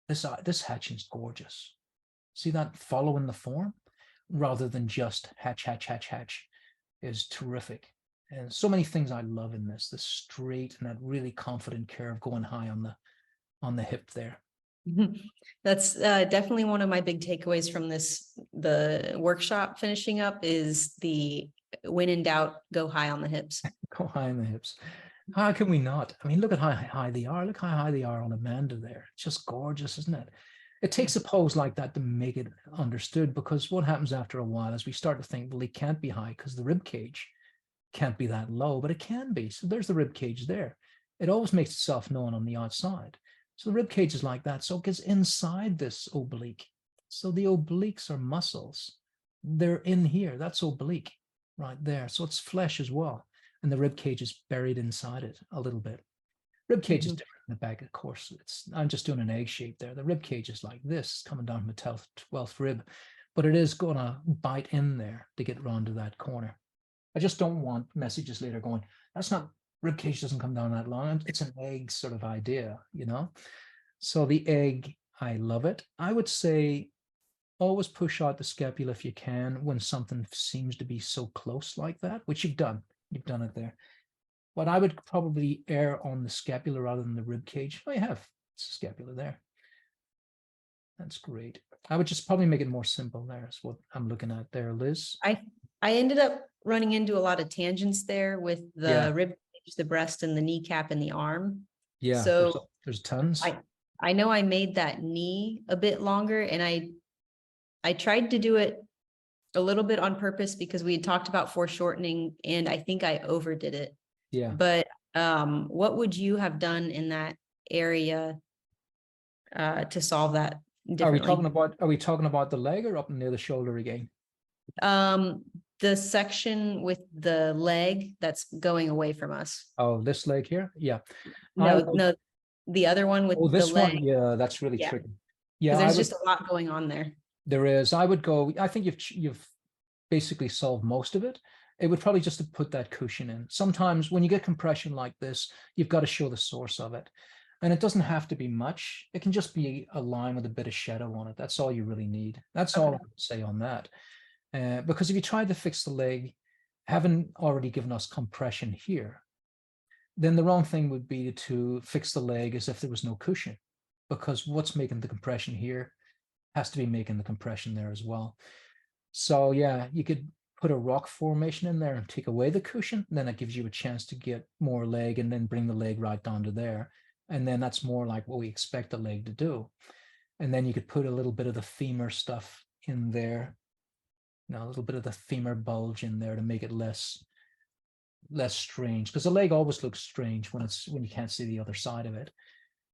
this hatching's gorgeous. See that following the form rather than just hatch is terrific. And so many things I love in this straight and that really confident curve going high on the hip there. That's definitely one of my big takeaways from the workshop finishing up is the when in doubt, go high on the hips. Go high on the hips. How can we not? I mean, look at how high they are. Look how high they are on Amanda there. It's just gorgeous, isn't it? It takes a pose like that to make it understood, because what happens after a while is we start to think, well, they can't be high because the rib cage can't be that low, but it can be. So there's the rib cage there. It always makes itself known on the outside. So the rib cage is like that. So it gets inside this oblique. So the obliques are muscles. They're in here. That's oblique right there. So it's flesh as well. And the rib cage is buried inside it a little bit. Rib cage is different in the back, of course. I'm just doing an egg shape there. The rib cage is like this, coming down from the 12th rib, but it is going to bite in there to get round to that corner. I just don't want messages later going, that's not, rib cage doesn't come down that long. It's an egg sort of idea, you know? So the egg, I love it. I would say always push out the scapula if you can when something seems to be so close like that, which you've done. You've done it there. But I would probably err on the scapula rather than the rib cage. Oh, you have scapula there. That's great. I would just probably make it more simple there. Is what I'm looking at there, Liz. I ended up running into a lot of tangents there with the rib cage, the breast, and the kneecap and the arm. Yeah, so there's tons. I know I made that knee a bit longer, and I tried to do it a little bit on purpose because we had talked about foreshortening, and I think I overdid it. Yeah. But what would you have done in that area to solve that differently? Are we talking about the leg or up near the shoulder again? The section with the leg that's going away from us. Oh, this leg here? Yeah. No, the other one with Oh, the this one, leg? yeah, that's really Yeah. tricky. Because Yeah, I there's would, just a lot going on there. there is. I would go. I think you've basically solved most of it. It would probably just to put that cushion in. Sometimes when you get compression like this, you've got to show the source of it. And it doesn't have to be much. It can just be a line with a bit of shadow on it. That's all you really need. That's all I would say on that. Because if you try to fix the leg, having already given us compression here, then the wrong thing would be to fix the leg as if there was no cushion, because what's making the compression here has to be making the compression there as well. So yeah, you could put a rock formation in there and take away the cushion, then it gives you a chance to get more leg and then bring the leg right down to there. And then that's more like what we expect the leg to do. And then you could put a little bit of the femur stuff in there, you know, a little bit of the femur bulge in there to make it less strange, because the leg always looks strange when you can't see the other side of it.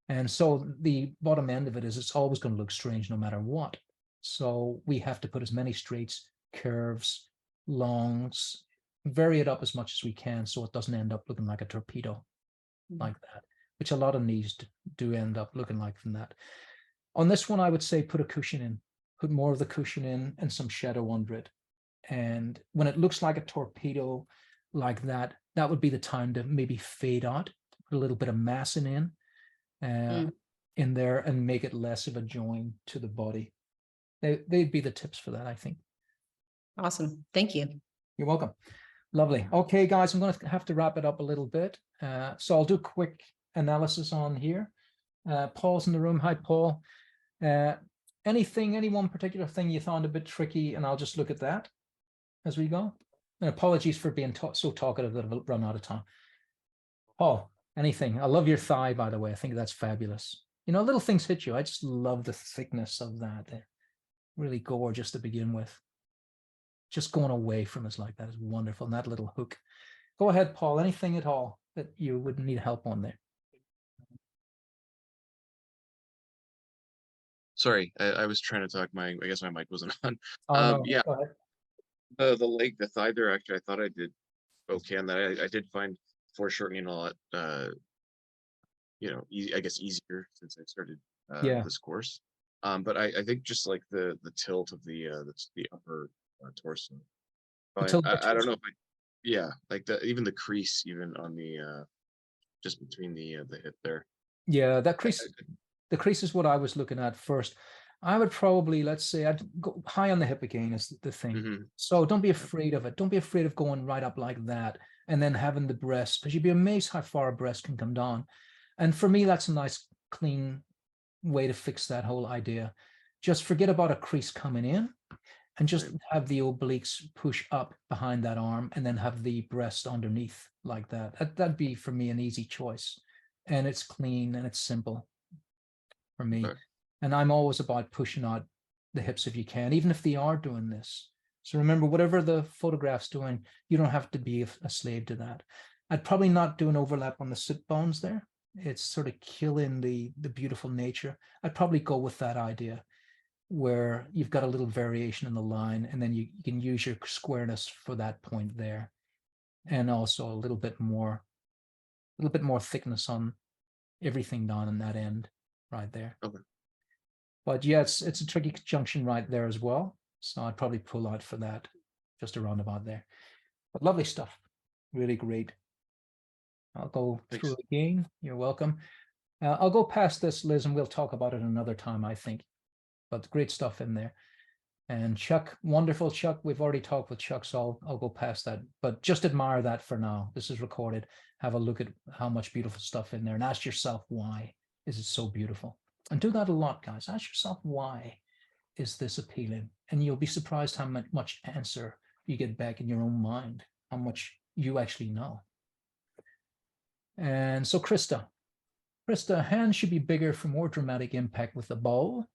And so the bottom end of it is it's always going to look strange no matter what. So we have to put as many straights, curves, longs, vary it up as much as we can so it doesn't end up looking like a torpedo like that, which a lot of knees do end up looking like from that. On this one, I would say put a cushion in, put more of the cushion in and some shadow under it. And when it looks like a torpedo like that, that would be the time to maybe fade out, put a little bit of massing in there and make it less of a join to the body. They'd be the tips for that, I think. Awesome. Thank you. You're welcome. Lovely. Okay, guys, I'm going to have to wrap it up a little bit. So I'll do quick analysis on here. Paul's in the room. Hi, Paul. Any one particular thing you found a bit tricky, and I'll just look at that as we go. And apologies for being so talkative that I've run out of time. Paul, anything? I love your thigh, by the way. I think that's fabulous. You know, little things hit you. I just love the thickness of that. They're really gorgeous to begin with. Just going away from us like that is wonderful. And that little hook. Go ahead, Paul. Anything at all that you would need help on there? Sorry, I was trying to talk. I guess my mic wasn't on. Oh, no. Yeah, Go ahead. the leg, the thigh there. Actually, I thought I did okay on that. I did find foreshortening a lot. I guess easier since I started this course. But I think just like the tilt of the upper torso. I don't know if like even the crease, even on the just between the hip there. Yeah, that crease. The crease is what I was looking at first. I would probably, let's say, I'd go high on the hip again is the thing. Mm-hmm. So don't be afraid of it. Don't be afraid of going right up like that and then having the breast, because you'd be amazed how far a breast can come down. And for me, that's a nice, clean way to fix that whole idea. Just forget about a crease coming in and just have the obliques push up behind that arm and then have the breast underneath like that. That'd be, for me, an easy choice. And it's clean and it's simple for me. Okay. And I'm always about pushing out the hips if you can, even if they are doing this. So remember, whatever the photograph's doing, you don't have to be a slave to that. I'd probably not do an overlap on the sit bones there. It's sort of killing the beautiful nature. I'd probably go with that idea where you've got a little variation in the line, and then you can use your squareness for that point there. And also a little bit more thickness on everything down on that end right there. Okay. But yeah, it's a tricky junction right there as well. So I'd probably pull out for that, just around about there. But lovely stuff. Really great. I'll go through again. You're welcome. I'll go past this, Liz, and we'll talk about it another time, I think. But great stuff in there. And Chuck, wonderful Chuck. We've already talked with Chuck, so I'll go past that. But just admire that for now. This is recorded. Have a look at how much beautiful stuff in there and ask yourself, why is it so beautiful? And do that a lot, guys. Ask yourself, why is this appealing? And you'll be surprised how much answer you get back in your own mind, how much you actually know. And so Krista, hands should be bigger for more dramatic impact with the bow.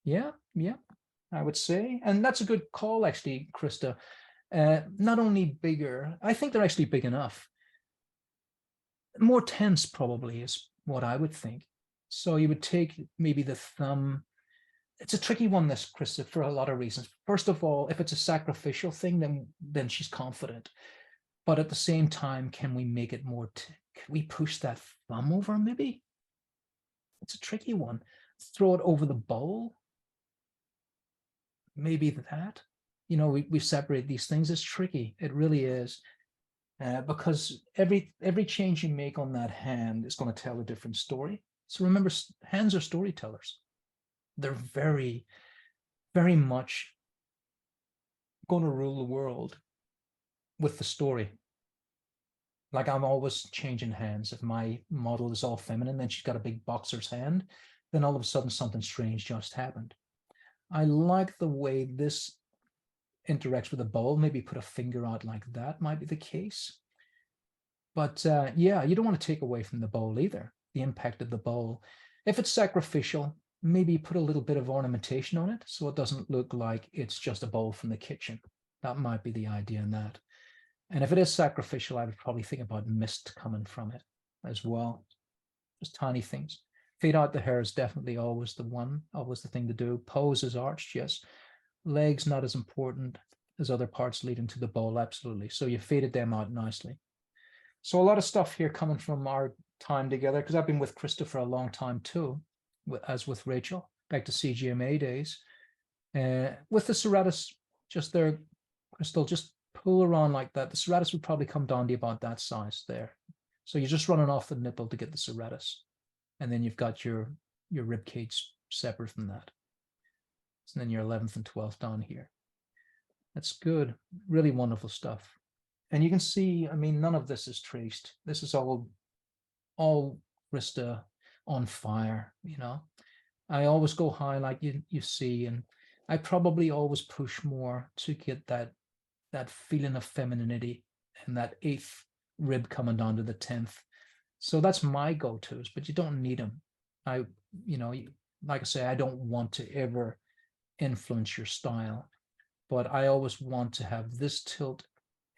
Yeah, I would say. And that's a good call, actually, Krista. Not only bigger, I think they're actually big enough. More tense probably is what I would think. So you would take maybe the thumb. It's a tricky one, this, Krista, for a lot of reasons. First of all, if it's a sacrificial thing, then she's confident. But at the same time, can we make it more, can we push that thumb over maybe? It's a tricky one. Throw it over the bowl. Maybe that. You know, we separate these things. It's tricky. It really is. Because every change you make on that hand is going to tell a different story. So remember, hands are storytellers. They're very, very much going to rule the world with the story. Like I'm always changing hands. If my model is all feminine, then she's got a big boxer's hand, then all of a sudden something strange just happened. I like the way this interacts with the bowl. Maybe put a finger out like that might be the case. But yeah, you don't want to take away from the bowl either, the impact of the bowl. If it's sacrificial, maybe put a little bit of ornamentation on it so it doesn't look like it's just a bowl from the kitchen. That might be the idea in that. And if it is sacrificial, I would probably think about mist coming from it as well. Just tiny things. Fade out the hair is definitely always the thing to do. Pose is arched, yes. Legs not as important as other parts leading to the bowl, absolutely. So you faded them out nicely. So a lot of stuff here coming from our time together, because I've been with Krista for a long time too, as with Rachel, back to CGMA days. With the serratus, just there, Crystal, just pull around like that. The serratus would probably come down to about that size there. So you're just running off the nipple to get the serratus. And then you've got your rib cage separate from that. And then your 11th and 12th down here. That's good. Really wonderful stuff. And you can see, I mean, none of this is traced. This is all Krista on fire, you know. I always go high like you see, and I probably always push more to get that feeling of femininity and that 8th rib coming down to the 10th. So that's my go-tos, but you don't need them. You know, like I say, I don't want to ever influence your style, but I always want to have this tilt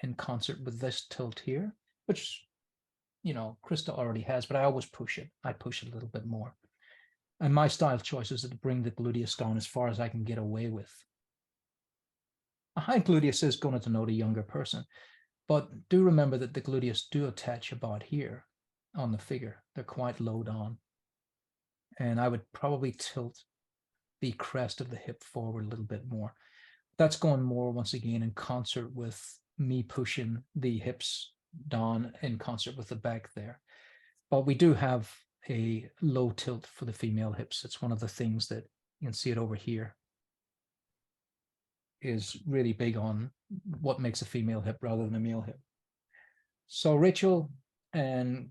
in concert with this tilt here, which, you know, Krista already has, but I always push it. I push it a little bit more. And my style choices are to bring the gluteus down as far as I can get away with. A high gluteus is going to denote a younger person, but do remember that the gluteus do attach about here on the figure. They're quite low down. And I would probably tilt the crest of the hip forward a little bit more. That's going more, once again, in concert with me pushing the hips down in concert with the back there. But we do have a low tilt for the female hips. It's one of the things that you can see it over here is really big on what makes a female hip rather than a male hip. So Rachel and,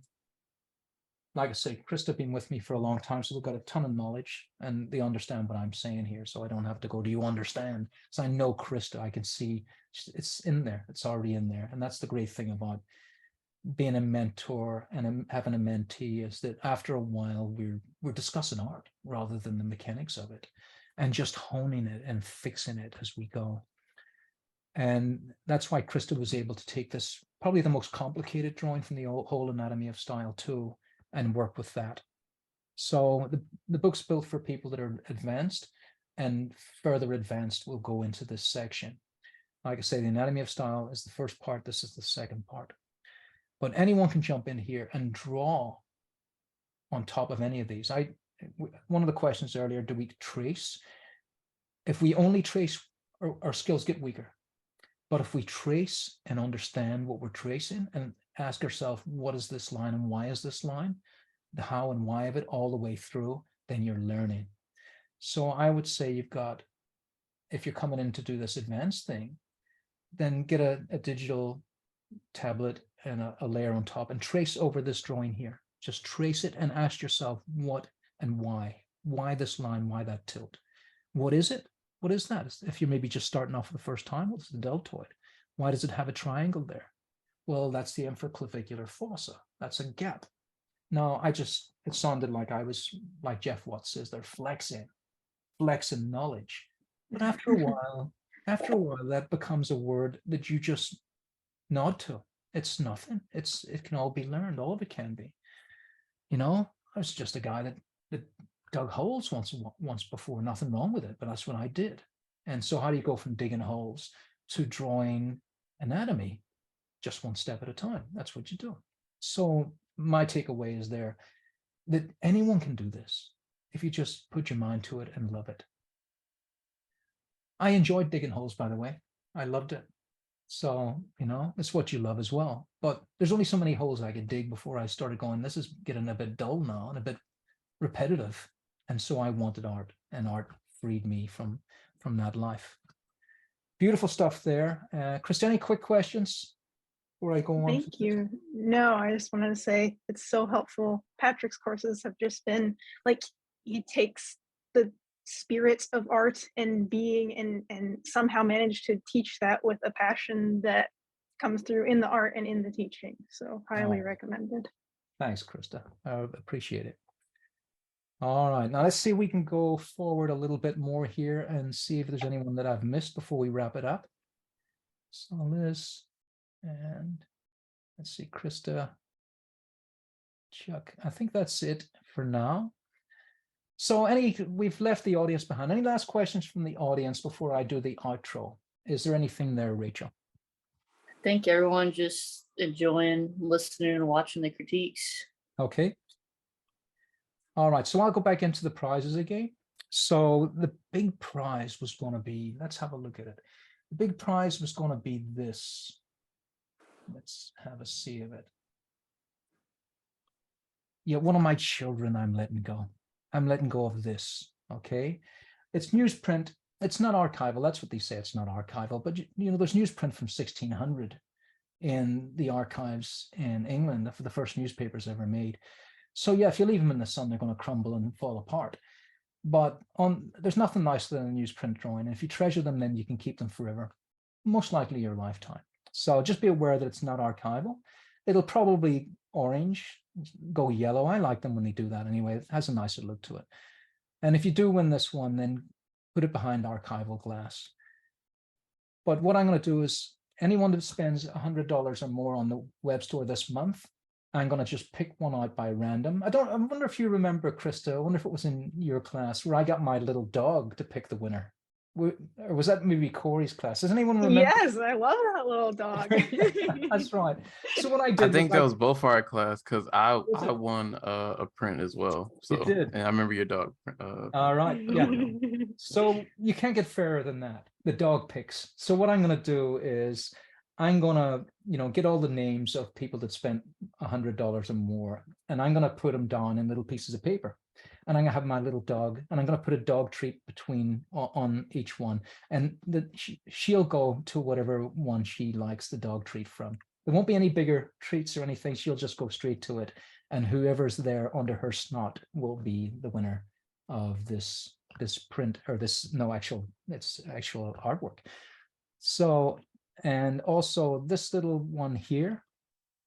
like I say, Krista have been with me for a long time, so they've got a ton of knowledge and they understand what I'm saying here. So I don't have to go, do you understand? So I know Krista, I can see it's in there. It's already in there. And that's the great thing about being a mentor and having a mentee, is that after a while we're discussing art rather than the mechanics of it, and just honing it and fixing it as we go. And that's why Krista was able to take this, probably the most complicated drawing from the whole Anatomy of Style too, and work with that. So the book's built for people that are advanced, and further advanced will go into this section. Like I say, the Anatomy of Style is the first part. This is the second part. But anyone can jump in here and draw on top of any of these. One of the questions earlier, do we trace? If we only trace, our skills get weaker. But if we trace and understand what we're tracing and ask ourselves, what is this line and why is this line? The how and why of it all the way through, then you're learning. So I would say you've got, if you're coming in to do this advanced thing, then get a digital tablet and a layer on top and trace over this drawing here. Just trace it and ask yourself what and why. Why this line? Why that tilt? What is it? What is that? If you're maybe just starting off for the first time, what's the deltoid? Why does it have a triangle there? Well, that's the infraclavicular fossa. That's a gap. No, it sounded like I was, like Jeff Watts says, they're flexing knowledge. But after a while, that becomes a word that you just nod to. It's nothing. It can all be learned. All of it can be. You know, I was just a guy that dug holes once before. Nothing wrong with it, but that's what I did. And so how do you go from digging holes to drawing anatomy? Just one step at a time. That's what you do. So my takeaway is there. that anyone can do this if you just put your mind to it and love it. I enjoyed digging holes, by the way. I loved it. So, you know, it's what you love as well. But there's only so many holes I could dig before I started going, this is getting a bit dull now and a bit repetitive. And so I wanted art, and art freed me from that life. Beautiful stuff there. Krista, any quick questions before I go on? Thank you. No, I just wanted to say it's so helpful. Patrick's courses have just been like, he takes the spirit of art and being and somehow managed to teach that with a passion that comes through in the art and in the teaching. So highly recommended. Thanks, Krista. I appreciate it. All right, now let's see if we can go forward a little bit more here and see if there's anyone that I've missed before we wrap it up. So Liz, and let's see, Krista, Chuck. I think that's it for now. So we've left the audience behind. Any last questions from the audience before I do the outro? Is there anything there, Rachel? I think everyone just enjoying listening and watching the critiques. Okay. All right, so I'll go back into the prizes again. So the big prize was going to be, let's have a look at it. The big prize was going to be this. Let's have a see of it. Yeah, one of my children I'm letting go. I'm letting go of this, okay? It's newsprint. It's not archival. That's what they say. It's not archival. But, you know, there's newsprint from 1600 in the archives in England for the first newspapers ever made. So, yeah, if you leave them in the sun, they're going to crumble and fall apart. But there's nothing nicer than a newsprint drawing. And if you treasure them, then you can keep them forever, most likely your lifetime. So just be aware that it's not archival. It'll probably orange, go yellow. I like them when they do that anyway. It has a nicer look to it. And if you do win this one, then put it behind archival glass. But what I'm going to do is anyone that spends $100 or more on the web store this month, I'm going to just pick one out by random. I wonder if you remember, Krista, I wonder if it was in your class where I got my little dog to pick the winner. Or was that maybe Corey's class? Does anyone remember? Yes, I love that little dog. That's right. So what I did, I think that was both our class because I won a print as well. So you did. And I remember your dog. All right. Yeah. So you can't get fairer than that. The dog picks. So what I'm going to do is I'm going to, you know, get all the names of people that spent $100 or more, and I'm going to put them down in little pieces of paper. And I'm going to have my little dog, and I'm going to put a dog treat on each one. And she'll go to whatever one she likes the dog treat from. There won't be any bigger treats or anything. She'll just go straight to it. And whoever's there under her snot will be the winner of this print, or it's actual artwork. So, and also this little one here,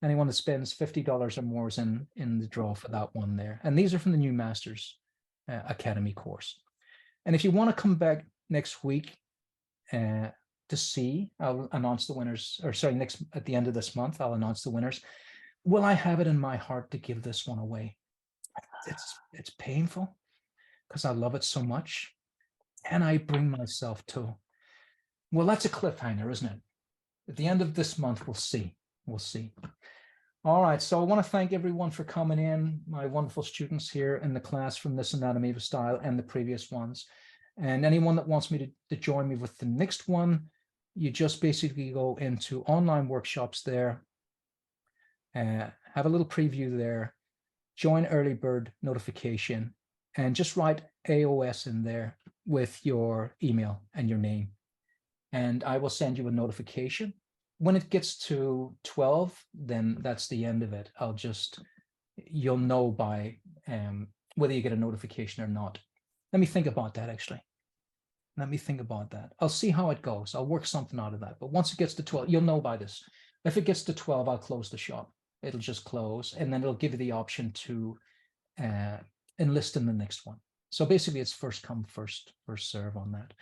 anyone that spends $50 or more is in the draw for that one there. And these are from the New Masters Academy course. And if you want to come back next week to see, I'll announce the winners, or sorry, at the end of this month, I'll announce the winners. Will I have it in my heart to give this one away? It's painful because I love it so much. And I bring myself to, well, that's a cliffhanger, isn't it? At the end of this month, we'll see. We'll see. All right, so I want to thank everyone for coming in, my wonderful students here in the class from this Anatomy of Style and the previous ones. And anyone that wants me to join me with the next one, you just basically go into online workshops there, have a little preview there, join early bird notification, and just write AOS in there with your email and your name. And I will send you a notification. When it gets to 12, then that's the end of it. You'll know by whether you get a notification or not. Let me think about that, actually. Let me think about that. I'll see how it goes. I'll work something out of that. But once it gets to 12, you'll know by this. If it gets to 12, I'll close the shop. It'll just close, and then it'll give you the option to enlist in the next one. So basically, it's first come, first serve on that.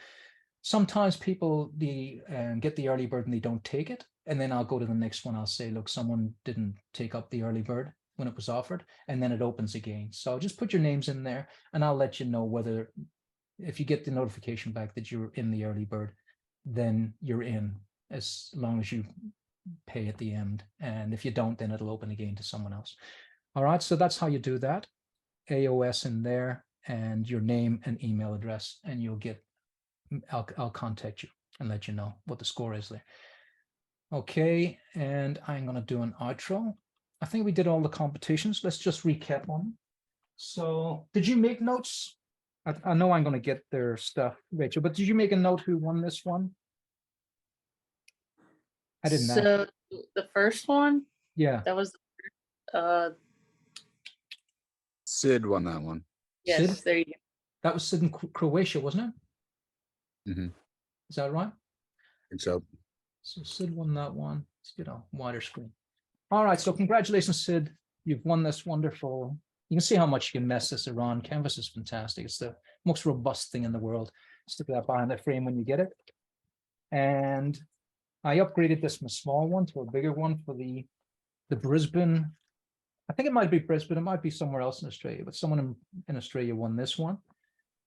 Sometimes people get the early bird and they don't take it. And then I'll go to the next one. I'll say, look, someone didn't take up the early bird when it was offered. And then it opens again. So just put your names in there and I'll let you know whether, if you get the notification back that you're in the early bird, then you're in, as long as you pay at the end. And if you don't, then it'll open again to someone else. All right. So that's how you do that. AOS in there and your name and email address, and you'll get, I'll contact you and let you know what the score is there. Okay, and I'm gonna do an outro. I think we did all the competitions. Let's just recap on. So did you make notes? I know I'm gonna get their stuff, Rachel, but did you make a note who won this one? I didn't ask. So the first one, Yeah, that was Sid won that one. yes, Sid? there you go. that was Sid in Croatia, wasn't it? Mhm. Is that right? And so So Sid won that one. Let's get a wider screen. All right, so congratulations, Sid. You've won this wonderful. You can see how much you can mess this around. Canvas is fantastic. It's the most robust thing in the world. Stick that behind the frame when you get it. And I upgraded this from a small one to a bigger one for the Brisbane. I think it might be Brisbane. It might be somewhere else in Australia, but someone in Australia won this one.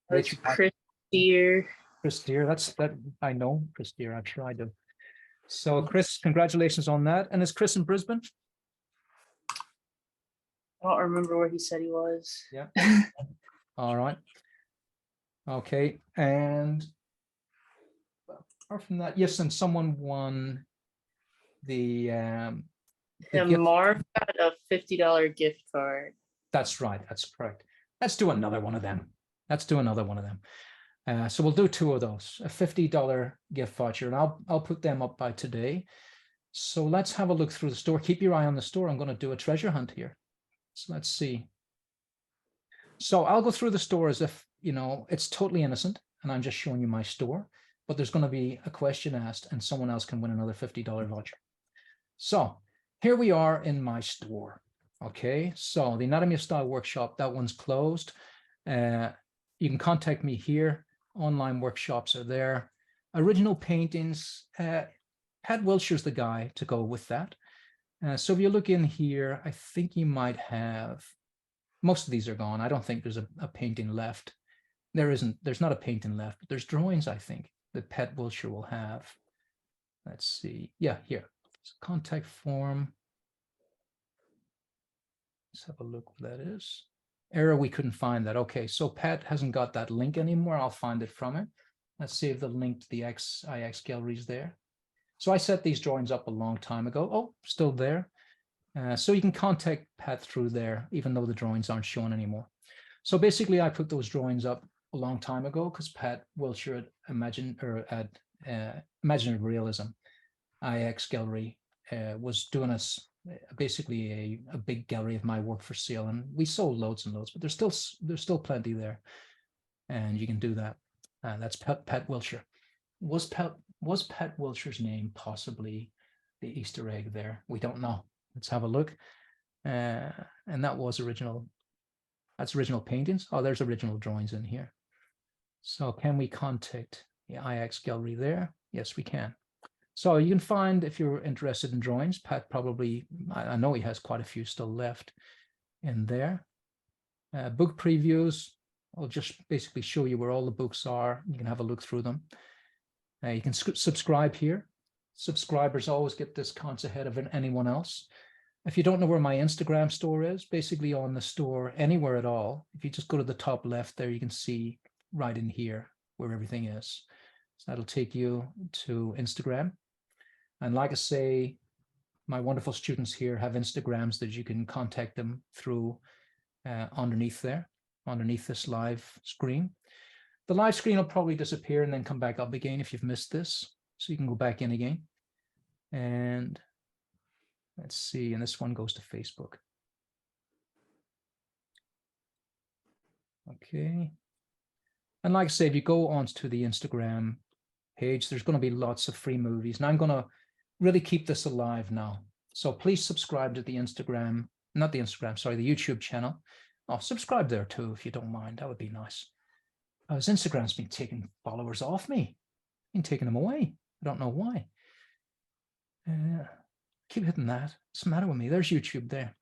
That's Rachel- Chris Deere. Chris Deere, that I know Chris Deere. I'm sure I do. So Chris, congratulations on that. And is Chris in Brisbane? I don't remember where he said he was. Yeah. All right. Okay. And apart from that, yes, and someone won the And gift- Marv got a $50 gift card. That's right. That's correct. Let's do another one of them. Let's do another one of them. So we'll do two of those, a $50 gift voucher, and I'll put them up by today. So let's have a look through the store. Keep your eye on the store. I'm going to do a treasure hunt here. So let's see. So I'll go through the store as if, you know, it's totally innocent and I'm just showing you my store, but there's going to be a question asked and someone else can win another $50 voucher. So here we are in my store. Okay, so the Anatomy of Style workshop, that one's closed. You can contact me here. Online workshops are there. Original paintings, Pat Wilshire's the guy to go with that. So if you look in here, I think you might have, most of these are gone. I don't think there's a painting left. There's not a painting left, but there's drawings, I think, that Pat Wilshire will have. Let's see. Yeah, here. So contact form. Let's have a look what that is. Error, we couldn't find that. Okay, so Pat hasn't got that link anymore. I'll find it from it. Let's see if the link to the IX gallery is there. So I set these drawings up a long time ago. Oh, still there. So you can contact Pat through there, even though the drawings aren't shown anymore. So basically, I put those drawings up a long time ago because Pat Wilshire at Imaginative Realism, IX Gallery, was doing us basically a big gallery of my work for sale, and we sold loads and loads, but there's still plenty there, and you can do that. That's Pat Wilshire. Was Pat Wilshire's name possibly the Easter egg there? We don't know. Let's have a look. And that was original. That's original paintings. Oh, there's original drawings in here. So can we contact the IX gallery there? Yes, we can. So you can find, if you're interested in drawings, Pat probably, I know he has quite a few still left in there. Book previews, I'll just basically show you where all the books are. You can have a look through them. You can subscribe here. Subscribers always get discounts ahead of anyone else. If you don't know where my Instagram store is, basically on the store, anywhere at all, if you just go to the top left there, you can see right in here where everything is. So that'll take you to Instagram. And like I say, my wonderful students here have Instagrams that you can contact them through underneath there, underneath this live screen. The live screen will probably disappear and then come back up again if you've missed this. So you can go back in again. And let's see, and this one goes to Facebook. Okay. And like I say, if you go onto the Instagram page, there's going to be lots of free movies. And I'm going to really keep this alive now. So please subscribe to the Instagram, not the Instagram, sorry, the YouTube channel. Oh, subscribe there too, if you don't mind. That would be nice. Because Instagram's been taking followers off me, been taking them away. I don't know why. Keep hitting that. What's the matter with me? There's YouTube there.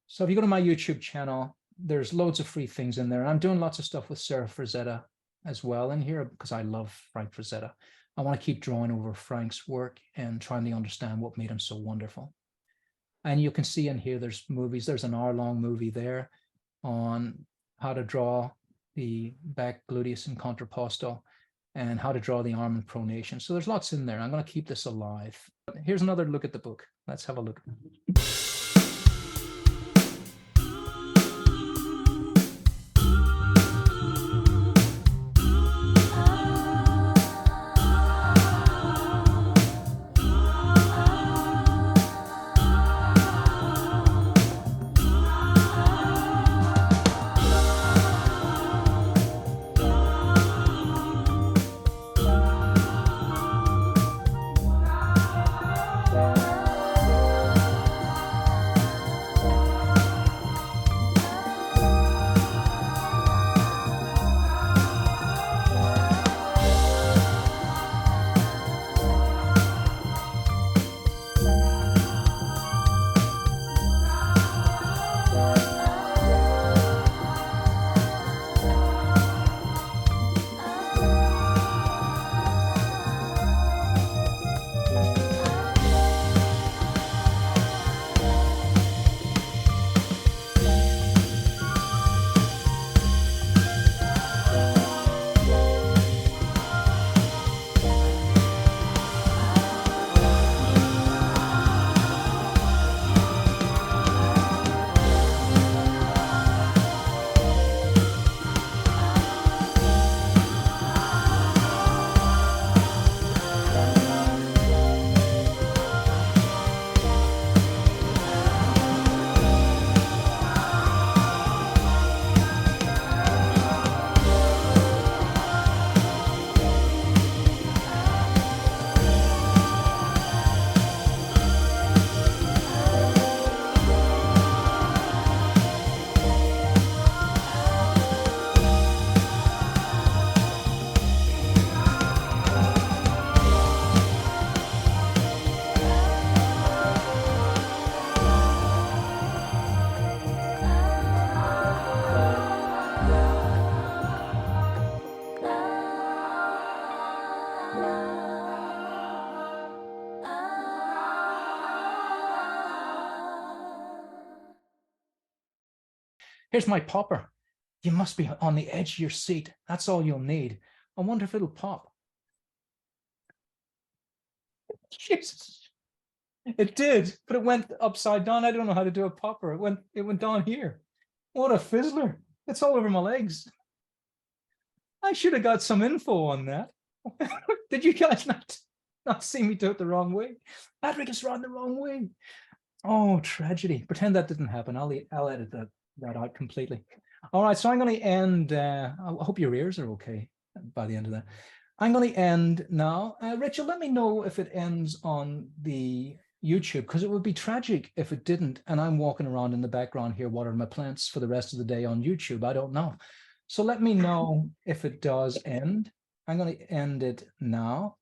So if you go to my YouTube channel, there's loads of free things in there. And I'm doing lots of stuff with Sarah Frazetta as well in here because I love Frank Frazetta. I want to keep drawing over Frank's work and trying to understand what made him so wonderful. And you can see in here, there's movies. There's an hour-long movie there. on how to draw the back gluteus and contrapposto and how to draw the arm in pronation. So there's lots in there. I'm going to keep this alive. Here's another look at the book. Let's have a look. Here's my popper. You must be on the edge of your seat. That's all you'll need. I wonder if it'll pop. Jesus. It did, but it went upside down. I don't know how to do a popper. It went down here. What a fizzler. It's all over my legs. I should have got some info on that. Did you guys not see me do it the wrong way? Patrick is run the wrong way. Oh, tragedy. Pretend that didn't happen. I'll edit that out completely. All right, so I'm going to end. I hope your ears are okay by the end of that. I'm going to end now. Rachel, let me know if it ends on the YouTube, because it would be tragic if it didn't. And I'm walking around in the background here watering my plants for the rest of the day on YouTube. I don't know. So let me know if it does end. I'm going to end it now,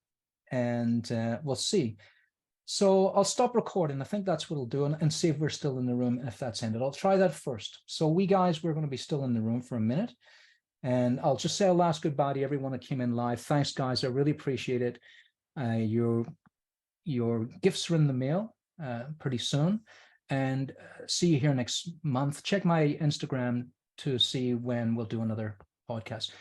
and we'll see. So I'll stop recording. I think that's what it'll do, and see if we're still in the room, and if that's ended. I'll try that first. So we're going to be still in the room for a minute. And I'll just say a last goodbye to everyone that came in live. Thanks, guys. I really appreciate it. Your gifts are in the mail pretty soon. And see you here next month. Check my Instagram to see when we'll do another podcast.